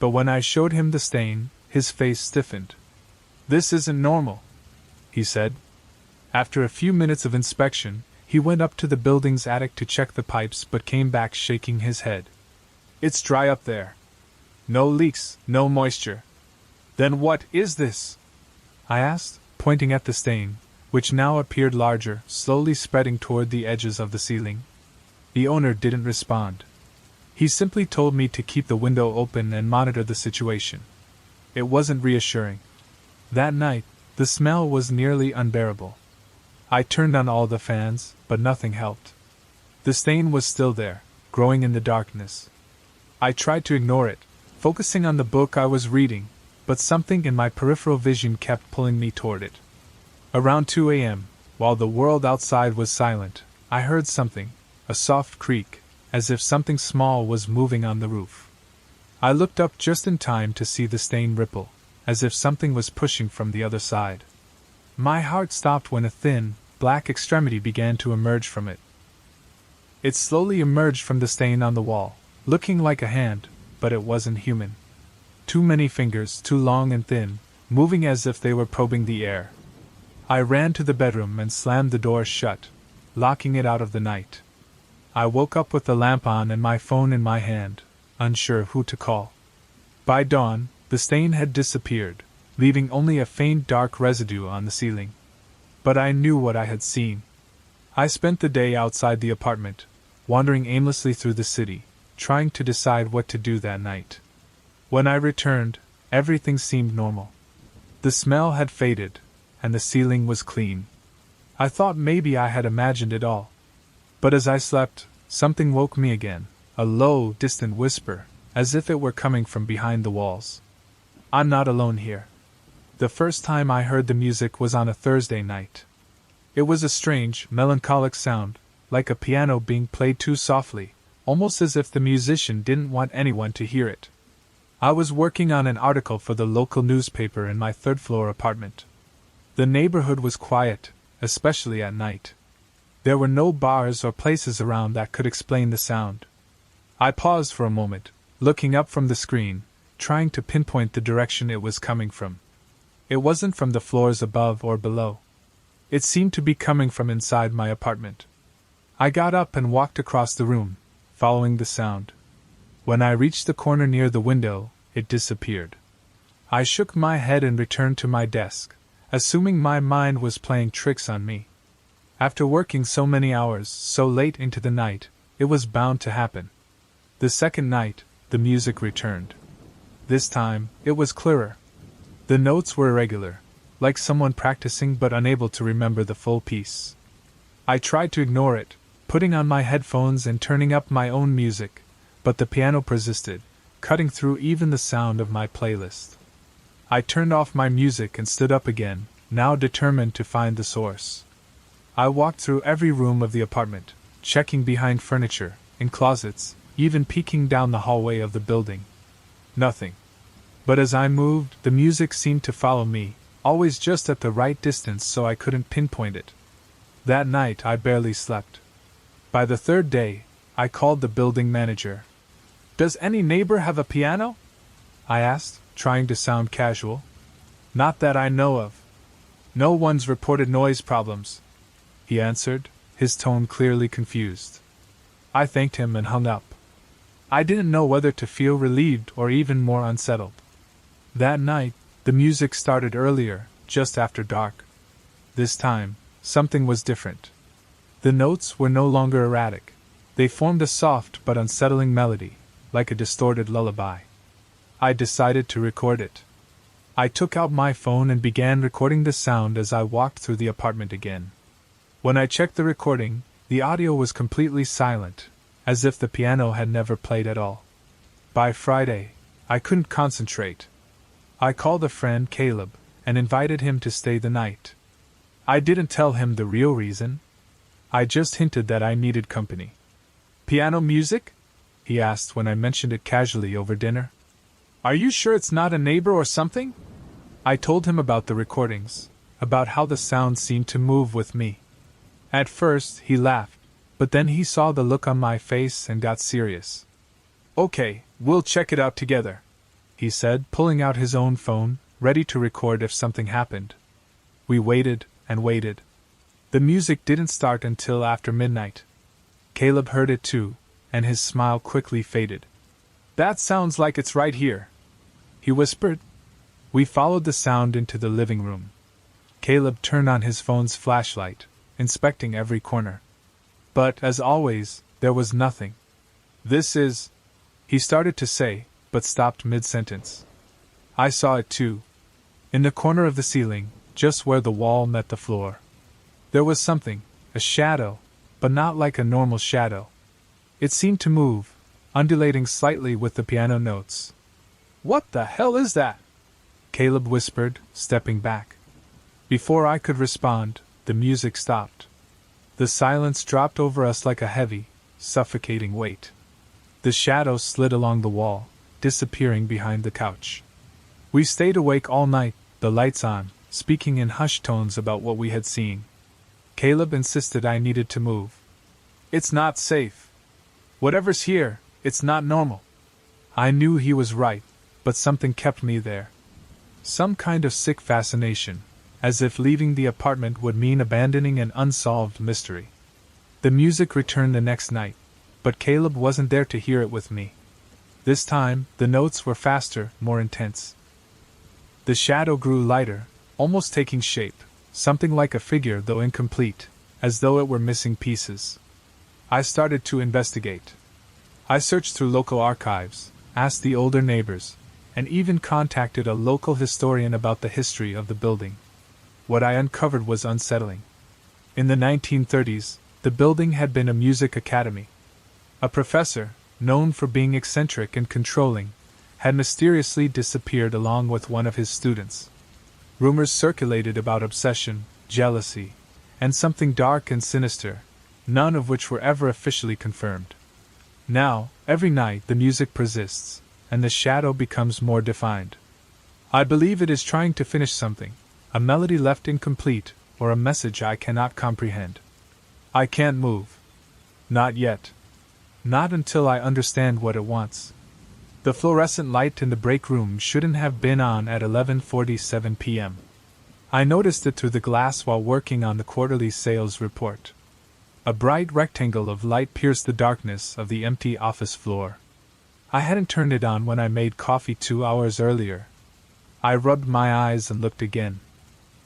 But when I showed him the stain, his face stiffened. "This isn't normal," he said. After a few minutes of inspection, he went up to the building's attic to check the pipes but came back shaking his head. "It's dry up there. No leaks, no moisture." "Then what is this?" I asked, pointing at the stain, which now appeared larger, slowly spreading toward the edges of the ceiling. The owner didn't respond. He simply told me to keep the window open and monitor the situation. It wasn't reassuring. That night, the smell was nearly unbearable. I turned on all the fans, but nothing helped. The stain was still there, growing in the darkness. I tried to ignore it, focusing on the book I was reading, but something in my peripheral vision kept pulling me toward it. Around 2 a.m., while the world outside was silent, I heard something, a soft creak, as if something small was moving on the roof. I looked up just in time to see the stain ripple, as if something was pushing from the other side. My heart stopped when a thin, black extremity began to emerge from it. It slowly emerged from the stain on the wall, looking like a hand, but it wasn't human. Too many fingers, too long and thin, moving as if they were probing the air. I ran to the bedroom and slammed the door shut, locking it out of the night. I woke up with the lamp on and my phone in my hand, unsure who to call. By dawn, the stain had disappeared, leaving only a faint dark residue on the ceiling. But I knew what I had seen. I spent the day outside the apartment, wandering aimlessly through the city, trying to decide what to do that night. When I returned, everything seemed normal. The smell had faded, and the ceiling was clean. I thought maybe I had imagined it all. But as I slept, something woke me again, a low, distant whisper, as if it were coming from behind the walls. I'm not alone here. The first time I heard the music was on a Thursday night. It was a strange, melancholic sound, like a piano being played too softly, almost as if the musician didn't want anyone to hear it. I was working on an article for the local newspaper in my third-floor apartment. The neighborhood was quiet, especially at night. There were no bars or places around that could explain the sound. I paused for a moment, looking up from the screen, trying to pinpoint the direction it was coming from. It wasn't from the floors above or below. It seemed to be coming from inside my apartment. I got up and walked across the room, following the sound. When I reached the corner near the window, it disappeared. I shook my head and returned to my desk, assuming my mind was playing tricks on me. After working so many hours, so late into the night, it was bound to happen. The second night, the music returned. This time, it was clearer. The notes were irregular, like someone practicing but unable to remember the full piece. I tried to ignore it, putting on my headphones and turning up my own music, but the piano persisted, cutting through even the sound of my playlist. I turned off my music and stood up again, now determined to find the source. I walked through every room of the apartment, checking behind furniture, in closets, even peeking down the hallway of the building. Nothing. But as I moved, the music seemed to follow me, always just at the right distance so I couldn't pinpoint it. That night I barely slept. By the third day, I called the building manager. "Does any neighbor have a piano?" I asked, trying to sound casual. "Not that I know of. No one's reported noise problems," he answered, his tone clearly confused. I thanked him and hung up. I didn't know whether to feel relieved or even more unsettled. That night, the music started earlier, just after dark. This time, something was different. The notes were no longer erratic. They formed a soft but unsettling melody, like a distorted lullaby. I decided to record it. I took out my phone and began recording the sound as I walked through the apartment again. When I checked the recording, the audio was completely silent, as if the piano had never played at all. By Friday, I couldn't concentrate. I called a friend, Caleb, and invited him to stay the night. I didn't tell him the real reason. I just hinted that I needed company. "Piano music?" he asked when I mentioned it casually over dinner. "Are you sure it's not a neighbor or something?" I told him about the recordings, about how the sound seemed to move with me. At first, he laughed, but then he saw the look on my face and got serious. "Okay, we'll check it out together," he said, pulling out his own phone, ready to record if something happened. We waited and waited. The music didn't start until after midnight. Caleb heard it too, and his smile quickly faded. "That sounds like it's right here," he whispered. We followed the sound into the living room. Caleb turned on his phone's flashlight, inspecting every corner. But, as always, there was nothing. "This is," he started to say, but stopped mid-sentence. I saw it too. In the corner of the ceiling, just where the wall met the floor. There was something, a shadow, but not like a normal shadow. It seemed to move, undulating slightly with the piano notes. "What the hell is that?" Caleb whispered, stepping back. Before I could respond, the music stopped. The silence dropped over us like a heavy, suffocating weight. The shadows slid along the wall, disappearing behind the couch. We stayed awake all night, the lights on, speaking in hushed tones about what we had seen. Caleb insisted I needed to move. "It's not safe. Whatever's here, it's not normal." I knew he was right, but something kept me there. Some kind of sick fascination, as if leaving the apartment would mean abandoning an unsolved mystery. The music returned the next night, but Caleb wasn't there to hear it with me. This time, the notes were faster, more intense. The shadow grew lighter, almost taking shape, something like a figure though incomplete, as though it were missing pieces. I started to investigate. I searched through local archives, asked the older neighbors, and even contacted a local historian about the history of the building. What I uncovered was unsettling. In the 1930s, the building had been a music academy. A professor, known for being eccentric and controlling, had mysteriously disappeared along with one of his students. Rumors circulated about obsession, jealousy, and something dark and sinister, none of which were ever officially confirmed. Now, every night the music persists, and the shadow becomes more defined. I believe it is trying to finish something, a melody left incomplete, or a message I cannot comprehend. I can't move. Not yet. Not until I understand what it wants. The fluorescent light in the break room shouldn't have been on at 11:47 p.m. I noticed it through the glass while working on the quarterly sales report. A bright rectangle of light pierced the darkness of the empty office floor. I hadn't turned it on when I made coffee 2 hours earlier. I rubbed my eyes and looked again.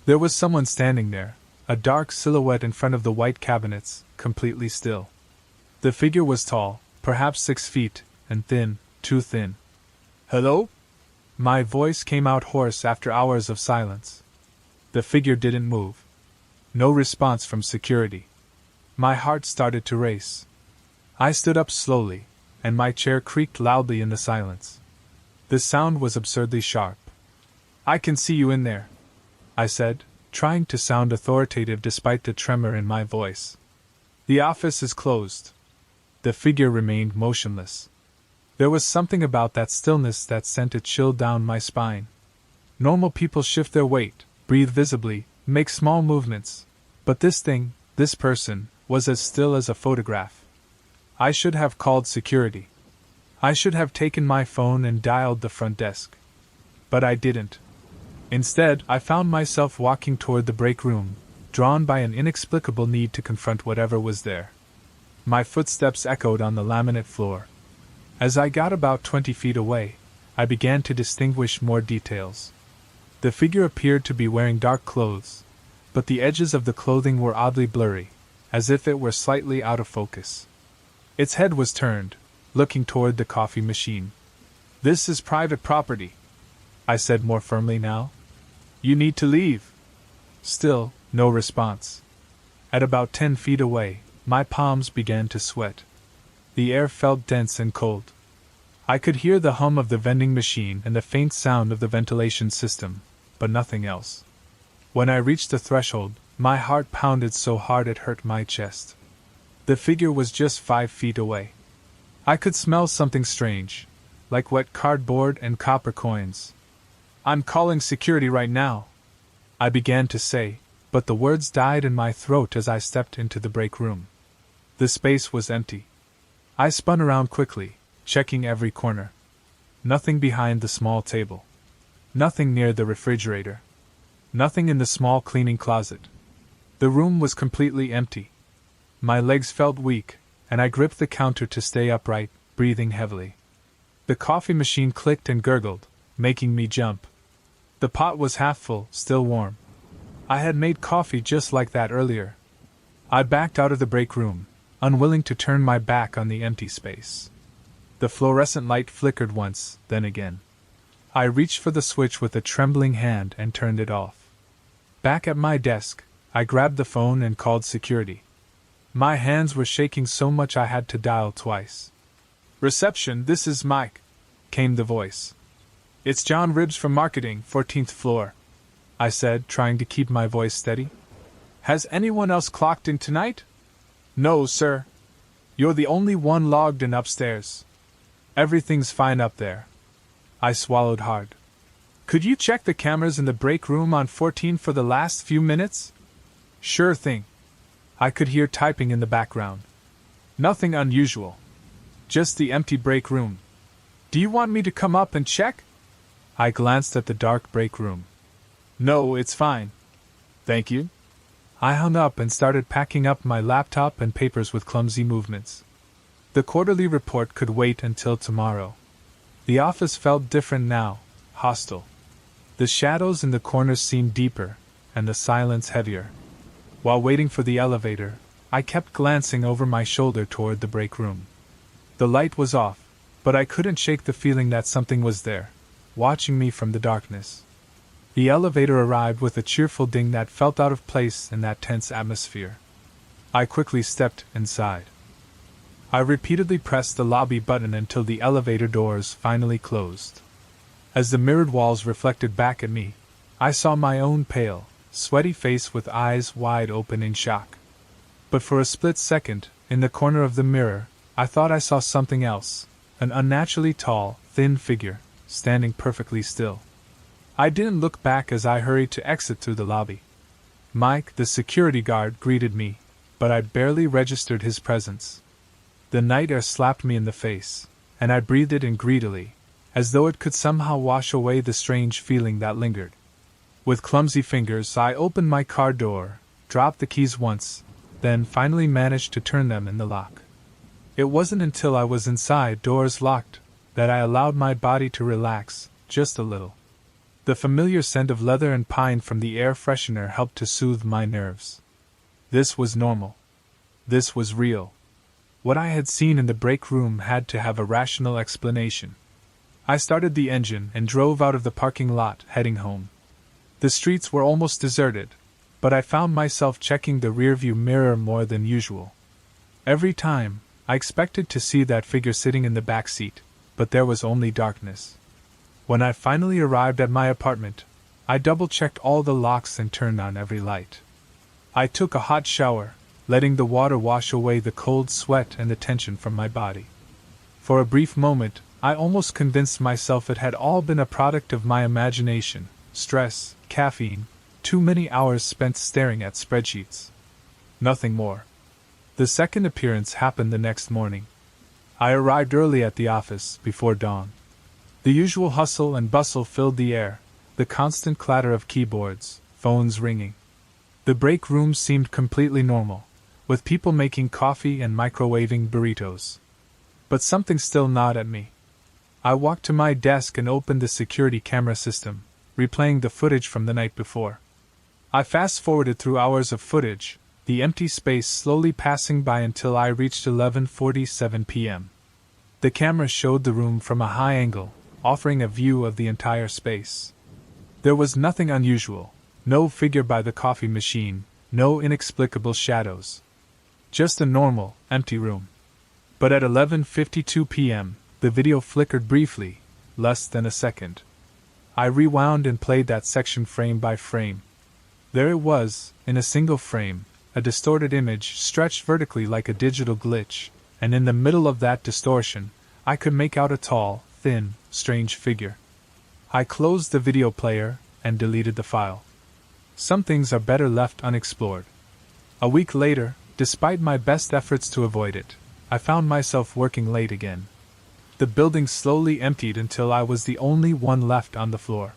There was someone standing there, a dark silhouette in front of the white cabinets, completely still. The figure was tall, perhaps 6 feet, and thin, too thin. "Hello?" My voice came out hoarse after hours of silence. The figure didn't move. No response from security. My heart started to race. I stood up slowly, and my chair creaked loudly in the silence. The sound was absurdly sharp. "I can see you in there," I said, trying to sound authoritative despite the tremor in my voice. "The office is closed." The figure remained motionless. There was something about that stillness that sent a chill down my spine. Normal people shift their weight, breathe visibly, make small movements, but this thing, this person, was as still as a photograph. I should have called security. I should have taken my phone and dialed the front desk. But I didn't. Instead, I found myself walking toward the break room, drawn by an inexplicable need to confront whatever was there. My footsteps echoed on the laminate floor. As I got about 20 feet away, I began to distinguish more details. The figure appeared to be wearing dark clothes, but the edges of the clothing were oddly blurry, as if it were slightly out of focus. Its head was turned, looking toward the coffee machine. "This is private property," I said more firmly now. "You need to leave." Still, no response. At about 10 feet away, my palms began to sweat. The air felt dense and cold. I could hear the hum of the vending machine and the faint sound of the ventilation system, but nothing else. When I reached the threshold, my heart pounded so hard it hurt my chest. The figure was just 5 feet away. I could smell something strange, like wet cardboard and copper coins. "I'm calling security right now," I began to say, but the words died in my throat as I stepped into the break room. The space was empty. I spun around quickly, checking every corner. Nothing behind the small table. Nothing near the refrigerator. Nothing in the small cleaning closet. The room was completely empty. My legs felt weak, and I gripped the counter to stay upright, breathing heavily. The coffee machine clicked and gurgled, making me jump. The pot was half full, still warm. I had made coffee just like that earlier. I backed out of the break room, unwilling to turn my back on the empty space. The fluorescent light flickered once, then again. I reached for the switch with a trembling hand and turned it off. Back at my desk, I grabbed the phone and called security. My hands were shaking so much I had to dial twice. "Reception, this is Mike," came the voice. It's John Ribbs from marketing, 14th floor, I said, trying to keep my voice steady. Has anyone else clocked in tonight? No, sir. You're the only one logged in upstairs. Everything's fine up there. I swallowed hard. Could you check the cameras in the break room on 14 for the last few minutes? Sure thing. I could hear typing in the background. Nothing unusual. Just the empty break room. Do you want me to come up and check? I glanced at the dark break room. No, it's fine. Thank you. I hung up and started packing up my laptop and papers with clumsy movements. The quarterly report could wait until tomorrow. The office felt different now, hostile. The shadows in the corners seemed deeper, and the silence heavier. While waiting for the elevator, I kept glancing over my shoulder toward the break room. The light was off, but I couldn't shake the feeling that something was there, watching me from the darkness. The elevator arrived with a cheerful ding that felt out of place in that tense atmosphere. I quickly stepped inside. I repeatedly pressed the lobby button until the elevator doors finally closed. As the mirrored walls reflected back at me, I saw my own pale, sweaty face with eyes wide open in shock. But for a split second, in the corner of the mirror, I thought I saw something else, an unnaturally tall, thin figure, standing perfectly still. I didn't look back as I hurried to exit through the lobby. Mike, the security guard, greeted me, but I barely registered his presence. The night air slapped me in the face, and I breathed it in greedily, as though it could somehow wash away the strange feeling that lingered. With clumsy fingers, I opened my car door, dropped the keys once, then finally managed to turn them in the lock. It wasn't until I was inside, doors locked, that I allowed my body to relax, just a little. The familiar scent of leather and pine from the air freshener helped to soothe my nerves. This was normal. This was real. What I had seen in the break room had to have a rational explanation. I started the engine and drove out of the parking lot, heading home. The streets were almost deserted, but I found myself checking the rearview mirror more than usual. Every time, I expected to see that figure sitting in the back seat, but there was only darkness. When I finally arrived at my apartment, I double-checked all the locks and turned on every light. I took a hot shower, letting the water wash away the cold sweat and the tension from my body. For a brief moment, I almost convinced myself it had all been a product of my imagination, stress, caffeine, too many hours spent staring at spreadsheets. Nothing more. The second appearance happened the next morning. I arrived early at the office, before dawn. The usual hustle and bustle filled the air, the constant clatter of keyboards, phones ringing. The break room seemed completely normal, with people making coffee and microwaving burritos. But something still gnawed at me. I walked to my desk and opened the security camera system, replaying the footage from the night before. I fast-forwarded through hours of footage, the empty space slowly passing by until I reached 11:47 p.m. The camera showed the room from a high angle, offering a view of the entire space. There was nothing unusual, no figure by the coffee machine, no inexplicable shadows. Just a normal, empty room. But at 11:52 p.m., the video flickered briefly, less than a second. I rewound and played that section frame by frame. There it was, in a single frame, a distorted image stretched vertically like a digital glitch, and in the middle of that distortion, I could make out a tall, thin, strange figure. I closed the video player and deleted the file. Some things are better left unexplored. A week later, despite my best efforts to avoid it, I found myself working late again. The building slowly emptied until I was the only one left on the floor.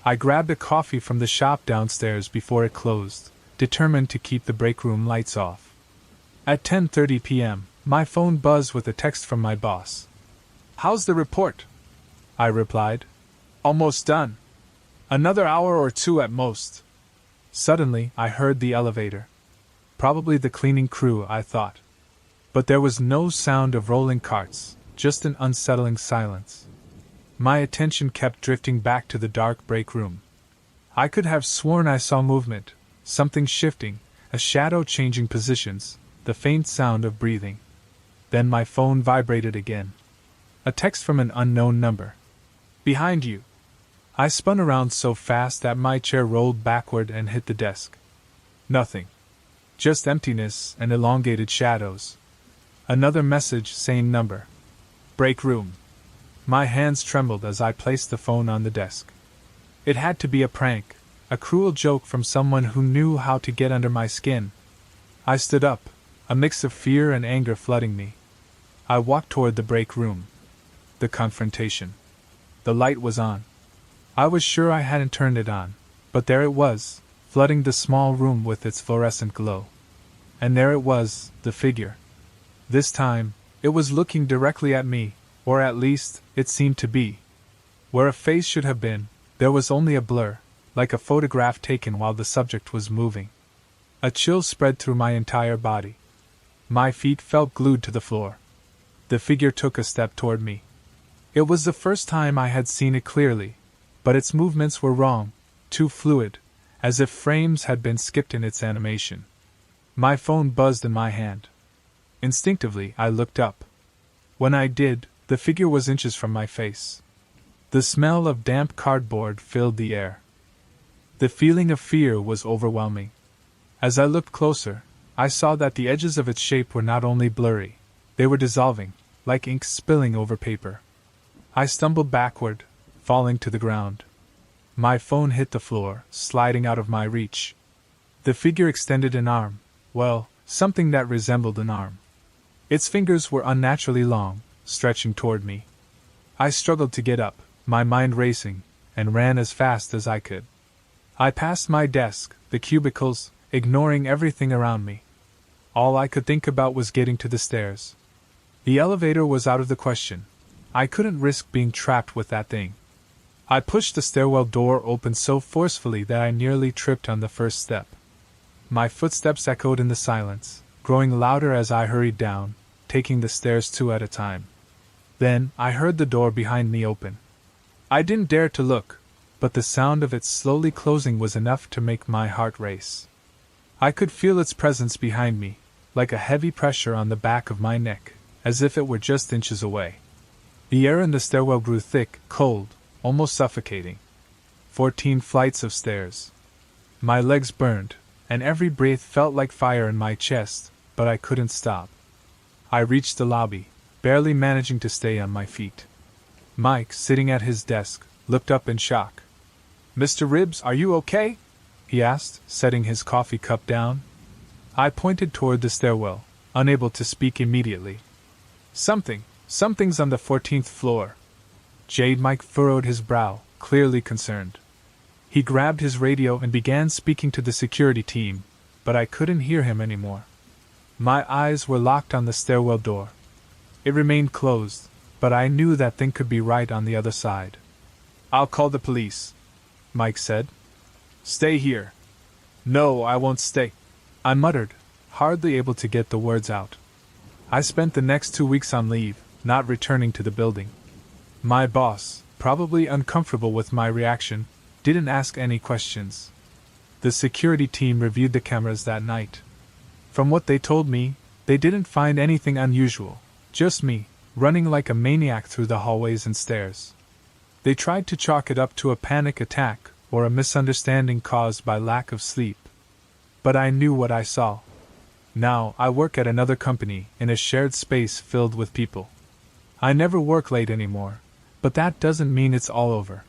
I grabbed a coffee from the shop downstairs before it closed, determined to keep the break room lights off. At 10:30 p.m., my phone buzzed with a text from my boss. "How's the report?" I replied. "Almost done. Another hour or two at most." Suddenly, I heard the elevator. Probably the cleaning crew, I thought. But there was no sound of rolling carts, just an unsettling silence. My attention kept drifting back to the dark break room. I could have sworn I saw movement, something shifting, a shadow changing positions, the faint sound of breathing. Then my phone vibrated again. A text from an unknown number. Behind you! I spun around so fast that my chair rolled backward and hit the desk. Nothing. Just emptiness and elongated shadows. Another message, same number. Break room. My hands trembled as I placed the phone on the desk. It had to be a prank, a cruel joke from someone who knew how to get under my skin. I stood up, a mix of fear and anger flooding me. I walked toward the break room. The confrontation. The light was on. I was sure I hadn't turned it on, but there it was, flooding the small room with its fluorescent glow. And there it was, the figure. This time, it was looking directly at me, or at least, it seemed to be. Where a face should have been, there was only a blur, like a photograph taken while the subject was moving. A chill spread through my entire body. My feet felt glued to the floor. The figure took a step toward me. It was the first time I had seen it clearly, but its movements were wrong, too fluid, as if frames had been skipped in its animation. My phone buzzed in my hand. Instinctively, I looked up. When I did, the figure was inches from my face. The smell of damp cardboard filled the air. The feeling of fear was overwhelming. As I looked closer, I saw that the edges of its shape were not only blurry, they were dissolving, like ink spilling over paper. I stumbled backward, falling to the ground. My phone hit the floor, sliding out of my reach. The figure extended an arm, well, something that resembled an arm. Its fingers were unnaturally long, stretching toward me. I struggled to get up, my mind racing, and ran as fast as I could. I passed my desk, the cubicles, ignoring everything around me. All I could think about was getting to the stairs. The elevator was out of the question. I couldn't risk being trapped with that thing. I pushed the stairwell door open so forcefully that I nearly tripped on the first step. My footsteps echoed in the silence, growing louder as I hurried down, taking the stairs two at a time. Then, I heard the door behind me open. I didn't dare to look, but the sound of it slowly closing was enough to make my heart race. I could feel its presence behind me, like a heavy pressure on the back of my neck, as if it were just inches away. The air in the stairwell grew thick, cold, almost suffocating. 14 flights of stairs. My legs burned, and every breath felt like fire in my chest, but I couldn't stop. I reached the lobby, barely managing to stay on my feet. Mike, sitting at his desk, looked up in shock. "Mr. Ribbs, are you okay?" he asked, setting his coffee cup down. I pointed toward the stairwell, unable to speak immediately. Something's on the 14th floor." Mike furrowed his brow, clearly concerned. He grabbed his radio and began speaking to the security team, but I couldn't hear him anymore. My eyes were locked on the stairwell door. It remained closed, but I knew that thing could be right on the other side. "I'll call the police," Mike said. "Stay here." "No, I won't stay," I muttered, hardly able to get the words out. I spent the next 2 weeks on leave, not returning to the building. My boss, probably uncomfortable with my reaction, didn't ask any questions. The security team reviewed the cameras that night. From what they told me, they didn't find anything unusual, just me, running like a maniac through the hallways and stairs. They tried to chalk it up to a panic attack or a misunderstanding caused by lack of sleep. But I knew what I saw. Now, I work at another company in a shared space filled with people. I never work late anymore, but that doesn't mean it's all over.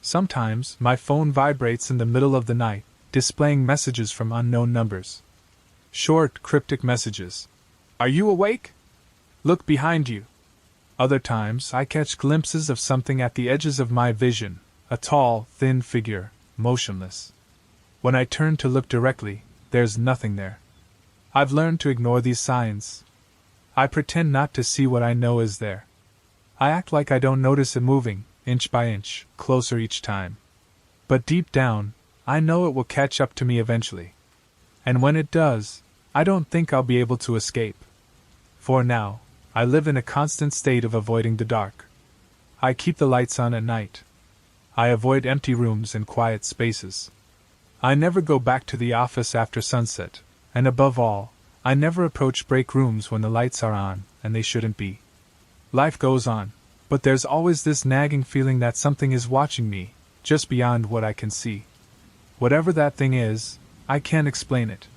Sometimes, my phone vibrates in the middle of the night, displaying messages from unknown numbers. Short, cryptic messages. "Are you awake? Look behind you." Other times, I catch glimpses of something at the edges of my vision, a tall, thin figure, motionless. When I turn to look directly, there's nothing there. I've learned to ignore these signs. I pretend not to see what I know is there. I act like I don't notice it moving, inch by inch, closer each time. But deep down, I know it will catch up to me eventually. And when it does, I don't think I'll be able to escape. For now, I live in a constant state of avoiding the dark. I keep the lights on at night. I avoid empty rooms and quiet spaces. I never go back to the office after sunset, and above all, I never approach break rooms when the lights are on, and they shouldn't be. Life goes on, But there's always this nagging feeling that something is watching me, just beyond what I can see. Whatever that thing is, I can't explain it.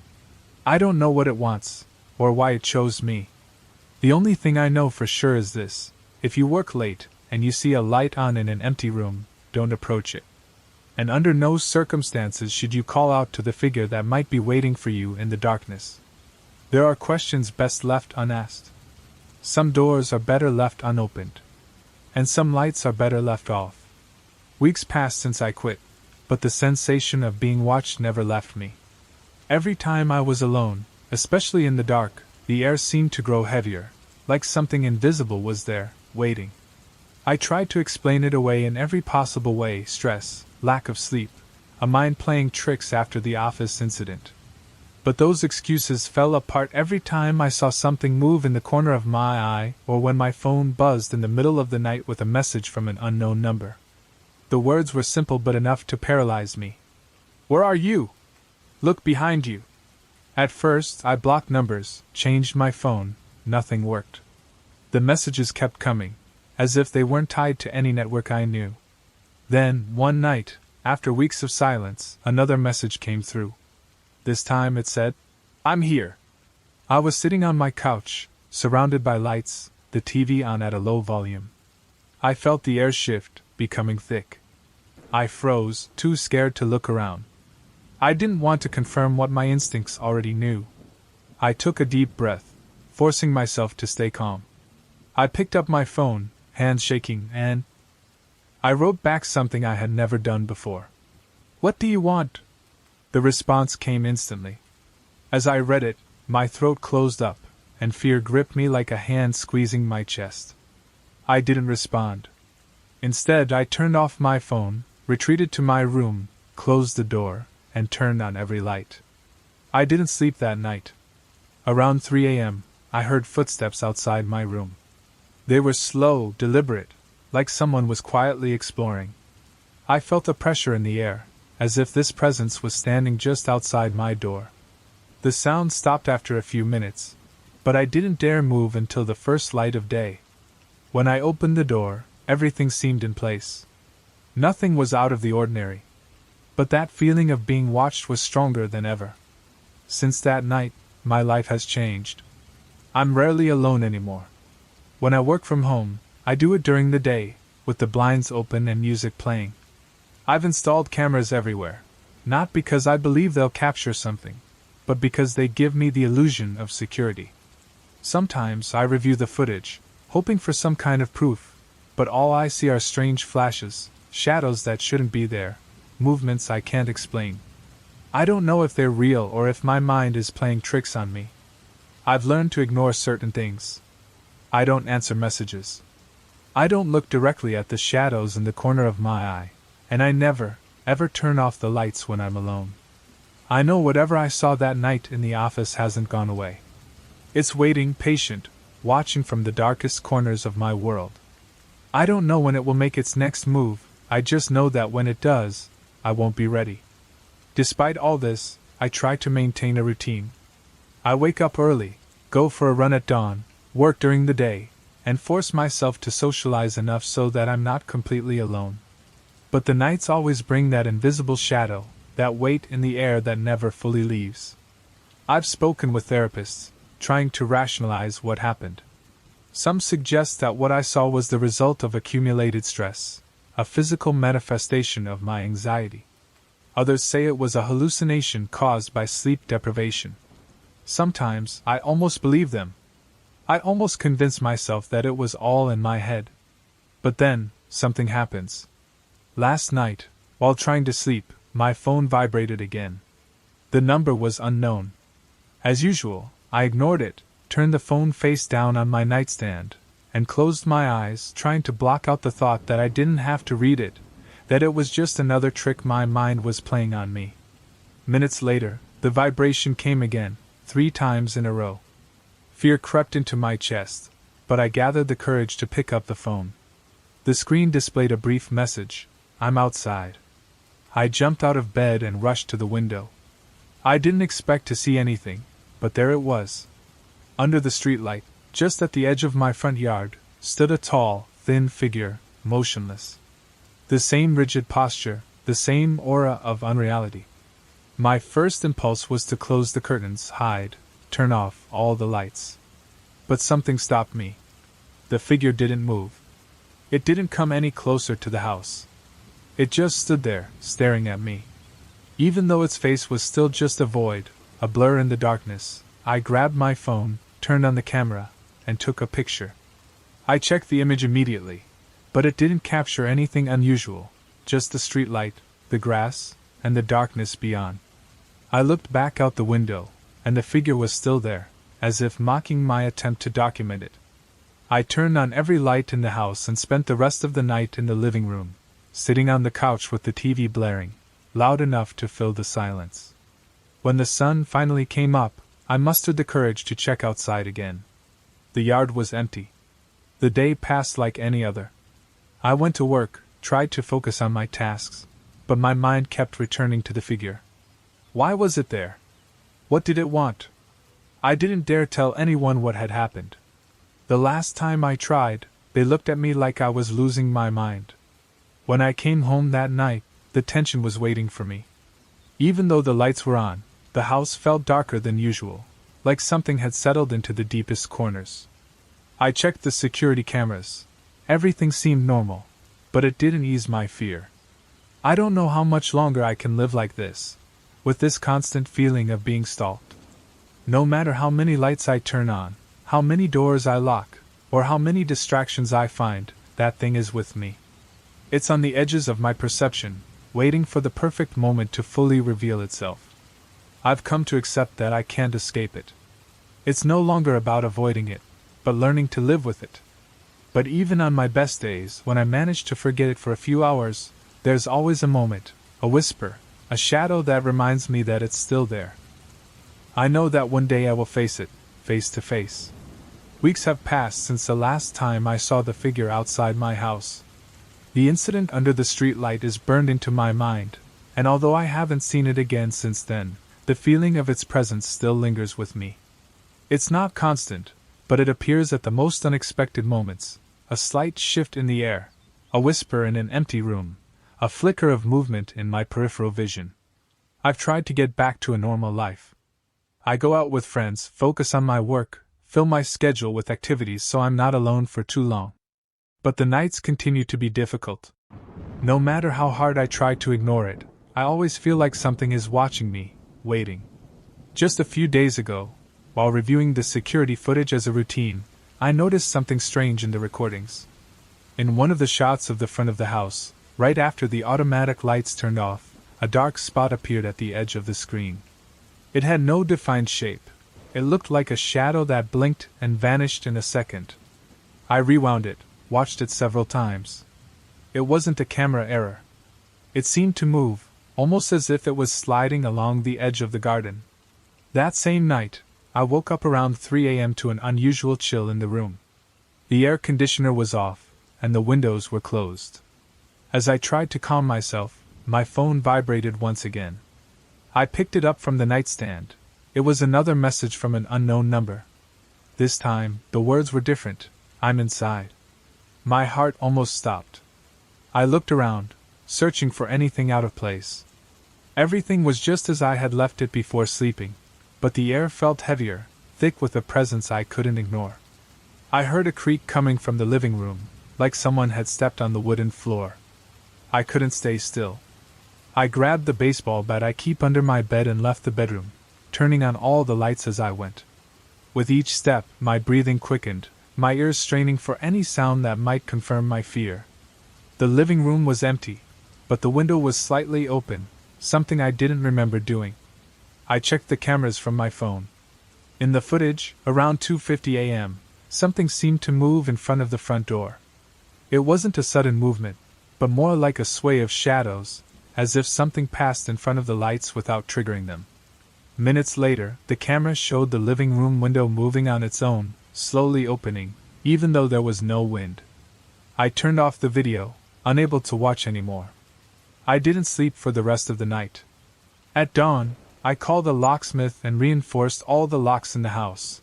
I don't know what it wants, or why it chose me. The only thing I know for sure is this: if you work late, and you see a light on in an empty room, don't approach it. And under no circumstances should you call out to the figure that might be waiting for you in the darkness. There are questions best left unasked. Some doors are better left unopened. And some lights are better left off. Weeks passed since I quit, but the sensation of being watched never left me. Every time I was alone, especially in the dark, the air seemed to grow heavier, like something invisible was there, waiting. I tried to explain it away in every possible way: stress, lack of sleep, a mind playing tricks after the office incident. But those excuses fell apart every time I saw something move in the corner of my eye, or when my phone buzzed in the middle of the night with a message from an unknown number. The words were simple but enough to paralyze me. "Where are you? Look behind you." At first, I blocked numbers, changed my phone, nothing worked. The messages kept coming, as if they weren't tied to any network I knew. Then, one night, after weeks of silence, another message came through. This time it said, "I'm here." I was sitting on my couch, surrounded by lights, the TV on at a low volume. I felt the air shift, becoming thick. I froze, too scared to look around. I didn't want to confirm what my instincts already knew. I took a deep breath, forcing myself to stay calm. I picked up my phone, hands shaking, and I wrote back something I had never done before. "What do you want?" The response came instantly. As I read it, my throat closed up, and fear gripped me like a hand squeezing my chest. I didn't respond. Instead, I turned off my phone, retreated to my room, closed the door, and turned on every light. I didn't sleep that night. Around 3 a.m., I heard footsteps outside my room. They were slow, deliberate, like someone was quietly exploring. I felt a pressure in the air, as if this presence was standing just outside my door. The sound stopped after a few minutes, but I didn't dare move until the first light of day. When I opened the door, everything seemed in place. Nothing was out of the ordinary. But that feeling of being watched was stronger than ever. Since that night, my life has changed. I'm rarely alone anymore. When I work from home, I do it during the day, with the blinds open and music playing. I've installed cameras everywhere, not because I believe they'll capture something, but because they give me the illusion of security. Sometimes I review the footage, hoping for some kind of proof, but all I see are strange flashes, shadows that shouldn't be there, movements I can't explain. I don't know if they're real or if my mind is playing tricks on me. I've learned to ignore certain things. I don't answer messages. I don't look directly at the shadows in the corner of my eye, and I never, ever turn off the lights when I'm alone. I know whatever I saw that night in the office hasn't gone away. It's waiting, patient, watching from the darkest corners of my world. I don't know when it will make its next move, I just know that when it does, I won't be ready. Despite all this, I try to maintain a routine. I wake up early, go for a run at dawn, work during the day, and force myself to socialize enough so that I'm not completely alone. But the nights always bring that invisible shadow, that weight in the air that never fully leaves. I've spoken with therapists, trying to rationalize what happened. Some suggest that what I saw was the result of accumulated stress, a physical manifestation of my anxiety. Others say it was a hallucination caused by sleep deprivation. Sometimes I almost believe them. I almost convince myself that it was all in my head. But then, something happens. Last night, while trying to sleep, my phone vibrated again. The number was unknown. As usual, I ignored it, turned the phone face down on my nightstand, and closed my eyes, trying to block out the thought that I didn't have to read it, that it was just another trick my mind was playing on me. Minutes later, the vibration came again, 3 times in a row. Fear crept into my chest, but I gathered the courage to pick up the phone. The screen displayed a brief message: "I'm outside." I jumped out of bed and rushed to the window. I didn't expect to see anything, but there it was. Under the streetlight, just at the edge of my front yard, stood a tall, thin figure, motionless. The same rigid posture, the same aura of unreality. My first impulse was to close the curtains, hide, turn off all the lights. But something stopped me. The figure didn't move. It didn't come any closer to the house. It just stood there, staring at me. Even though its face was still just a void, a blur in the darkness, I grabbed my phone, turned on the camera, and took a picture. I checked the image immediately, but it didn't capture anything unusual, just the streetlight, the grass, and the darkness beyond. I looked back out the window, and the figure was still there, as if mocking my attempt to document it. I turned on every light in the house and spent the rest of the night in the living room, sitting on the couch with the TV blaring, loud enough to fill the silence. When the sun finally came up, I mustered the courage to check outside again. The yard was empty. The day passed like any other. I went to work, tried to focus on my tasks, but my mind kept returning to the figure. Why was it there? What did it want? I didn't dare tell anyone what had happened. The last time I tried, they looked at me like I was losing my mind. When I came home that night, the tension was waiting for me. Even though the lights were on, the house felt darker than usual, like something had settled into the deepest corners. I checked the security cameras. Everything seemed normal, but it didn't ease my fear. I don't know how much longer I can live like this, with this constant feeling of being stalked. No matter how many lights I turn on, how many doors I lock, or how many distractions I find, that thing is with me. It's on the edges of my perception, waiting for the perfect moment to fully reveal itself. I've come to accept that I can't escape it. It's no longer about avoiding it, but learning to live with it. But even on my best days, when I manage to forget it for a few hours, there's always a moment, a whisper, a shadow that reminds me that it's still there. I know that one day I will face it, face to face. Weeks have passed since the last time I saw the figure outside my house. The incident under the streetlight is burned into my mind, and although I haven't seen it again since then, the feeling of its presence still lingers with me. It's not constant, but it appears at the most unexpected moments, a slight shift in the air, a whisper in an empty room, a flicker of movement in my peripheral vision. I've tried to get back to a normal life. I go out with friends, focus on my work, fill my schedule with activities so I'm not alone for too long. But the nights continue to be difficult. No matter how hard I try to ignore it, I always feel like something is watching me, waiting. Just a few days ago, while reviewing the security footage as a routine, I noticed something strange in the recordings. In one of the shots of the front of the house, right after the automatic lights turned off, a dark spot appeared at the edge of the screen. It had no defined shape. It looked like a shadow that blinked and vanished in a second. I rewound it, watched it several times. It wasn't a camera error. It seemed to move, almost as if it was sliding along the edge of the garden. That same night, I woke up around 3 a.m. to an unusual chill in the room. The air conditioner was off, and the windows were closed. As I tried to calm myself, my phone vibrated once again. I picked it up from the nightstand. It was another message from an unknown number. This time, the words were different. I'm inside. My heart almost stopped. I looked around, searching for anything out of place. Everything was just as I had left it before sleeping, but the air felt heavier, thick with a presence I couldn't ignore. I heard a creak coming from the living room, like someone had stepped on the wooden floor. I couldn't stay still. I grabbed the baseball bat I keep under my bed and left the bedroom, turning on all the lights as I went. With each step, my breathing quickened, my ears straining for any sound that might confirm my fear. The living room was empty, but the window was slightly open, something I didn't remember doing. I checked the cameras from my phone. In the footage, around 2:50 a.m., something seemed to move in front of the front door. It wasn't a sudden movement, but more like a sway of shadows, as if something passed in front of the lights without triggering them. Minutes later, the camera showed the living room window moving on its own, slowly opening, even though there was no wind. I turned off the video, unable to watch anymore. I didn't sleep for the rest of the night. At dawn, I called a locksmith and reinforced all the locks in the house.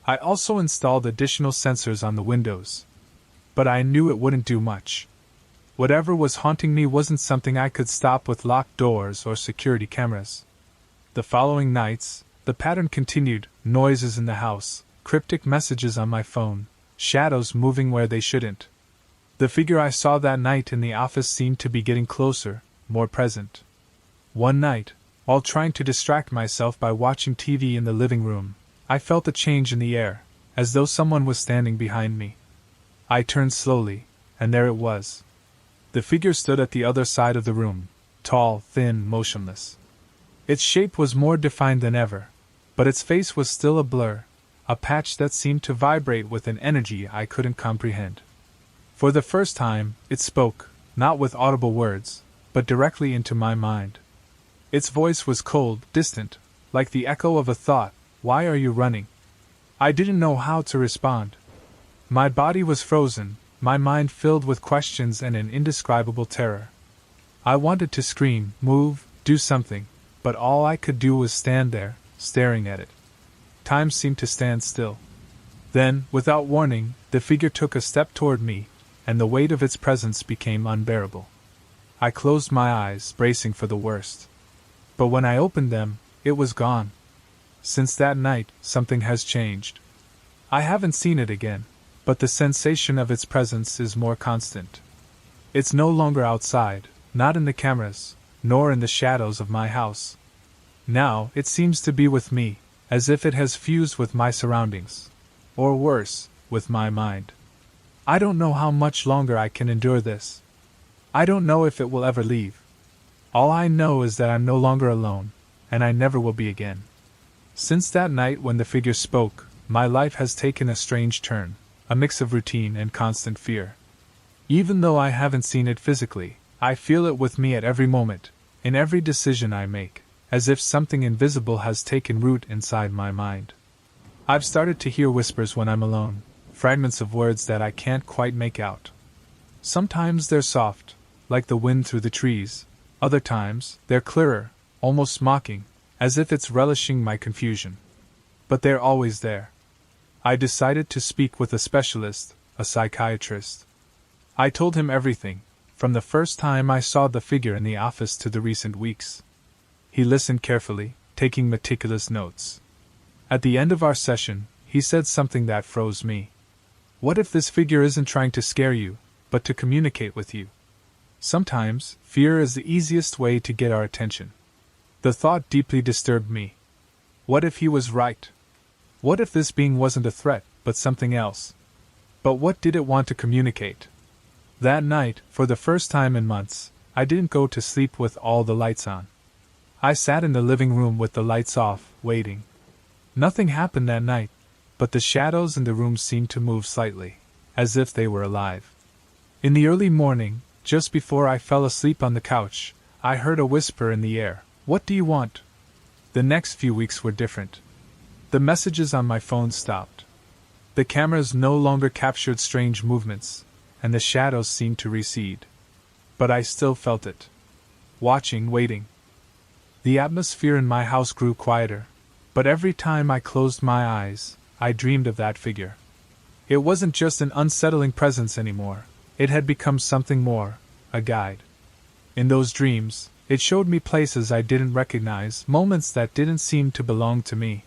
I also installed additional sensors on the windows. but I knew it wouldn't do much. Whatever was haunting me wasn't something I could stop with locked doors or security cameras. The following nights, the pattern continued: noises in the house, cryptic messages on my phone, shadows moving where they shouldn't. The figure I saw that night in the office seemed to be getting closer, more present. One night, while trying to distract myself by watching TV in the living room, I felt a change in the air, as though someone was standing behind me. I turned slowly, and there it was. The figure stood at the other side of the room, tall, thin, motionless. Its shape was more defined than ever, but its face was still a blur, a patch that seemed to vibrate with an energy I couldn't comprehend. For the first time, it spoke, not with audible words, but directly into my mind. Its voice was cold, distant, like the echo of a thought: "Why are you running?" I didn't know how to respond. My body was frozen, my mind filled with questions and an indescribable terror. I wanted to scream, move, do something, but all I could do was stand there, staring at it. Time seemed to stand still. Then, without warning, the figure took a step toward me, and the weight of its presence became unbearable. I closed my eyes, bracing for the worst. But when I opened them, it was gone. Since that night, something has changed. I haven't seen it again, but the sensation of its presence is more constant. It's no longer outside, not in the cameras, nor in the shadows of my house. Now, it seems to be with me, as if it has fused with my surroundings. Or worse, with my mind. I don't know how much longer I can endure this. I don't know if it will ever leave. All I know is that I'm no longer alone, and I never will be again. Since that night when the figure spoke, my life has taken a strange turn, a mix of routine and constant fear. Even though I haven't seen it physically, I feel it with me at every moment, in every decision I make, as if something invisible has taken root inside my mind. I've started to hear whispers when I'm alone, fragments of words that I can't quite make out. Sometimes they're soft, like the wind through the trees. Other times, they're clearer, almost mocking, as if it's relishing my confusion. But they're always there. I decided to speak with a specialist, a psychiatrist. I told him everything, from the first time I saw the figure in the office to the recent weeks. He listened carefully, taking meticulous notes. At the end of our session, he said something that froze me. What if this figure isn't trying to scare you, but to communicate with you? Sometimes, fear is the easiest way to get our attention. The thought deeply disturbed me. What if he was right? What if this being wasn't a threat, but something else? But what did it want to communicate? That night, for the first time in months, I didn't go to sleep with all the lights on. I sat in the living room with the lights off, waiting. Nothing happened that night, but the shadows in the room seemed to move slightly, as if they were alive. In the early morning, just before I fell asleep on the couch, I heard a whisper in the air: "What do you want?" The next few weeks were different. The messages on my phone stopped. The cameras no longer captured strange movements, and the shadows seemed to recede. But I still felt it. Watching, waiting. The atmosphere in my house grew quieter, but every time I closed my eyes, I dreamed of that figure. It wasn't just an unsettling presence anymore. It had become something more, a guide. In those dreams, it showed me places I didn't recognize, moments that didn't seem to belong to me.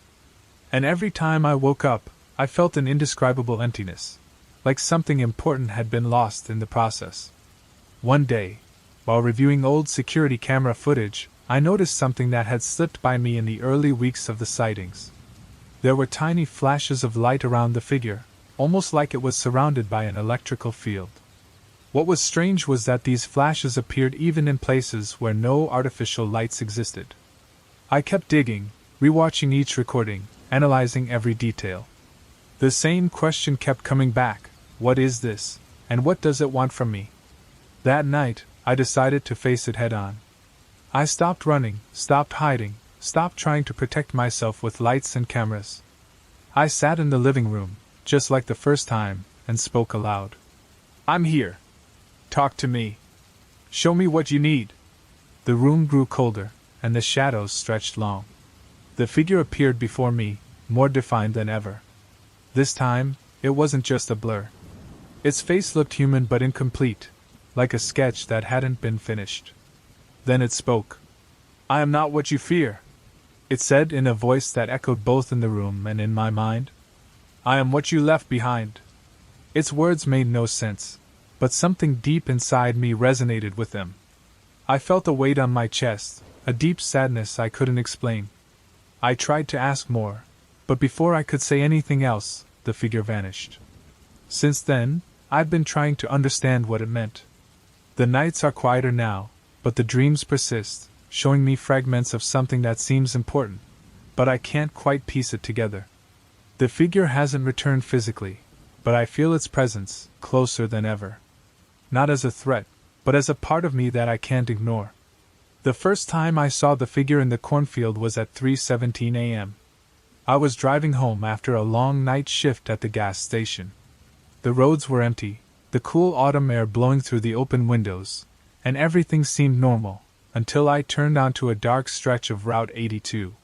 And every time I woke up, I felt an indescribable emptiness, like something important had been lost in the process. One day, while reviewing old security camera footage, I noticed something that had slipped by me in the early weeks of the sightings. There were tiny flashes of light around the figure, almost like it was surrounded by an electrical field. What was strange was that these flashes appeared even in places where no artificial lights existed. I kept digging, rewatching each recording, analyzing every detail. The same question kept coming back: what is this, and what does it want from me? That night, I decided to face it head on. I stopped running, stopped hiding, stopped trying to protect myself with lights and cameras. I sat in the living room, just like the first time, and spoke aloud. "I'm here. Talk to me. Show me what you need." The room grew colder, and the shadows stretched long. The figure appeared before me, more defined than ever. This time, it wasn't just a blur. Its face looked human but incomplete, like a sketch that hadn't been finished. Then it spoke. "I am not what you fear," it said in a voice that echoed both in the room and in my mind. "I am what you left behind." Its words made no sense, but something deep inside me resonated with them. I felt a weight on my chest, a deep sadness I couldn't explain. I tried to ask more, but before I could say anything else, the figure vanished. Since then, I've been trying to understand what it meant. The nights are quieter now, but the dreams persist, showing me fragments of something that seems important, but I can't quite piece it together. The figure hasn't returned physically, but I feel its presence, closer than ever. Not as a threat, but as a part of me that I can't ignore. The first time I saw the figure in the cornfield was at 3:17 a.m. I was driving home after a long night shift at the gas station. The roads were empty, the cool autumn air blowing through the open windows, and everything seemed normal, until I turned onto a dark stretch of Route 82.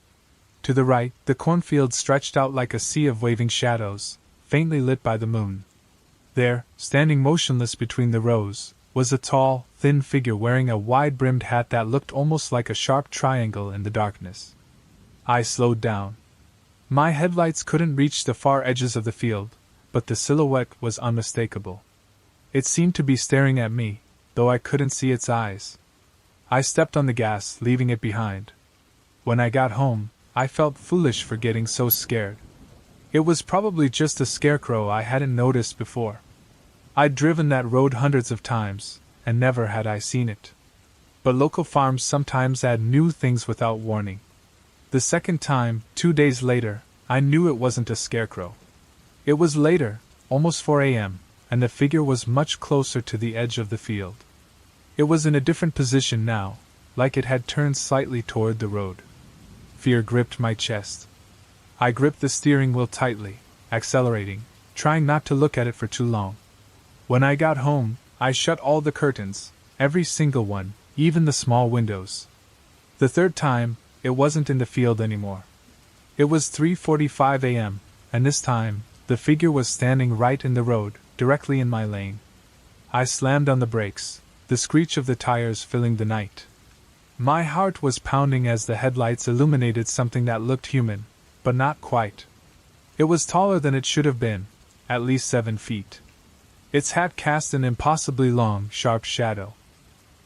To the right, the cornfield stretched out like a sea of waving shadows, faintly lit by the moon. There, standing motionless between the rows, was a tall, thin figure wearing a wide-brimmed hat that looked almost like a sharp triangle in the darkness. I slowed down. My headlights couldn't reach the far edges of the field, but the silhouette was unmistakable. It seemed to be staring at me, though I couldn't see its eyes. I stepped on the gas, leaving it behind. When I got home, I felt foolish for getting so scared. It was probably just a scarecrow I hadn't noticed before. I'd driven that road hundreds of times, and never had I seen it. But local farms sometimes add new things without warning. The second time, 2 days later, I knew it wasn't a scarecrow. It was later, almost 4 a.m., and the figure was much closer to the edge of the field. It was in a different position now, like it had turned slightly toward the road. Fear gripped my chest. I gripped the steering wheel tightly, accelerating, trying not to look at it for too long. When I got home, I shut all the curtains, every single one, even the small windows. The third time, it wasn't in the field anymore. It was 3:45 a.m., and this time, the figure was standing right in the road, directly in my lane. I slammed on the brakes, the screech of the tires filling the night. My heart was pounding as the headlights illuminated something that looked human, but not quite. It was taller than it should have been, at least 7 feet. Its hat cast an impossibly long, sharp shadow.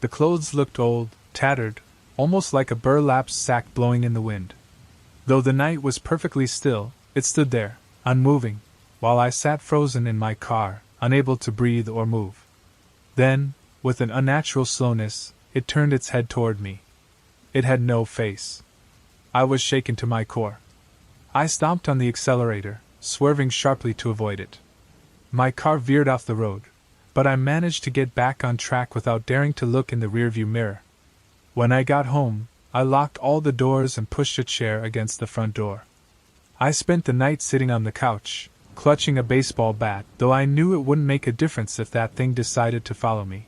The clothes looked old, tattered, almost like a burlap sack blowing in the wind. Though the night was perfectly still, it stood there, unmoving, while I sat frozen in my car, unable to breathe or move. Then, with an unnatural slowness, it turned its head toward me. It had no face. I was shaken to my core. I stomped on the accelerator, swerving sharply to avoid it. My car veered off the road, but I managed to get back on track without daring to look in the rearview mirror. When I got home, I locked all the doors and pushed a chair against the front door. I spent the night sitting on the couch, clutching a baseball bat, though I knew it wouldn't make a difference if that thing decided to follow me.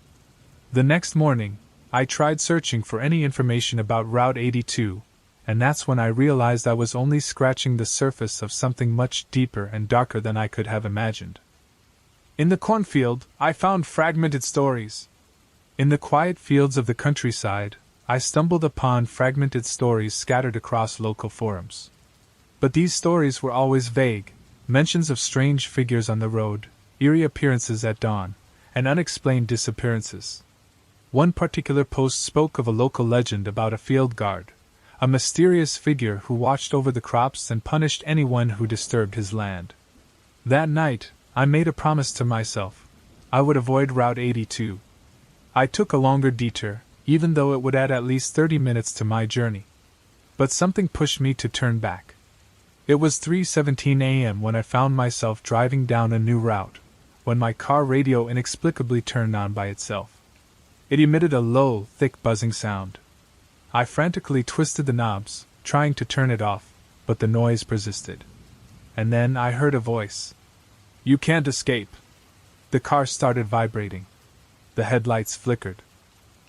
The next morning, I tried searching for any information about Route 82, and that's when I realized I was only scratching the surface of something much deeper and darker than I could have imagined. In the cornfield, I found fragmented stories. In the quiet fields of the countryside, I stumbled upon fragmented stories scattered across local forums. But these stories were always vague, mentions of strange figures on the road, eerie appearances at dawn, and unexplained disappearances. One particular post spoke of a local legend about a field guard, a mysterious figure who watched over the crops and punished anyone who disturbed his land. That night, I made a promise to myself. I would avoid Route 82. I took a longer detour, even though it would add at least 30 minutes to my journey. But something pushed me to turn back. It was 3:17 a.m. when I found myself driving down a new route, when my car radio inexplicably turned on by itself. It emitted a low, thick buzzing sound. I frantically twisted the knobs, trying to turn it off, but the noise persisted. And then I heard a voice. "You can't escape." The car started vibrating. The headlights flickered.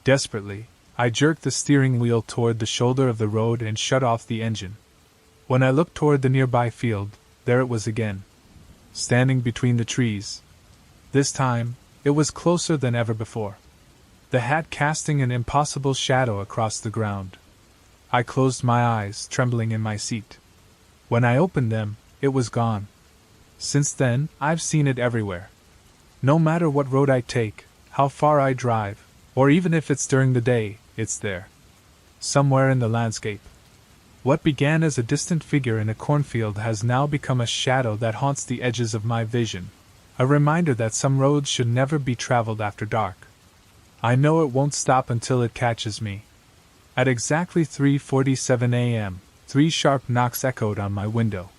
Desperately, I jerked the steering wheel toward the shoulder of the road and shut off the engine. When I looked toward the nearby field, there it was again. Standing between the trees. This time, it was closer than ever before, the hat casting an impossible shadow across the ground. I closed my eyes, trembling in my seat. When I opened them, it was gone. Since then, I've seen it everywhere. No matter what road I take, how far I drive, or even if it's during the day, it's there. Somewhere in the landscape. What began as a distant figure in a cornfield has now become a shadow that haunts the edges of my vision, a reminder that some roads should never be traveled after dark. I know it won't stop until it catches me. At exactly 3:47 a.m., 3 sharp knocks echoed on my window.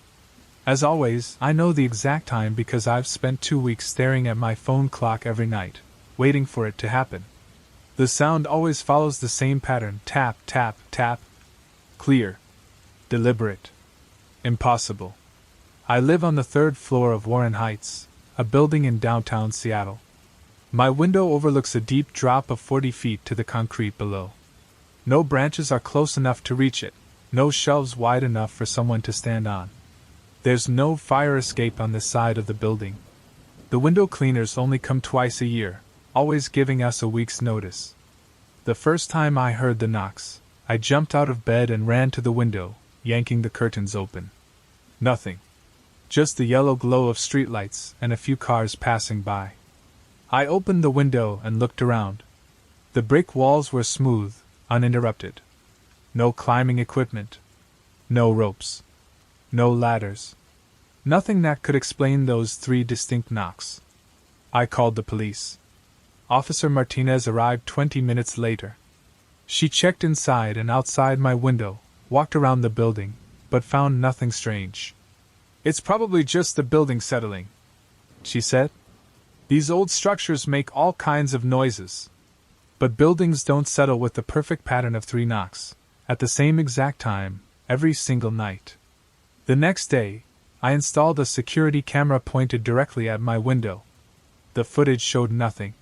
As always, I know the exact time because I've spent 2 weeks staring at my phone clock every night, waiting for it to happen. The sound always follows the same pattern: tap, tap, tap. Clear. Deliberate. Impossible. I live on the 3rd floor of Warren Heights, a building in downtown Seattle. My window overlooks a deep drop of 40 feet to the concrete below. No branches are close enough to reach it, no shelves wide enough for someone to stand on. There's no fire escape on this side of the building. The window cleaners only come twice a year, always giving us a week's notice. The first time I heard the knocks, I jumped out of bed and ran to the window, yanking the curtains open. Nothing. Just the yellow glow of streetlights and a few cars passing by. I opened the window and looked around. The brick walls were smooth, uninterrupted. No climbing equipment. No ropes. No ladders. Nothing that could explain those 3 distinct knocks. I called the police. Officer Martinez arrived 20 minutes later. She checked inside and outside my window, walked around the building, but found nothing strange. "It's probably just the building settling," she said. "These old structures make all kinds of noises. But buildings don't settle with the perfect pattern of 3 knocks, at the same exact time, every single night." The next day, I installed a security camera pointed directly at my window. The footage showed nothing.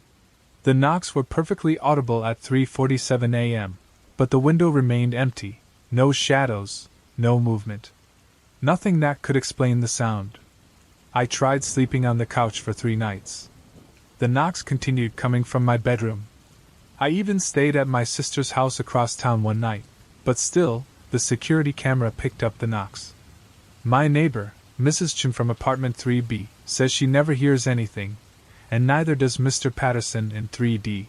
The knocks were perfectly audible at 3:47 a.m., but the window remained empty, no shadows, no movement. Nothing that could explain the sound. I tried sleeping on the couch for 3 nights. The knocks continued coming from my bedroom. I even stayed at my sister's house across town one night, but still, the security camera picked up the knocks. My neighbor, Mrs. Chim from apartment 3B, says she never hears anything, and neither does Mr. Patterson in 3D.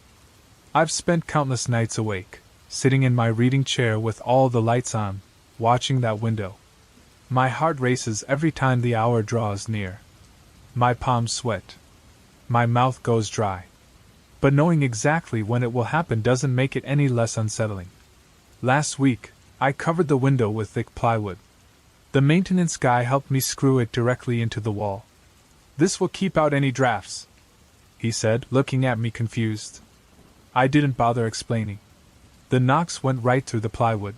I've spent countless nights awake, sitting in my reading chair with all the lights on, watching that window. My heart races every time the hour draws near. My palms sweat. My mouth goes dry. But knowing exactly when it will happen doesn't make it any less unsettling. Last week, I covered the window with thick plywood. The maintenance guy helped me screw it directly into the wall. "This will keep out any drafts," he said, looking at me confused. I didn't bother explaining. The knocks went right through the plywood.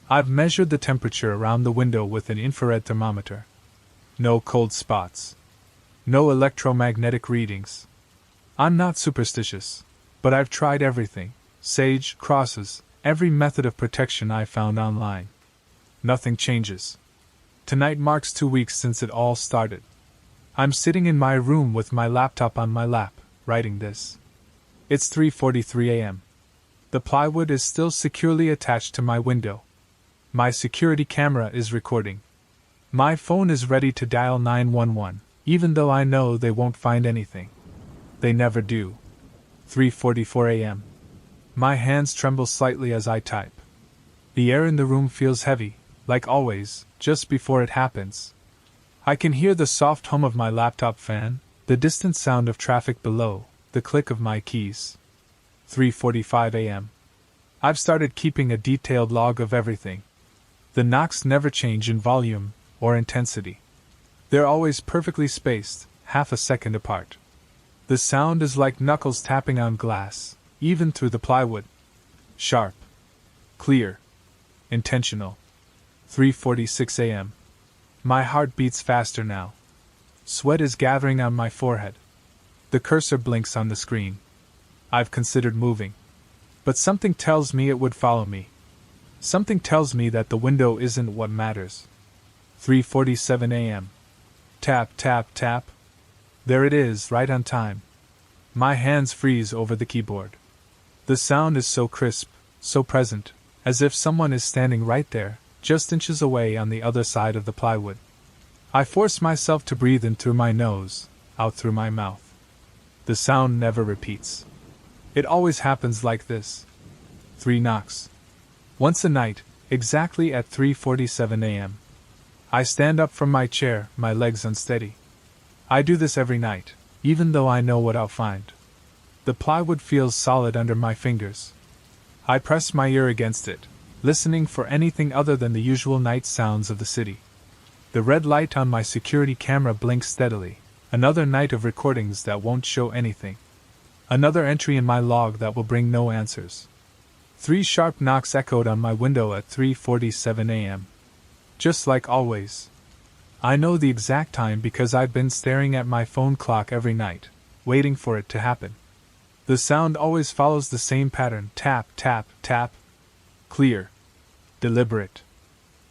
I've measured the temperature around the window with an infrared thermometer. No cold spots. No electromagnetic readings. I'm not superstitious, but I've tried everything: sage, crosses, every method of protection I found online. Nothing changes. Tonight marks 2 weeks since it all started. I'm sitting in my room with my laptop on my lap, writing this. It's 3:43 a.m. The plywood is still securely attached to my window. My security camera is recording. My phone is ready to dial 911, even though I know they won't find anything. They never do. 3:44 a.m. My hands tremble slightly as I type. The air in the room feels heavy, like always, just before it happens. I can hear the soft hum of my laptop fan, the distant sound of traffic below, the click of my keys. 3:45 a.m. I've started keeping a detailed log of everything. The knocks never change in volume or intensity. They're always perfectly spaced, half a second apart. The sound is like knuckles tapping on glass, even through the plywood. Sharp. Clear. Intentional. 3:46 a.m. My heart beats faster now. Sweat is gathering on my forehead. The cursor blinks on the screen. I've considered moving. But something tells me it would follow me. Something tells me that the window isn't what matters. 3:47 a.m. Tap, tap, tap. There it is, right on time. My hands freeze over the keyboard. The sound is so crisp, so present, as if someone is standing right there, just inches away on the other side of the plywood. I force myself to breathe in through my nose, out through my mouth. The sound never repeats. It always happens like this. 3 knocks. Once a night, exactly at 3:47 a.m. I stand up from my chair, my legs unsteady. I do this every night, even though I know what I'll find. The plywood feels solid under my fingers. I press my ear against it, listening for anything other than the usual night sounds of the city. The red light on my security camera blinks steadily. Another night of recordings that won't show anything. Another entry in my log that will bring no answers. 3 sharp knocks echoed on my window at 3:47 a.m. Just like always. I know the exact time because I've been staring at my phone clock every night, waiting for it to happen. The sound always follows the same pattern: tap, tap, tap. Clear. Deliberate.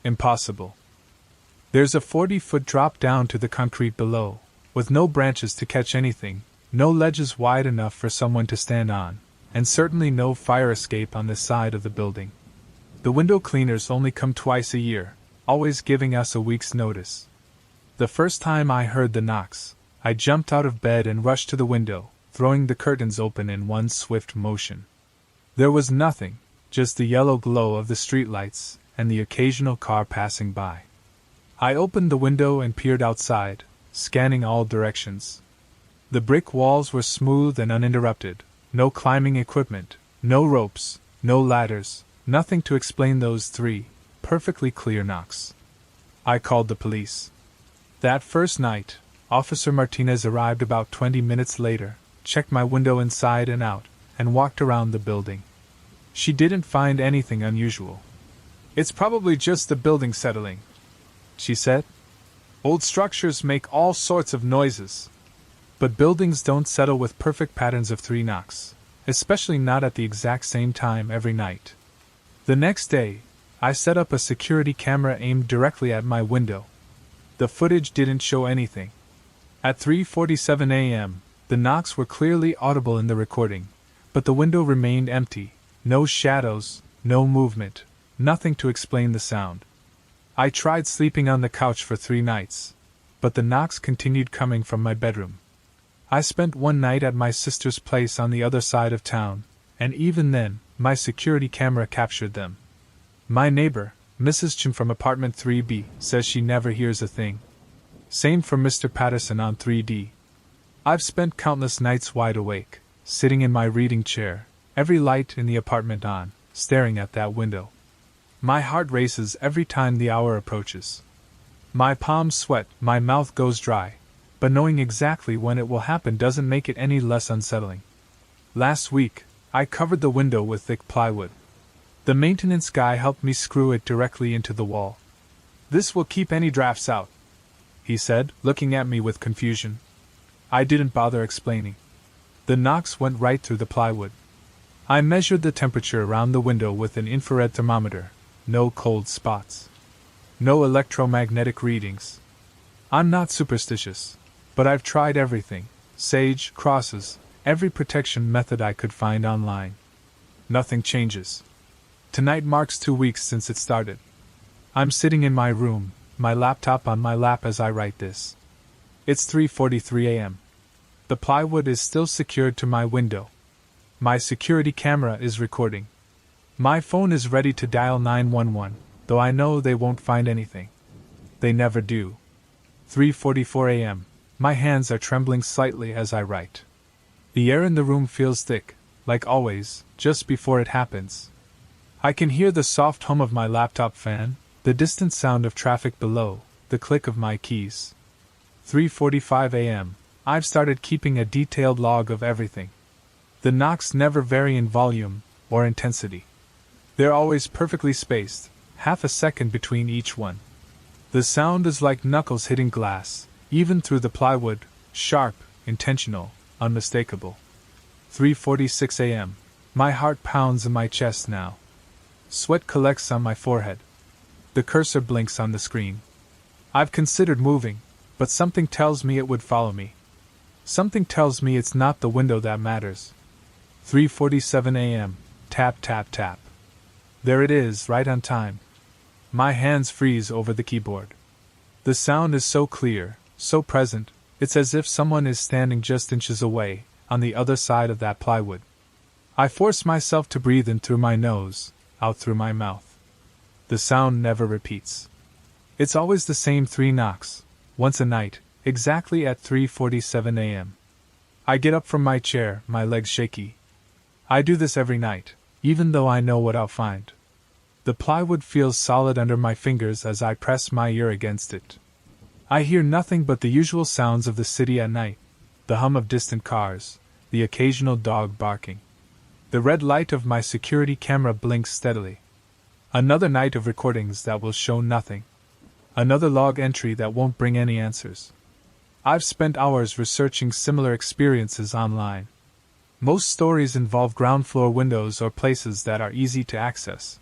Impossible. There's a 40-foot drop down to the concrete below, with no branches to catch anything, no ledges wide enough for someone to stand on, and certainly no fire escape on this side of the building. The window cleaners only come twice a year, always giving us a week's notice. The first time I heard the knocks, I jumped out of bed and rushed to the window, throwing the curtains open in one swift motion. There was nothing, just the yellow glow of the streetlights and the occasional car passing by. I opened the window and peered outside, scanning all directions. The brick walls were smooth and uninterrupted, no climbing equipment, no ropes, no ladders, nothing to explain those 3 perfectly clear knocks. I called the police. That first night, Officer Martinez arrived about 20 minutes later, checked my window inside and out, and walked around the building. She didn't find anything unusual. "It's probably just the building settling," she said. "Old structures make all sorts of noises. But buildings don't settle with perfect patterns of 3 knocks, especially not at the exact same time every night." The next day, I set up a security camera aimed directly at my window. The footage didn't show anything. At 3:47 a.m., the knocks were clearly audible in the recording, but the window remained empty, no shadows, no movement, nothing to explain the sound. I tried sleeping on the couch for 3 nights, but the knocks continued coming from my bedroom. I spent one night at my sister's place on the other side of town, and even then, my security camera captured them. My neighbor, Mrs. Chim from apartment 3B, says she never hears a thing. Same for Mr. Patterson on 3D. I've spent countless nights wide awake, sitting in my reading chair, every light in the apartment on, staring at that window. My heart races every time the hour approaches. My palms sweat, my mouth goes dry, but knowing exactly when it will happen doesn't make it any less unsettling. Last week, I covered the window with thick plywood. The maintenance guy helped me screw it directly into the wall. "This will keep any drafts out," he said, looking at me with confusion. I didn't bother explaining. The knocks went right through the plywood. I measured the temperature around the window with an infrared thermometer. No cold spots. No electromagnetic readings. I'm not superstitious, but I've tried everything: sage, crosses, every protection method I could find online. Nothing changes. Tonight marks 2 weeks since it started. I'm sitting in my room, my laptop on my lap as I write this. It's 3:43 a.m. The plywood is still secured to my window. My security camera is recording. My phone is ready to dial 911, though I know they won't find anything. They never do. 3:44 a.m. My hands are trembling slightly as I write. The air in the room feels thick, like always, just before it happens. I can hear the soft hum of my laptop fan, the distant sound of traffic below, the click of my keys. 3:45 a.m. I've started keeping a detailed log of everything. The knocks never vary in volume or intensity. They're always perfectly spaced, half a second between each one. The sound is like knuckles hitting glass, even through the plywood, sharp, intentional, unmistakable. 3:46 a.m. My heart pounds in my chest now. Sweat collects on my forehead. The cursor blinks on the screen. I've considered moving, but something tells me it would follow me. Something tells me it's not the window that matters. 3:47 a.m. Tap, tap, tap. There it is, right on time. My hands freeze over the keyboard. The sound is so clear, so present, it's as if someone is standing just inches away, on the other side of that plywood. I force myself to breathe in through my nose, out through my mouth. The sound never repeats. It's always the same 3 knocks, once a night, exactly at 3:47 a.m. I get up from my chair, my legs shaky. I do this every night, even though I know what I'll find. The plywood feels solid under my fingers as I press my ear against it. I hear nothing but the usual sounds of the city at night, the hum of distant cars, the occasional dog barking. The red light of my security camera blinks steadily. Another night of recordings that will show nothing. Another log entry that won't bring any answers. I've spent hours researching similar experiences online. Most stories involve ground floor windows or places that are easy to access.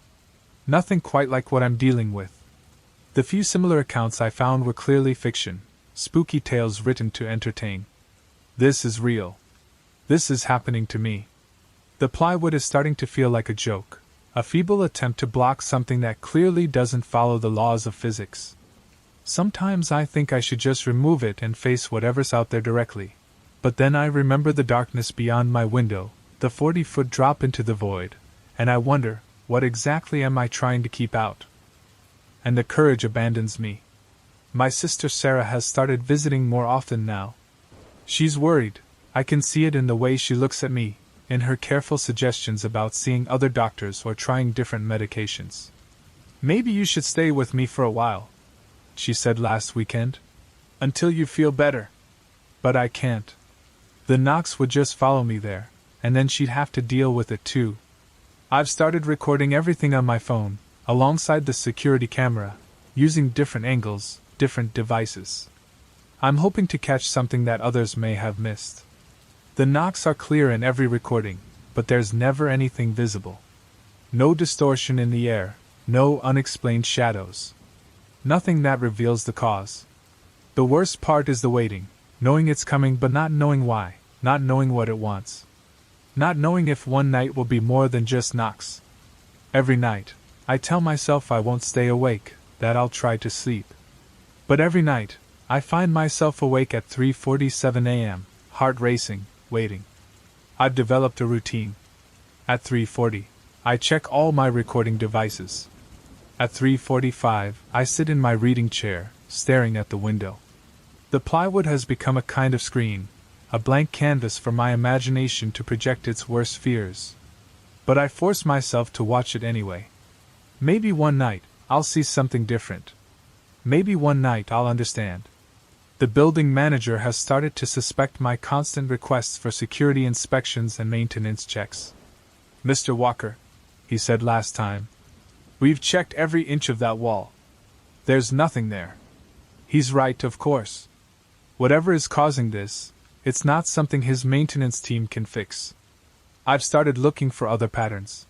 Nothing quite like what I'm dealing with. The few similar accounts I found were clearly fiction, spooky tales written to entertain. This is real. This is happening to me. The plywood is starting to feel like a joke, a feeble attempt to block something that clearly doesn't follow the laws of physics. Sometimes I think I should just remove it and face whatever's out there directly. But then I remember the darkness beyond my window, the 40-foot drop into the void, and I wonder, what exactly am I trying to keep out? And the courage abandons me. My sister Sarah has started visiting more often now. She's worried. I can see it in the way she looks at me, in her careful suggestions about seeing other doctors or trying different medications. Maybe you should stay with me for a while, she said last weekend. Until you feel better. But I can't. The knocks would just follow me there, and then she'd have to deal with it too. I've started recording everything on my phone, alongside the security camera, using different angles, different devices. I'm hoping to catch something that others may have missed. The knocks are clear in every recording, but there's never anything visible. No distortion in the air, no unexplained shadows. Nothing that reveals the cause. The worst part is the waiting, knowing it's coming but not knowing why, not knowing what it wants. Not knowing if one night will be more than just knocks. Every night, I tell myself I won't stay awake, that I'll try to sleep. But every night, I find myself awake at 3:47 a.m., heart racing, waiting. I've developed a routine. At 3:40, I check all my recording devices. At 3:45, I sit in my reading chair, staring at the window. The plywood has become a kind of screen, a blank canvas for my imagination to project its worst fears. But I force myself to watch it anyway. Maybe one night, I'll see something different. Maybe one night I'll understand. The building manager has started to suspect my constant requests for security inspections and maintenance checks. "Mr. Walker," he said last time, "we've checked every inch of that wall. There's nothing there." He's right, of course. Whatever is causing this, it's not something his maintenance team can fix. I've started looking for other patterns.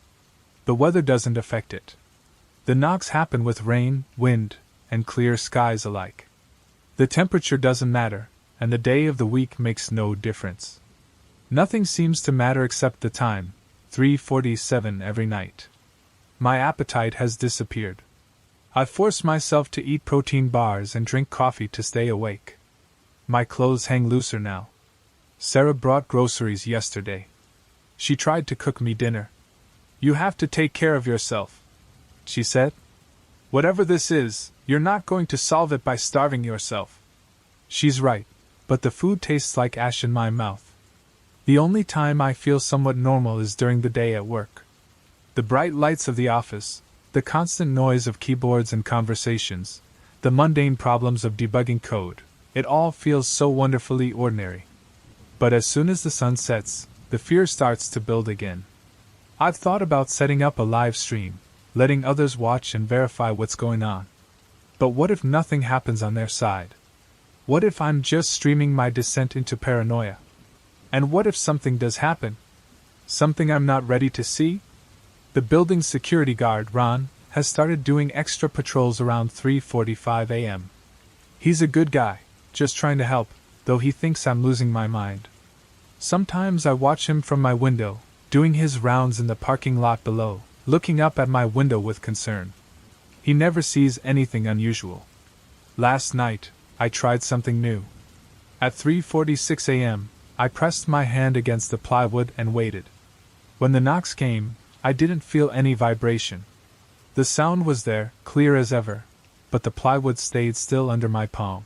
The weather doesn't affect it. The knocks happen with rain, wind, and clear skies alike. The temperature doesn't matter, and the day of the week makes no difference. Nothing seems to matter except the time, 3:47 every night. My appetite has disappeared. I force myself to eat protein bars and drink coffee to stay awake. My clothes hang looser now. Sarah brought groceries yesterday. She tried to cook me dinner. "You have to take care of yourself," she said. "Whatever this is, you're not going to solve it by starving yourself." She's right, but the food tastes like ash in my mouth. The only time I feel somewhat normal is during the day at work. The bright lights of the office, the constant noise of keyboards and conversations, the mundane problems of debugging code, it all feels so wonderfully ordinary. But as soon as the sun sets, the fear starts to build again. I've thought about setting up a live stream, letting others watch and verify what's going on. But what if nothing happens on their side? What if I'm just streaming my descent into paranoia? And what if something does happen? Something I'm not ready to see? The building's security guard, Ron, has started doing extra patrols around 3:45 a.m. He's a good guy, just trying to help, though he thinks I'm losing my mind. Sometimes I watch him from my window, doing his rounds in the parking lot below, looking up at my window with concern. He never sees anything unusual. Last night, I tried something new. At 3:46 a.m., I pressed my hand against the plywood and waited. When the knocks came, I didn't feel any vibration. The sound was there, clear as ever, but the plywood stayed still under my palm.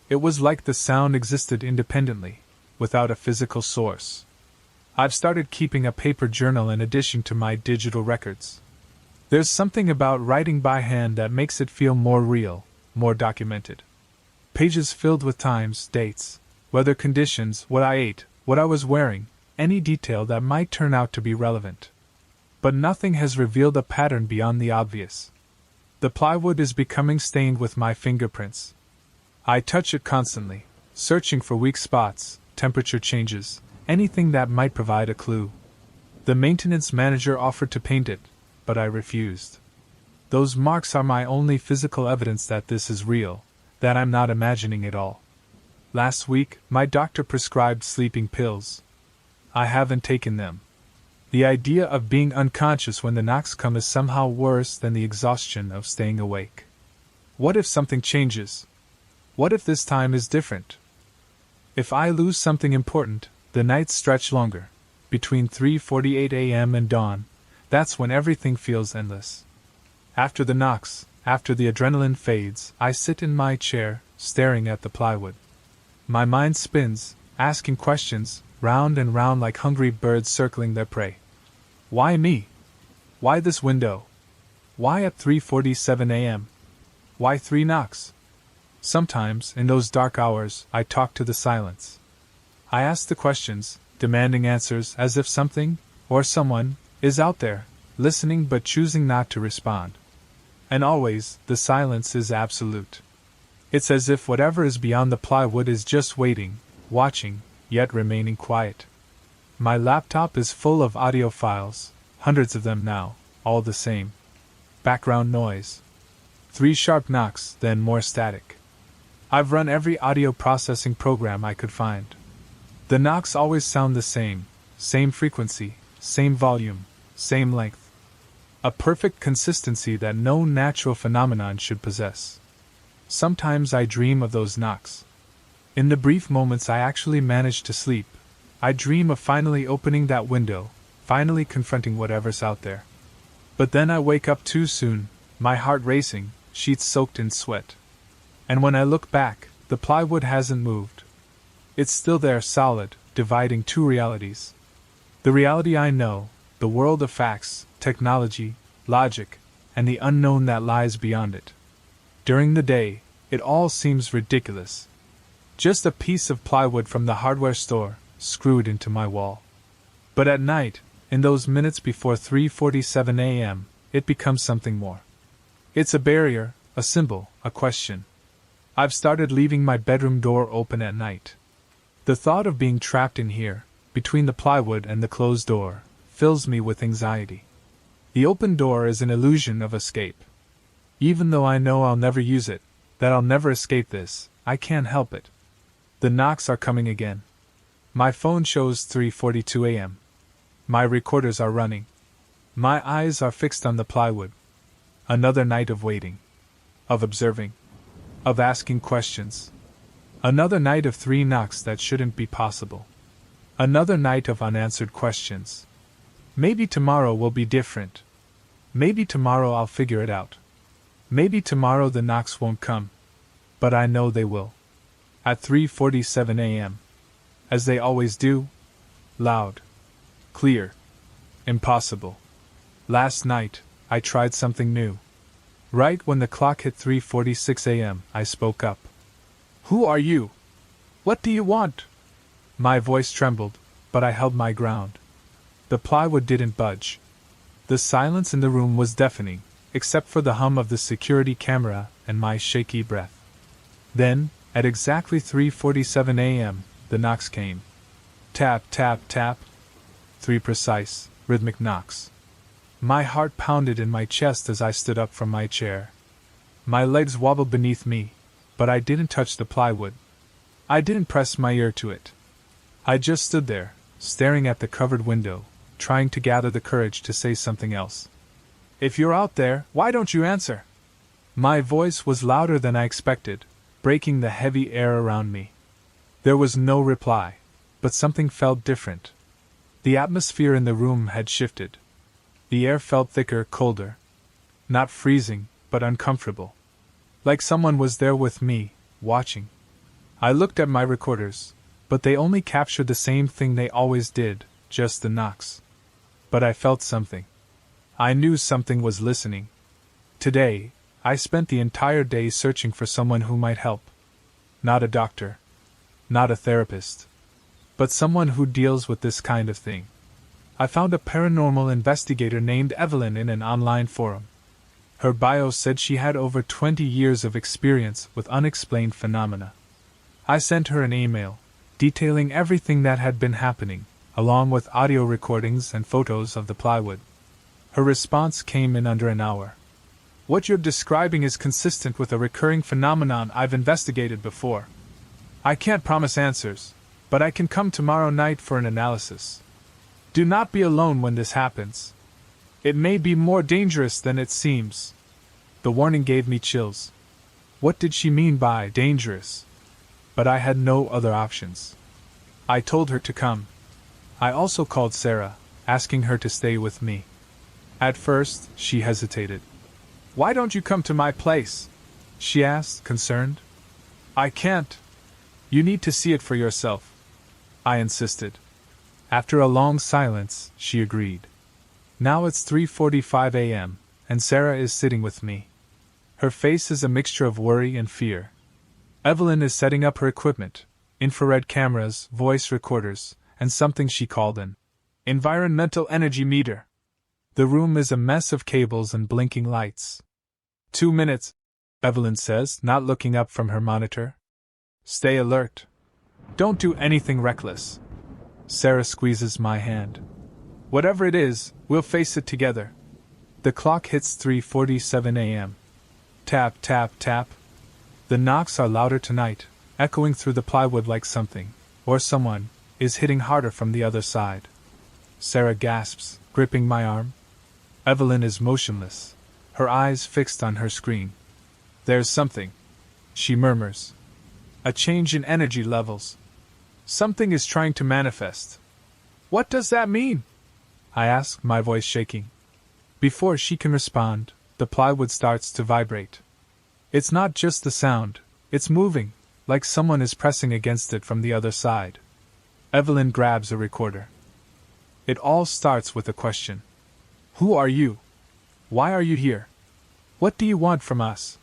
It was like the sound existed independently, without a physical source. I've started keeping a paper journal in addition to my digital records. There's something about writing by hand that makes it feel more real, more documented. Pages filled with times, dates, weather conditions, what I ate, what I was wearing, any detail that might turn out to be relevant. But nothing has revealed a pattern beyond the obvious. The plywood is becoming stained with my fingerprints. I touch it constantly, searching for weak spots, temperature changes, anything that might provide a clue. The maintenance manager offered to paint it, but I refused. Those marks are my only physical evidence that this is real, that I'm not imagining it all. Last week, my doctor prescribed sleeping pills. I haven't taken them. The idea of being unconscious when the knocks come is somehow worse than the exhaustion of staying awake. What if something changes? What if this time is different? If I lose something important, the nights stretch longer. Between 3:48 a.m. and dawn, that's when everything feels endless. After the knocks, after the adrenaline fades, I sit in my chair, staring at the plywood. My mind spins, asking questions, round and round like hungry birds circling their prey. Why me? Why this window? Why at 3:47 a.m.? Why 3 knocks? Sometimes, in those dark hours, I talk to the silence. I ask the questions, demanding answers as if something, or someone, is out there, listening but choosing not to respond. And always, the silence is absolute. It's as if whatever is beyond the plywood is just waiting, watching, yet remaining quiet. My laptop is full of audio files, hundreds of them now, all the same. Background noise. 3 sharp knocks, then more static. I've run every audio processing program I could find. The knocks always sound the same frequency, same volume, same length. A perfect consistency that no natural phenomenon should possess. Sometimes I dream of those knocks. In the brief moments I actually manage to sleep, I dream of finally opening that window, finally confronting whatever's out there. But then I wake up too soon, my heart racing, sheets soaked in sweat. And when I look back, the plywood hasn't moved. It's still there, solid, dividing 2 realities. The reality I know, the world of facts, technology, logic, and the unknown that lies beyond it. During the day, it all seems ridiculous. Just a piece of plywood from the hardware store, screwed into my wall. But at night, in those minutes before 3:47 a.m., it becomes something more. It's a barrier, a symbol, a question. I've started leaving my bedroom door open at night. The thought of being trapped in here, between the plywood and the closed door, fills me with anxiety. The open door is an illusion of escape. Even though I know I'll never use it, that I'll never escape this, I can't help it. The knocks are coming again. My phone shows 3:42 a.m. My recorders are running. My eyes are fixed on the plywood. Another night of waiting. Of observing. Of asking questions. Another night of 3 knocks that shouldn't be possible. Another night of unanswered questions. Maybe tomorrow will be different. Maybe tomorrow I'll figure it out. Maybe tomorrow the knocks won't come. But I know they will. At 3:47 a.m. As they always do. Loud. Clear. Impossible. Last night, I tried something new. Right when the clock hit 3:46 a.m., I spoke up. "Who are you? What do you want?" My voice trembled, but I held my ground. The plywood didn't budge. The silence in the room was deafening, except for the hum of the security camera and my shaky breath. Then, at exactly 3:47 a.m., the knocks came. Tap, tap, tap. 3 precise, rhythmic knocks. My heart pounded in my chest as I stood up from my chair. My legs wobbled beneath me, but I didn't touch the plywood. I didn't press my ear to it. I just stood there, staring at the covered window, trying to gather the courage to say something else. If you're out there, why don't you answer? My voice was louder than I expected, breaking the heavy air around me. There was no reply, but something felt different. The atmosphere in the room had shifted. The air felt thicker, colder. Not freezing, but uncomfortable. Like someone was there with me, watching. I looked at my recorders, but they only captured the same thing they always did, just the knocks. But I felt something. I knew something was listening. Today, I spent the entire day searching for someone who might help. Not a doctor. Not a therapist. But someone who deals with this kind of thing. I found a paranormal investigator named Evelyn in an online forum. Her bio said she had over 20 years of experience with unexplained phenomena. I sent her an email, detailing everything that had been happening, along with audio recordings and photos of the plywood. Her response came in under an hour. What you're describing is consistent with a recurring phenomenon I've investigated before. I can't promise answers, but I can come tomorrow night for an analysis. Do not be alone when this happens. It may be more dangerous than it seems. The warning gave me chills. What did she mean by dangerous? But I had no other options. I told her to come. I also called Sarah, asking her to stay with me. At first, she hesitated. Why don't you come to my place? She asked, concerned. I can't. You need to see it for yourself. I insisted. After a long silence, she agreed. Now it's 3:45 a.m., and Sarah is sitting with me. Her face is a mixture of worry and fear. Evelyn is setting up her equipment, infrared cameras, voice recorders, and something she called an environmental energy meter. The room is a mess of cables and blinking lights. 2 minutes, Evelyn says, not looking up from her monitor. Stay alert. Don't do anything reckless. Sarah squeezes my hand. Whatever it is, we'll face it together. The clock hits 3:47 a.m. Tap, tap, tap. The knocks are louder tonight, echoing through the plywood like something, or someone, is hitting harder from the other side. Sarah gasps, gripping my arm. Evelyn is motionless, her eyes fixed on her screen. There's something, she murmurs. A change in energy levels. Something is trying to manifest. What does that mean? I ask, my voice shaking. Before she can respond, the plywood starts to vibrate. It's not just the sound, it's moving, like someone is pressing against it from the other side. Evelyn grabs a recorder. It all starts with a question. Who are you? Why are you here? What do you want from us?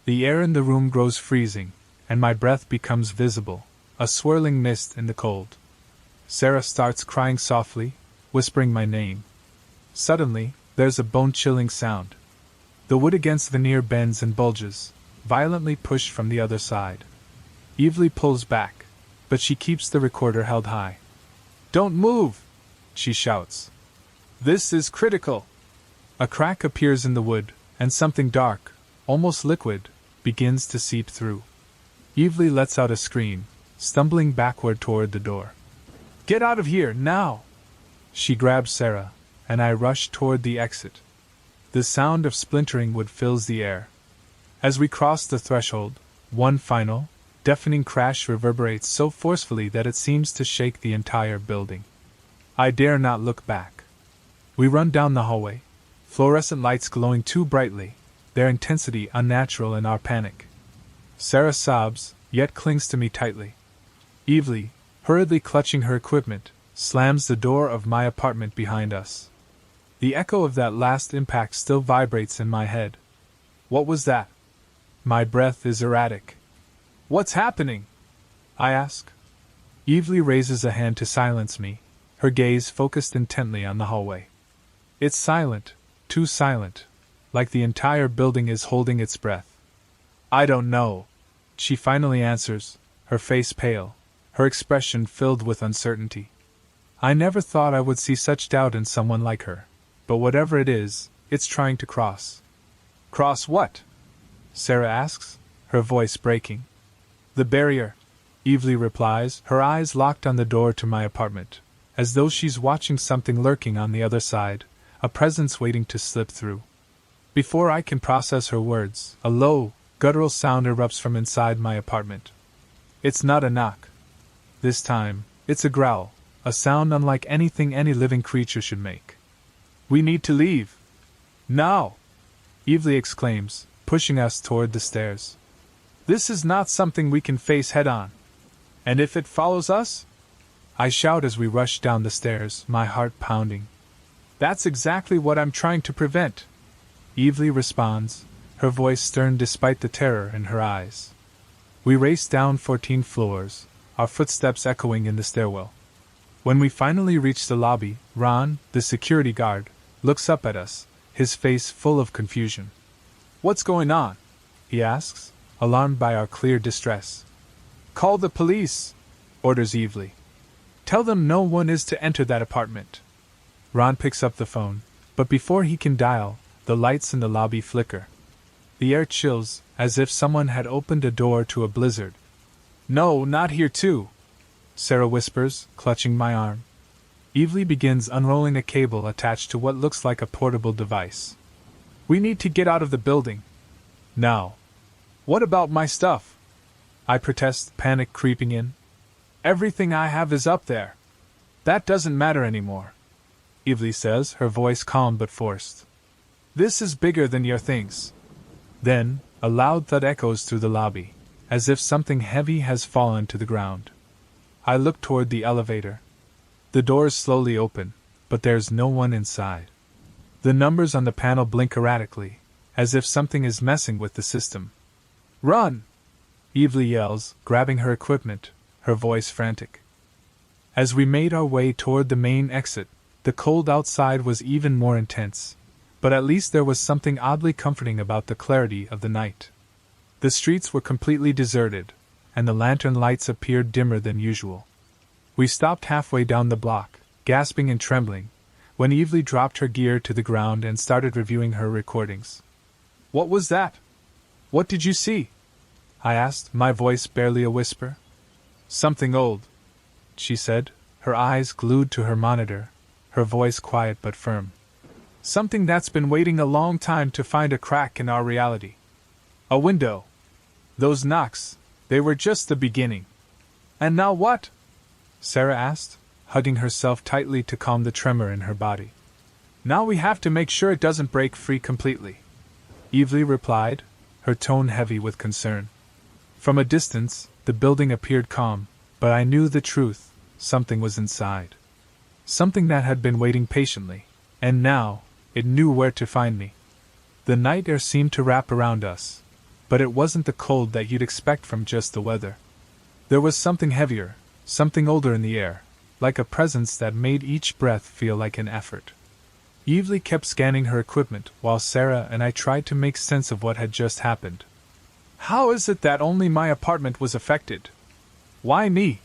The air in the room grows freezing, and my breath becomes visible, a swirling mist in the cold. Sarah starts crying softly, whispering my name. Suddenly, there's a bone-chilling sound. The wood against veneer bends and bulges, violently pushed from the other side. Evelyn pulls back, but she keeps the recorder held high. Don't move! She shouts. This is critical! A crack appears in the wood, and something dark, almost liquid, begins to seep through. Evelyn lets out a scream, stumbling backward toward the door. Get out of here, now! She grabs Sarah, and I rush toward the exit. The sound of splintering wood fills the air. As we cross the threshold, one final, deafening crash reverberates so forcefully that it seems to shake the entire building. I dare not look back. We run down the hallway, fluorescent lights glowing too brightly, their intensity unnatural in our panic. Sarah sobs, yet clings to me tightly. Evelyn, hurriedly clutching her equipment, slams the door of my apartment behind us. The echo of that last impact still vibrates in my head. What was that? My breath is erratic. What's happening? I ask. Evelyn raises a hand to silence me, her gaze focused intently on the hallway. It's silent, too silent, like the entire building is holding its breath. I don't know, she finally answers, her face pale, her expression filled with uncertainty. I never thought I would see such doubt in someone like her, but whatever it is, it's trying to cross. Cross what? Sarah asks, her voice breaking. The barrier. Evely replies, her eyes locked on the door to my apartment, as though she's watching something lurking on the other side, a presence waiting to slip through. Before I can process her words, a low, guttural sound erupts from inside my apartment. It's not a knock. This time, it's a growl, a sound unlike anything any living creature should make. We need to leave. Now! Evely exclaims, pushing us toward the stairs. This is not something we can face head-on. And if it follows us? I shout as we rush down the stairs, my heart pounding. That's exactly what I'm trying to prevent. Evely responds, her voice stern despite the terror in her eyes. We race down 14 floors, our footsteps echoing in the stairwell. When we finally reach the lobby, Ron, the security guard, looks up at us, his face full of confusion. What's going on? He asks, alarmed by our clear distress. Call the police, orders Evely. Tell them no one is to enter that apartment. Ron picks up the phone, but before he can dial, the lights in the lobby flicker. The air chills, as if someone had opened a door to a blizzard. No, not here too, Sarah whispers, clutching my arm. Evely begins unrolling a cable attached to what looks like a portable device. We need to get out of the building. Now. What about my stuff? I protest, panic creeping in. Everything I have is up there. That doesn't matter anymore, Evely says, her voice calm but forced. This is bigger than your things. Then, a loud thud echoes through the lobby, as if something heavy has fallen to the ground. I look toward the elevator. The doors slowly open, but there's no one inside. The numbers on the panel blink erratically, as if something is messing with the system. Run! Evely yells, grabbing her equipment, her voice frantic. As we made our way toward the main exit, the cold outside was even more intense, but at least there was something oddly comforting about the clarity of the night. The streets were completely deserted, and the lantern lights appeared dimmer than usual. We stopped halfway down the block, gasping and trembling, when Evely dropped her gear to the ground and started reviewing her recordings. What was that? What did you see? I asked, my voice barely a whisper. Something old, she said, her eyes glued to her monitor, her voice quiet but firm. Something that's been waiting a long time to find a crack in our reality. A window. Those knocks, they were just the beginning. And now what? Sarah asked, hugging herself tightly to calm the tremor in her body. Now we have to make sure it doesn't break free completely, Evely replied, her tone heavy with concern. From a distance, the building appeared calm, but I knew the truth, something was inside. Something that had been waiting patiently, and now, it knew where to find me. The night air seemed to wrap around us, but it wasn't the cold that you'd expect from just the weather. There was something heavier, something older in the air, like a presence that made each breath feel like an effort. Evely kept scanning her equipment while Sarah and I tried to make sense of what had just happened. How is it that only my apartment was affected? Why me?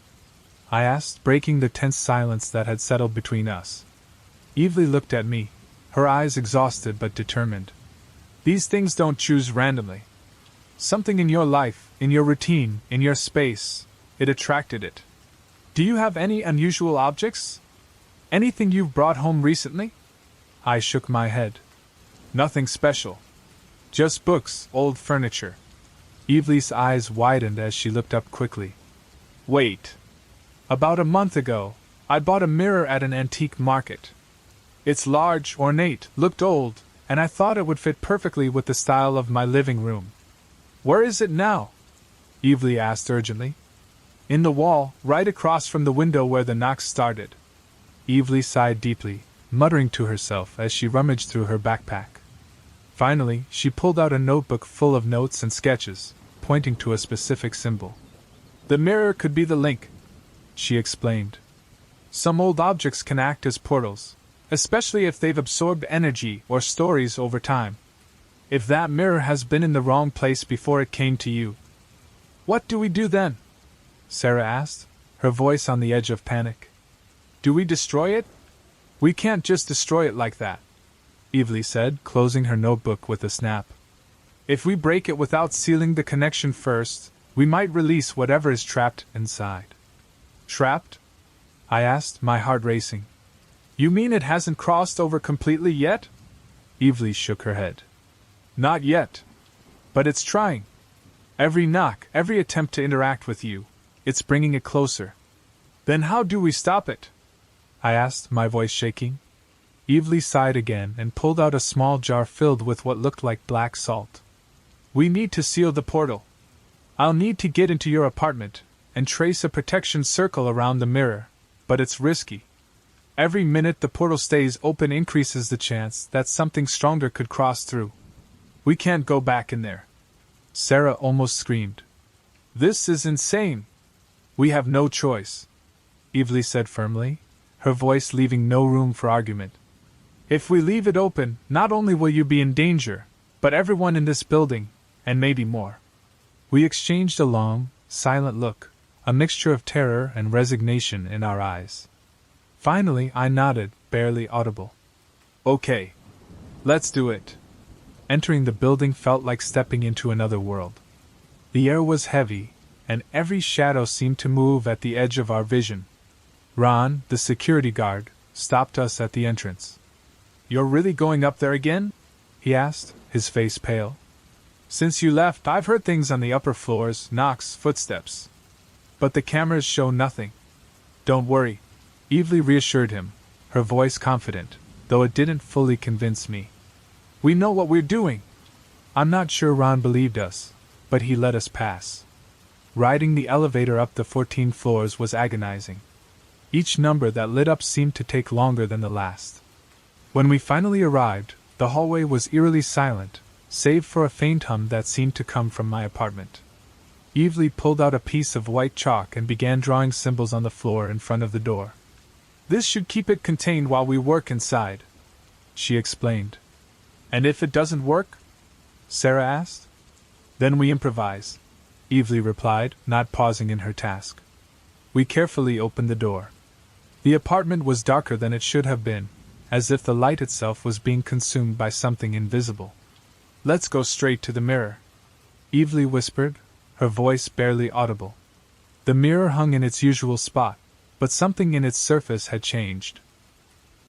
I asked, breaking the tense silence that had settled between us. Evely looked at me, her eyes exhausted but determined. These things don't choose randomly. Something in your life, in your routine, in your space, it attracted it. Do you have any unusual objects? Anything you've brought home recently? I shook my head. Nothing special. Just books, old furniture. Evely's eyes widened as she looked up quickly. Wait. About a month ago, I bought a mirror at an antique market. It's large, ornate, looked old, and I thought it would fit perfectly with the style of my living room. Where is it now? Evely asked urgently. In the wall, right across from the window where the knocks started. Evely sighed deeply, muttering to herself as she rummaged through her backpack. Finally, she pulled out a notebook full of notes and sketches, pointing to a specific symbol. The mirror could be the link, she explained. Some old objects can act as portals, especially if they've absorbed energy or stories over time. If that mirror has been in the wrong place before it came to you. What do we do then? Sarah asked, her voice on the edge of panic. Do we destroy it? We can't just destroy it like that, Evely said, closing her notebook with a snap. If we break it without sealing the connection first, We might release whatever is trapped inside. Trapped? I asked, my heart racing. You mean it hasn't crossed over completely yet? Evely shook her head. Not yet. But it's trying. Every knock, every attempt to interact with you, it's bringing it closer. Then how do we stop it? I asked, my voice shaking. Evely sighed again and pulled out a small jar filled with what looked like black salt. We need to seal the portal. I'll need to get into your apartment and trace a protection circle around the mirror, but it's risky. Every minute the portal stays open increases the chance that something stronger could cross through. We can't go back in there. Sarah almost screamed. This is insane. We have no choice, Evely said firmly, her voice leaving no room for argument. If we leave it open, not only will you be in danger, but everyone in this building, and maybe more. We exchanged a long, silent look, a mixture of terror and resignation in our eyes. Finally, I nodded, barely audible. Okay. Let's do it. Entering the building felt like stepping into another world. The air was heavy, and every shadow seemed to move at the edge of our vision. Ron, the security guard, stopped us at the entrance. You're really going up there again? He asked, his face pale. Since you left, I've heard things on the upper floors, knocks, footsteps. But the cameras show nothing. Don't worry, Evely reassured him, her voice confident, though it didn't fully convince me. We know what we're doing. I'm not sure Ron believed us, but he let us pass. Riding the elevator up the 14 floors was agonizing. Each number that lit up seemed to take longer than the last. When we finally arrived, the hallway was eerily silent, save for a faint hum that seemed to come from my apartment. Evely pulled out a piece of white chalk and began drawing symbols on the floor in front of the door. This should keep it contained while we work inside, she explained. And if it doesn't work? Sarah asked. Then we improvise, Evely replied, not pausing in her task. We carefully opened the door. The apartment was darker than it should have been, as if the light itself was being consumed by something invisible. Let's go straight to the mirror, Evely whispered, her voice barely audible. The mirror hung in its usual spot, but something in its surface had changed.